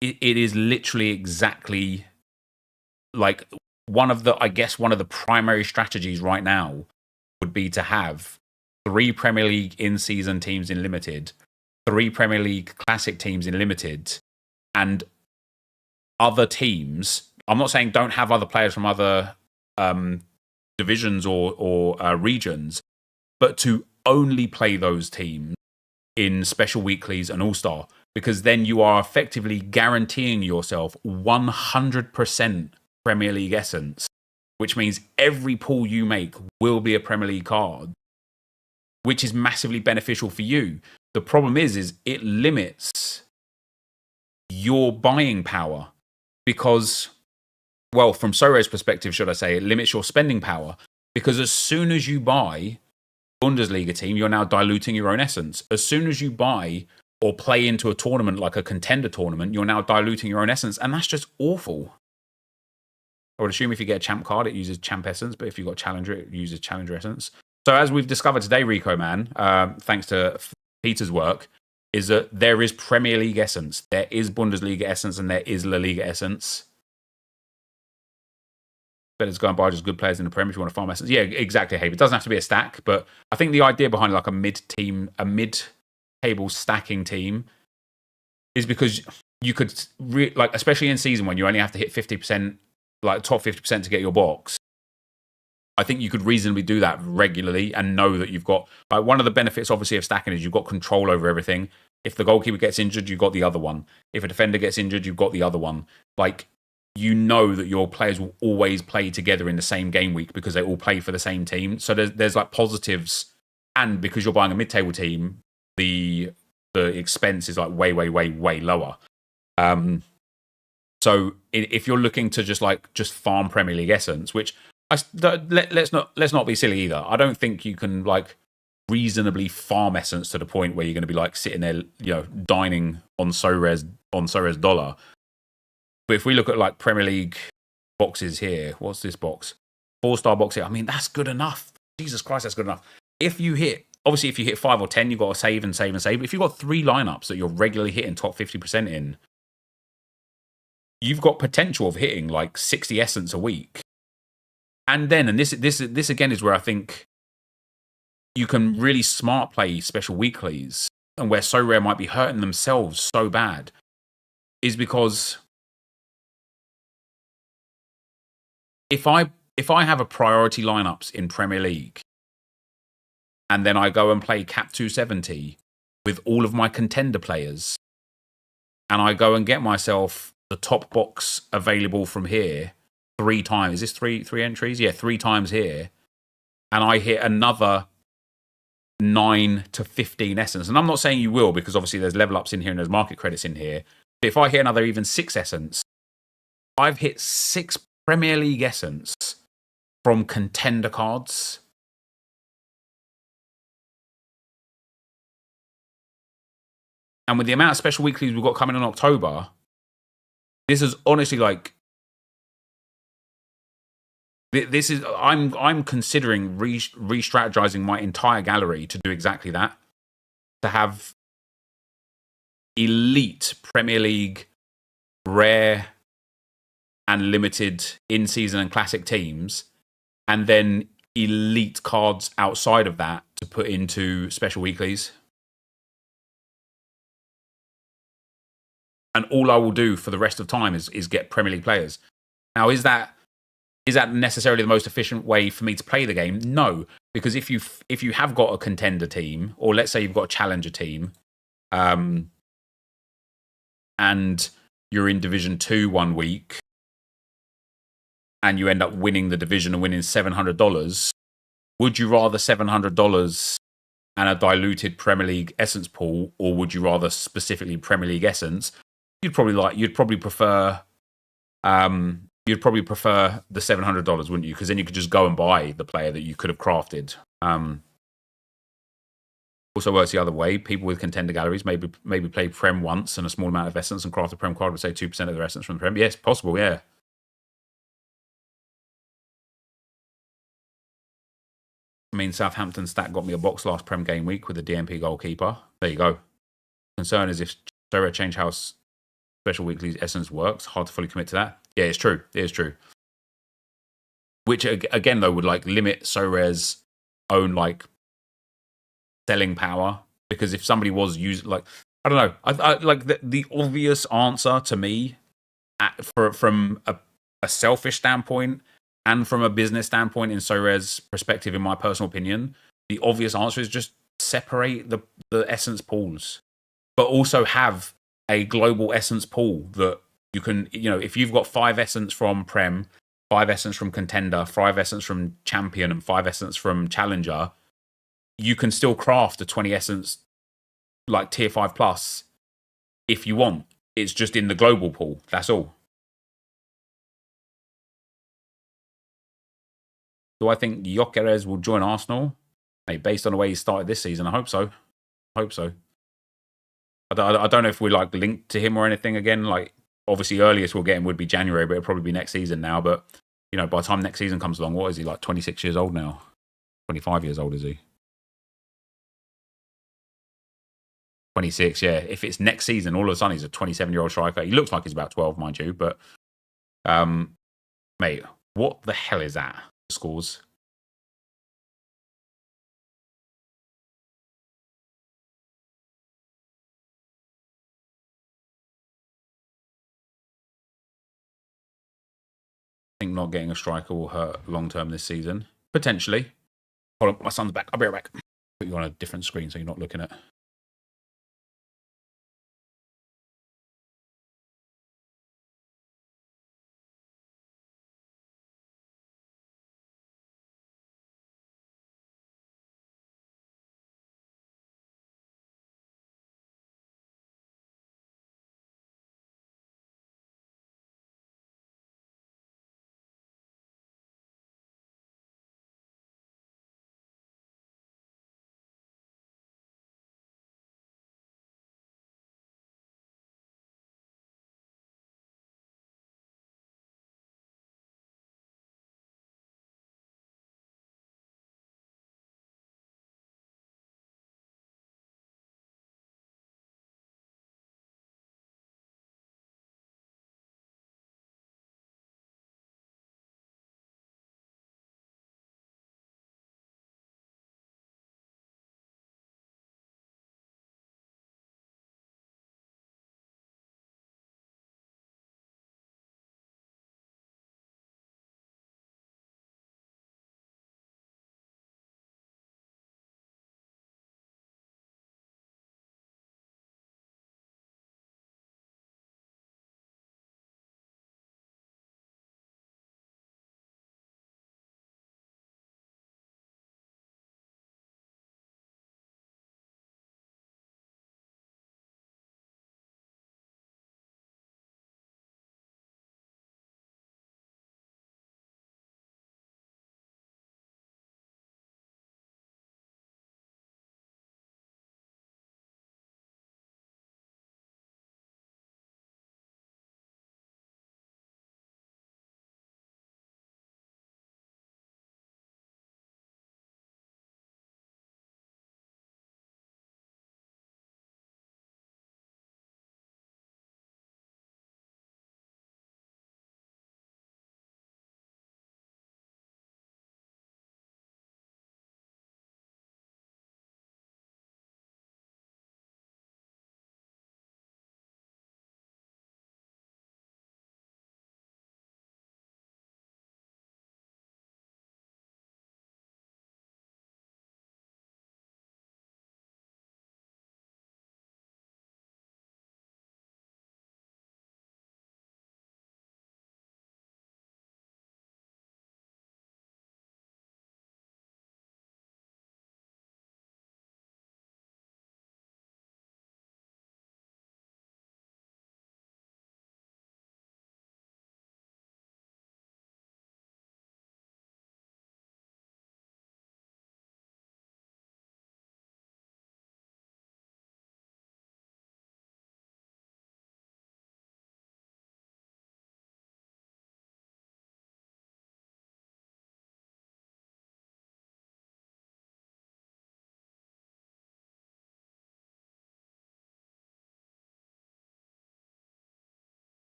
it is literally exactly like one of the primary strategies right now would be to have 3 Premier League in-season teams in Limited, 3 Premier League Classic teams in Limited, and other teams. I'm not saying don't have other players from other divisions or regions, but to only play those teams in special weeklies and All-Star, because then you are effectively guaranteeing yourself 100% Premier League Essence, which means every pool you make will be a Premier League card, which is massively beneficial for you. The problem is it limits your buying power because, well, from Sorare's perspective, should I say, it limits your spending power because as soon as you buy Bundesliga team, you're now diluting your own essence. As soon as you buy or play into a tournament like a contender tournament, you're now diluting your own essence, and that's just awful. I would assume if you get a champ card, it uses champ essence, but if you've got challenger, it uses challenger essence. So as we've discovered today, Rico Man, thanks to Peter's work, is that there is Premier League essence, there is Bundesliga essence, and there is La Liga essence. Better to go and buy just good players in the Premier if you want to farm essence. Yeah, exactly, Habe. It doesn't have to be a stack, but I think the idea behind like a mid-table stacking team is because you could, like, especially in season when you only have to hit 50%, like top 50% to get your box. I think you could reasonably do that regularly and know that you've got, like, one of the benefits obviously of stacking is you've got control over everything. If the goalkeeper gets injured, you've got the other one. If a defender gets injured, you've got the other one. Like, you know that your players will always play together in the same game week because they all play for the same team. So there's like positives, and because you're buying a mid-table team, the expense is like way lower. So if you're looking to just farm Premier League essence, which let's not be silly either. I don't think you can like reasonably farm essence to the point where you're going to be like sitting there, dining on Sorare's dollar. But if we look at like Premier League boxes here, what's this box? 4-star box here. I mean, that's good enough. Jesus Christ, that's good enough. If you hit 5 or 10, you've got to save and save and save. But if you've got 3 lineups that you're regularly hitting top 50% in, you've got potential of hitting like 60 essence a week. And this again is where I think you can really smart play special weeklies, and where Sorare might be hurting themselves so bad is because if I have a priority lineups in Premier League and then I go and play Cap 270 with all of my contender players and I go and get myself the top box available from here 3 times. Is this three entries? Yeah, 3 times here. And I hit another 9 to 15 essence. And I'm not saying you will, because obviously there's level ups in here and there's market credits in here. But if I hit another even 6 essence, I've hit 6 Premier League essence from contender cards. And with the amount of special weeklies we've got coming in October, this is honestly like, this is, I'm considering re-strategizing my entire gallery to do exactly that. To have elite Premier League, rare and limited in-season and classic teams, and then elite cards outside of that to put into special weeklies. And all I will do for the rest of time is get Premier League players. Now, is that necessarily the most efficient way for me to play the game? No, because if you have got a contender team, or let's say you've got a challenger team, and you're in Division 2 one week, and you end up winning the division and winning $700, would you rather $700 and a diluted Premier League essence pool, or would you rather specifically Premier League essence? You'd probably prefer you'd probably prefer the $700, wouldn't you? Because then you could just go and buy the player that you could have crafted. Also works the other way. People with contender galleries maybe play Prem once and a small amount of essence and craft a Prem card with, say, 2% of their essence from the Prem. Yes, possible, yeah. I mean, Southampton stat got me a box last Prem game week with a DMP goalkeeper. There you go. Concern is if Sorare change how special weekly essence works. Hard to fully commit to that. Yeah, it's true. It is true. Which, again, though, would like limit Sorare's own like selling power, because if somebody was using, like, I don't know, I like the obvious answer to me from a selfish standpoint and from a business standpoint, in Sorare's perspective, in my personal opinion, the obvious answer is just separate the essence pools, but also have a global essence pool that you can, if you've got 5 essence from Prem, 5 essence from Contender, 5 essence from Champion, and 5 essence from Challenger, you can still craft a 20 essence like tier 5 plus if you want. It's just in the global pool. That's all. Do I think Gyökeres will join Arsenal? Hey, based on the way he started this season, I hope so. I don't know if we're like linked to him or anything again. Like, obviously, earliest we'll get him would be January, but it'll probably be next season now. But, by the time next season comes along, what is he, like 26 years old now? 25 years old, is he? 26, yeah. If it's next season, all of a sudden he's a 27-year-old striker. He looks like he's about 12, mind you. But, mate, what the hell is that? Scores. I think not getting a striker will hurt long term this season. Potentially. Hold on, my son's back. I'll be right back. Put you on a different screen so you're not looking at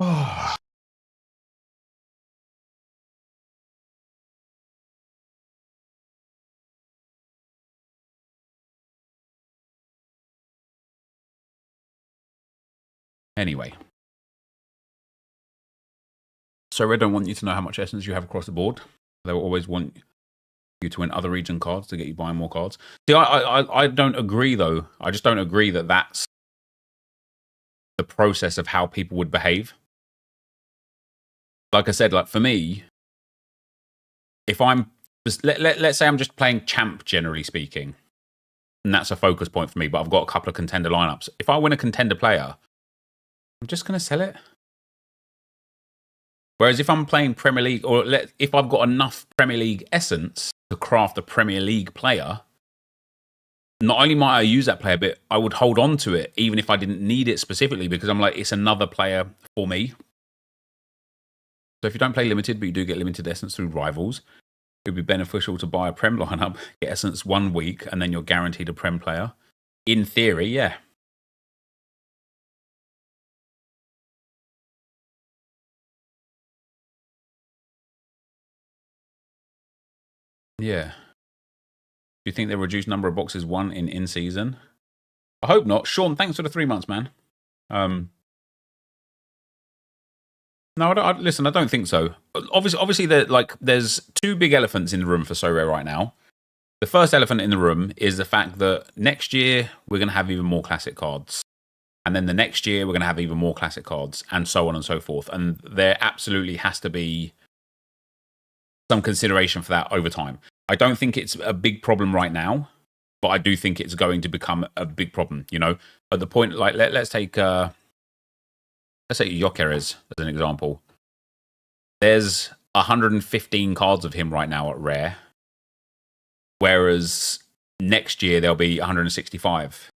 Oh. Anyway. So I don't want you to know how much essence you have across the board. They will always want you to win other region cards to get you buying more cards. See, I don't agree, though. I just don't agree that that's the process of how people would behave. Like I said, like for me, if I'm just, let's say I'm just playing champ, generally speaking, and that's a focus point for me, but I've got a couple of contender lineups. If I win a contender player, I'm just going to sell it. Whereas if I'm playing Premier League, or if I've got enough Premier League essence to craft a Premier League player, not only might I use that player, but I would hold on to it even if I didn't need it specifically, because I'm like, it's another player for me. So if you don't play limited, but you do get limited essence through rivals, it would be beneficial to buy a Prem lineup, get essence 1 week, and then you're guaranteed a Prem player. In theory, yeah. Yeah. Do you think the reduced number of boxes won in season? I hope not. Sean, thanks for the 3 months, man. No, listen, I don't think so. Obviously, there's 2 big elephants in the room for So Rare right now. The first elephant in the room is the fact that next year we're going to have even more classic cards. And then the next year we're going to have even more classic cards, and so on and so forth. And there absolutely has to be some consideration for that over time. I don't think it's a big problem right now, but I do think it's going to become a big problem. You know, at the point, like let's take Enquiries as an example. There's 115 cards of him right now at rare, whereas next year there'll be 165,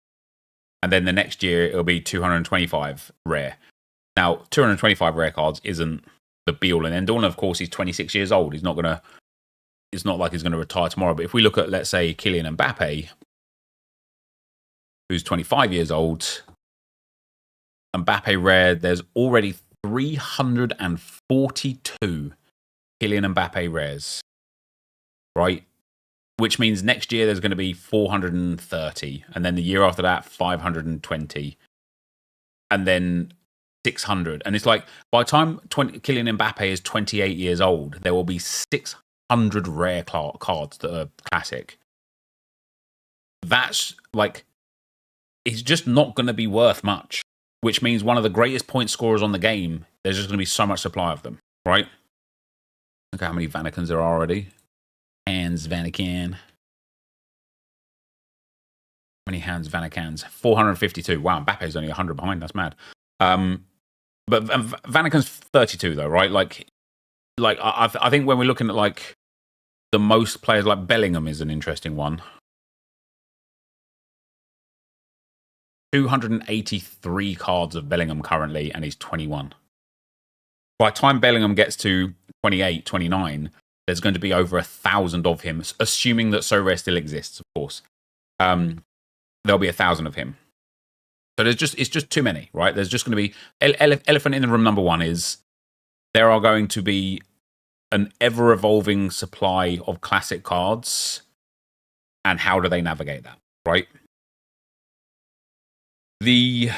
and then the next year it'll be 225 rare. Now, 225 rare cards isn't the be all and end all. And of course, he's 26 years old. He's not gonna. It's not like he's going to retire tomorrow. But if we look at, let's say, Kylian Mbappe, who's 25 years old, Mbappe rare, there's already 342 Kylian Mbappe rares, right? Which means next year there's going to be 430, and then the year after that 520, and then 600. And it's like by the time Kylian Mbappe is 28 years old, there will be 600 rare cards that are classic. That's like, it's just not going to be worth much. Which means one of the greatest point scorers on the game, there's just going to be so much supply of them, right? Look how many Vanekans there are already. Hans Vanekan. How many Hans Vanekans? 452. Wow, Mbappe's only 100 behind. That's mad. But Vanekan's 32 though, right? Like I think when we're looking at like the most players, like Bellingham is an interesting one. 283 cards of Bellingham currently, and he's 21. By the time Bellingham gets to 28, 29, there's going to be over 1,000 of him, assuming that So Rare still exists, of course. There'll be 1,000 of him. So it's just too many, right? There's just going to be elephant in the room. Number one is there are going to be an ever-evolving supply of classic cards, and how do they navigate that, right? The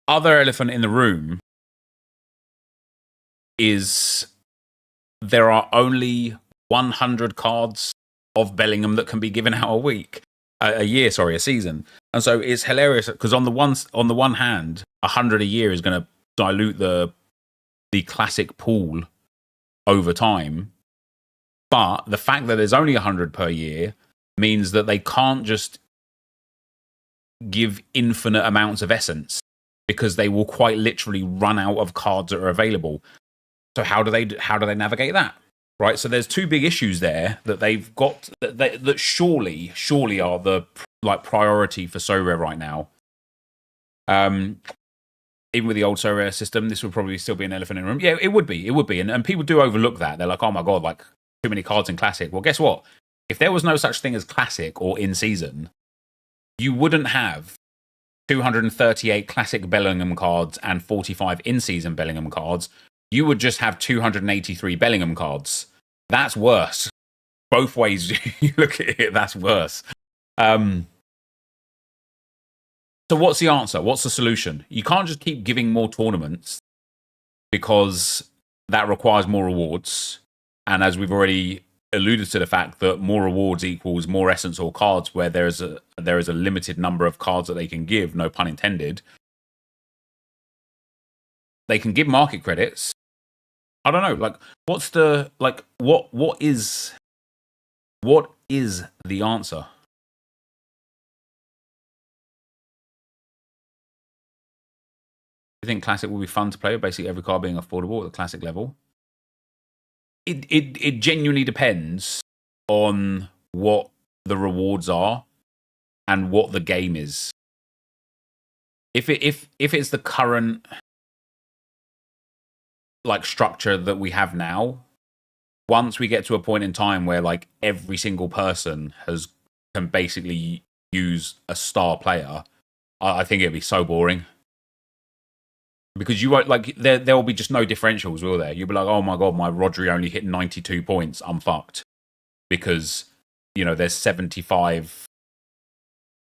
other elephant in the room is there are only 100 cards of Bellingham that can be given out a season. And so it's hilarious because on the one hand, 100 a year is going to dilute the classic pool over time. But the fact that there's only 100 per year means that they can't just give infinite amounts of essence, because they will quite literally run out of cards that are available. So how do they navigate that? Right. So there's 2 big issues there that they've got that surely are the priority for So Rare right now. Even with the old So Rare system, this would probably still be an elephant in the room. Yeah, it would be. And people do overlook that. They're like, oh my God, like too many cards in Classic. Well, guess what? If there was no such thing as Classic or in season, you wouldn't have 238 classic Bellingham cards and 45 in-season Bellingham cards, you would just have 283 Bellingham cards. That's worse. Both ways you look at it, that's worse. So what's the answer? What's the solution? You can't just keep giving more tournaments because that requires more rewards. And as we've already alluded to the fact that more rewards equals more essence or cards where there is a limited number of cards that they can give, no pun intended. They can give market credits. I don't know, like what's the what is the answer? I think Classic will be fun to play with basically every card being affordable at the Classic level. It genuinely depends on what the rewards are and what the game is. If it's the current like structure that we have now, once we get to a point in time where like every single person can basically use a star player, I think it'd be so boring. Because you won't like there will be just no differentials, will there? You'll be like, oh my god, my Rodri only hit 92 points. I'm fucked. Because, you know, there's 75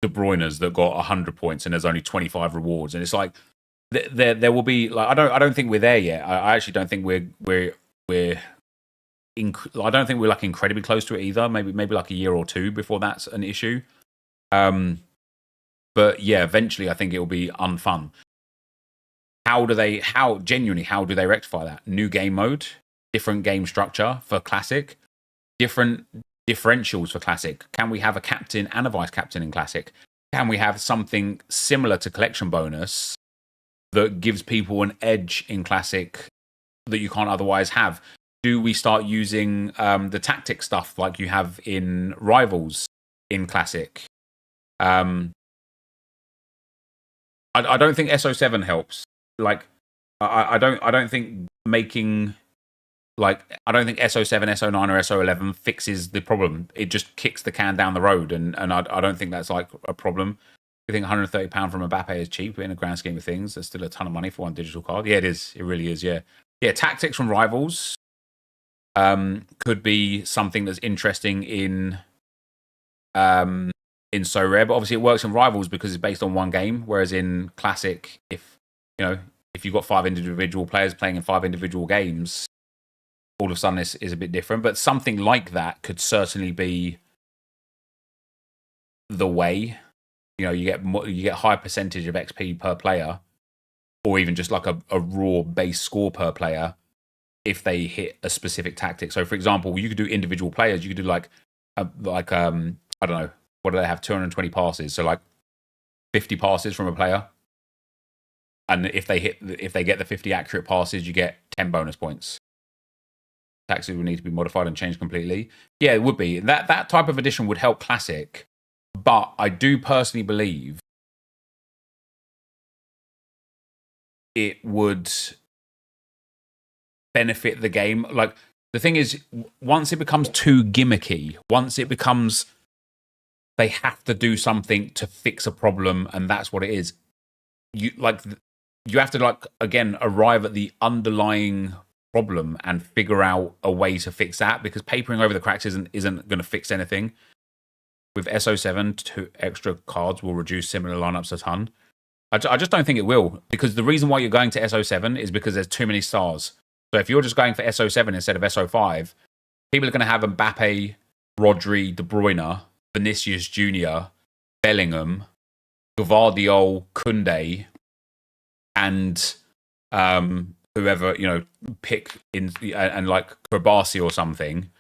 De Bruyne's that got 100 points and there's only 25 rewards. And it's like there will be like I don't think we're there yet. I actually don't think I don't think we're like incredibly close to it either. Maybe like a year or two before that's an issue. But yeah, eventually I think it will be unfun. How do they rectify that? New game mode, different game structure for Classic, different differentials for Classic. Can we have a captain and a vice captain in Classic? Can we have something similar to collection bonus that gives people an edge in Classic that you can't otherwise have? Do we start using the tactic stuff like you have in Rivals in Classic? I don't think SO7 helps. Like, I don't think making like I don't think SO7, SO9, or SO11 fixes the problem. It just kicks the can down the road, and I don't think that's like a problem. I think £130 from Mbappe is cheap in a grand scheme of things. There's still a ton of money for one digital card. Yeah, it is. It really is. Yeah. Tactics from Rivals could be something that's interesting in So Rare, but obviously it works in Rivals because it's based on one game, whereas in Classic, if you've got 5 individual players playing in 5 individual games, all of a sudden this is a bit different. But something like that could certainly be the way. You get high percentage of XP per player, or even just like a raw base score per player if they hit a specific tactic. So, for example, you could do individual players. You could do I don't know, what do they have? 220 passes. So like 50 passes from a player. And if they get the 50 accurate passes, you get 10 bonus points. Taxes would need to be modified and changed completely. Yeah, it would be. That type of addition would help Classic. But I do personally believe it would benefit the game. Like, the thing is, once it becomes too gimmicky, once it becomes they have to do something to fix a problem, and that's what it is. You have to again arrive at the underlying problem and figure out a way to fix that, because papering over the cracks isn't going to fix anything. With SO7, 2 extra cards will reduce similar lineups a ton. I just don't think it will, because the reason why you're going to SO7 is because there's too many stars. So if you're just going for SO7 instead of SO5, people are going to have Mbappe, Rodri, De Bruyne, Vinicius Jr., Bellingham, Gvardiol, Koundé, and whoever, pick in, and like Krabasi or something.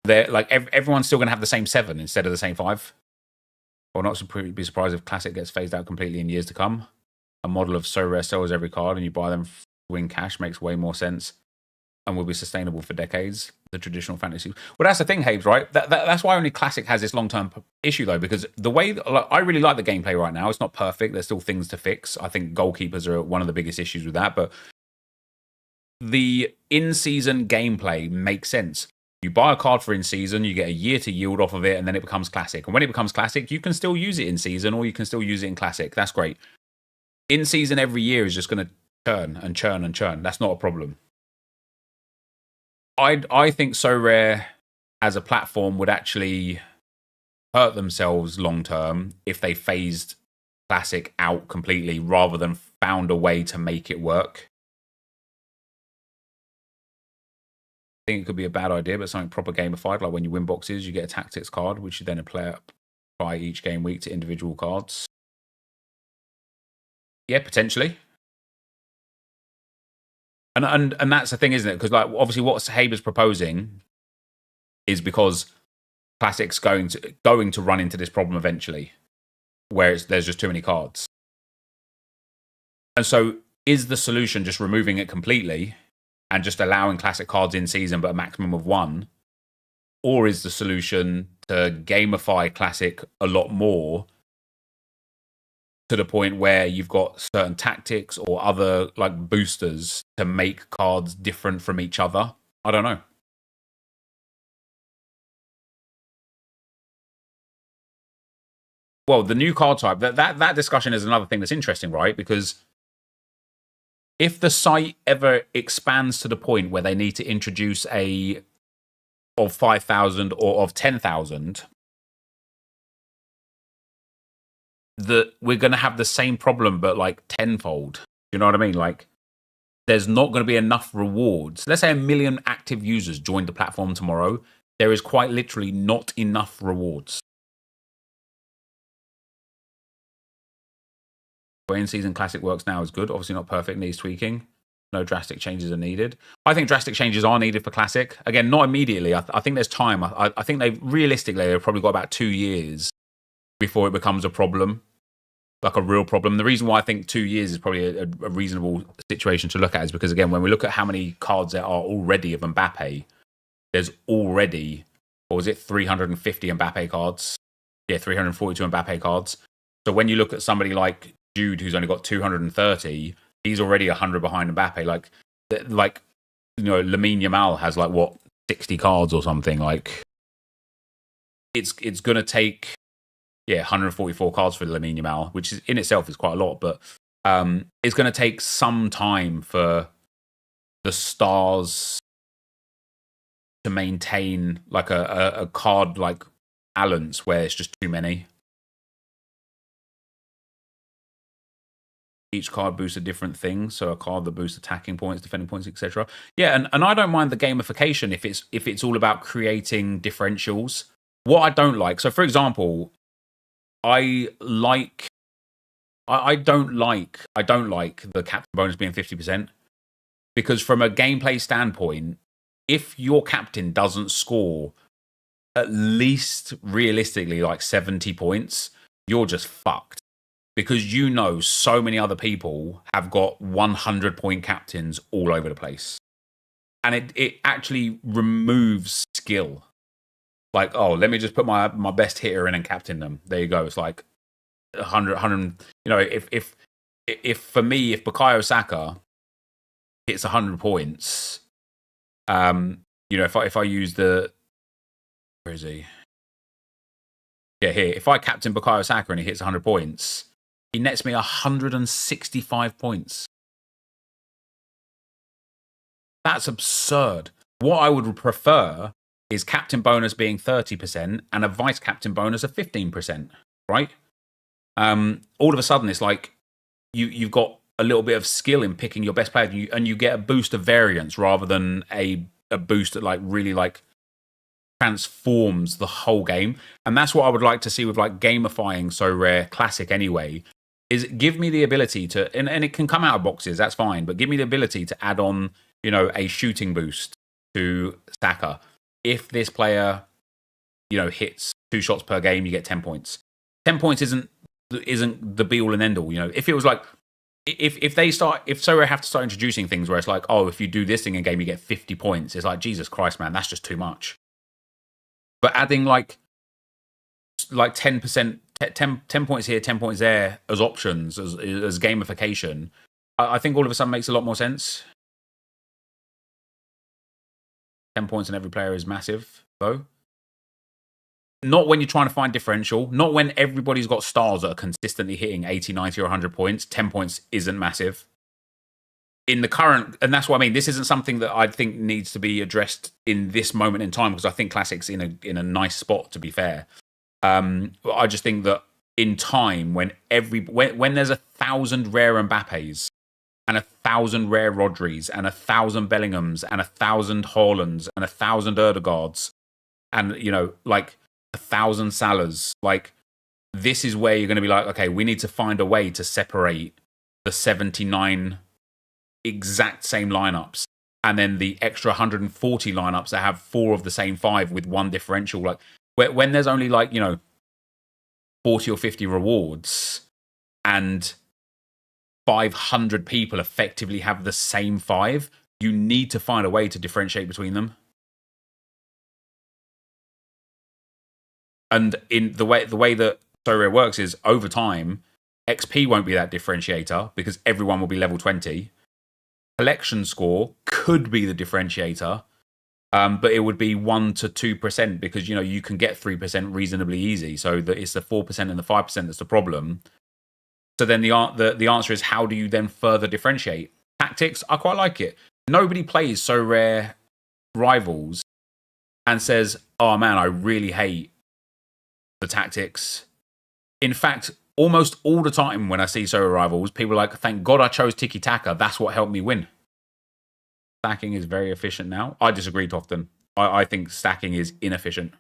They're like everyone's still going to have the same 7 instead of the same 5. Or not be surprised if Classic gets phased out completely in years to come. A model of So Rare sells every card and you buy them to win cash makes way more sense and will be sustainable for decades. The traditional fantasy. Well, that's the thing, Habes, right? That's why only Classic has this long-term issue, though, because the way I really like the gameplay right now. It's not perfect. There's still things to fix. I think goalkeepers are one of the biggest issues with that, but the in-season gameplay makes sense. You buy a card for in season, you get a year to yield off of it, and then it becomes classic. And when it becomes classic, you can still use it in season, or you can still use it in classic. That's great. In season every year is just going to churn and churn and churn. That's not a problem. I think So Rare as a platform would actually hurt themselves long term if they phased classic out completely rather than found a way to make it work. I think it could be a bad idea, but something proper gamified, like when you win boxes, you get a tactics card, which you then apply each game week to individual cards. Yeah, potentially. And that's the thing, isn't it? Because like obviously what Haber's proposing is because Classic's going to run into this problem eventually, where there's just too many cards. And so is the solution just removing it completely and just allowing Classic cards in season but a maximum of 1? Or is the solution to gamify Classic a lot more to the point where you've got certain tactics or other like boosters to make cards different from each other? I don't know. Well, the new card type, that discussion is another thing that's interesting, right? Because if the site ever expands to the point where they need to introduce a of 5,000 or of 10,000, that we're going to have the same problem, but like tenfold. You know what I mean? Like, there's not going to be enough rewards. Let's say 1 million active users joined the platform tomorrow. There is quite literally not enough rewards. The way in-season Classic works now is good. Obviously not perfect, needs tweaking. No drastic changes are needed. I think drastic changes are needed for Classic. Again, not immediately. I think there's time. I think they've probably got about 2 years before it becomes a problem, like a real problem. The reason why I think 2 years is probably a reasonable situation to look at is because, again, when we look at how many cards there are already of Mbappe, there's already, what was it, 350 Mbappe cards? Yeah, 342 Mbappe cards. So when you look at somebody like Jude, who's only got 230, he's already 100 behind Mbappe. Like you know, Lamine Yamal has like what, 60 cards or something. Like it's going to take 144 cards for Lamine Yamal, which is in itself is quite a lot, but it's going to take some time for the stars to maintain like a card like balance where it's just too many. Each card boosts a different thing, so a card that boosts attacking points, defending points, etc. Yeah, and I don't mind the gamification if it's all about creating differentials. What I don't like, so for example, I don't like the captain bonus being 50%, because from a gameplay standpoint, if your captain doesn't score at least realistically like 70 points, you're just fucked. Because you know so many other people have got 100-point captains all over the place. And it actually removes skill. Like, oh, let me just put my best hitter in and captain them. There you go. It's like 100, you know, if for me, if Bukayo Saka hits 100 points, you know, if I use where is he? Yeah, here. If I captain Bukayo Saka and he hits 100 points, he nets me 165 points. That's absurd. What I would prefer is captain bonus being 30% and a vice captain bonus of 15%, right? All of a sudden, it's like you've got a little bit of skill in picking your best player, and you get a boost of variance rather than a boost that like really like transforms the whole game. And that's what I would like to see with like gamifying So Rare Classic anyway. Is give me the ability to, and it can come out of boxes, that's fine, but give me the ability to add on, you know, a shooting boost to Saka. If this player, you know, hits 2 shots per game, you get 10 points. 10 points isn't the be all and end all. You know, if it was like, if So Rare have to start introducing things where it's like, oh, if you do this thing in game, you get 50 points. It's like, Jesus Christ, man, that's just too much. But adding like 10%, 10 points here, 10 points there as options, as gamification, I think all of a sudden makes a lot more sense. 10 points on every player is massive, though. Not when you're trying to find differential. Not when everybody's got stars that are consistently hitting 80, 90, or 100 points. 10 points isn't massive. In the current, and that's what I mean, this isn't something that I think needs to be addressed in this moment in time, because I think Classic's in a nice spot, to be fair. I just think that in time, when there's 1,000 rare Mbappes, and 1,000 rare Rodris, and 1,000 Bellinghams, and 1,000 Haalands, and 1,000 Erdegaards, and, you know, like 1,000 Salahs, like, this is where you're going to be like, okay, we need to find a way to separate the 79 exact same lineups and then the extra 140 lineups that have 4 of the same 5 with 1 differential. Like, when there's only, like, you know, 40 or 50 rewards and 500 people effectively have the same 5, you need to find a way to differentiate between them. And in the way that Sorare works is, over time, XP won't be that differentiator because everyone will be level 20. Collection score could be the differentiator, but it would be 1 to 2% because, you know, you can get 3% reasonably easy. So it's the 4% and the 5% that's the problem. So then the answer is, how do you then further differentiate? Tactics, I quite like it. Nobody plays Sorare Rivals and says, oh man, I really hate the tactics. In fact, almost all the time when I see Sorare Rivals, people are like, thank God I chose Tiki Taka. That's what helped me win. Stacking is very efficient now. I disagree, Tofton. I think stacking is inefficient.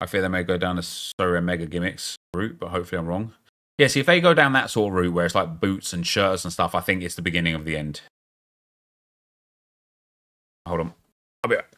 I fear they may go down the Sorare Mega Gimmicks route, but hopefully I'm wrong. Yeah, see, if they go down that sort of route where it's like boots and shirts and stuff, I think it's the beginning of the end. Hold on. I'll be back.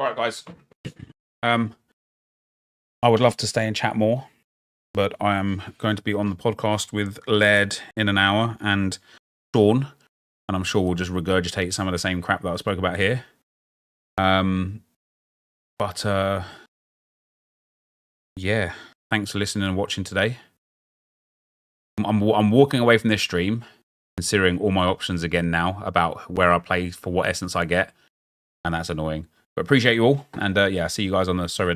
All right, guys. I would love to stay and chat more, but I am going to be on the podcast with Laird in an hour and Sean, and I'm sure we'll just regurgitate some of the same crap that I spoke about here. Yeah, thanks for listening and watching today. I'm walking away from this stream, considering all my options again now about where I play for what essence I get, and that's annoying. But appreciate you all, and yeah, see you guys on the Sorry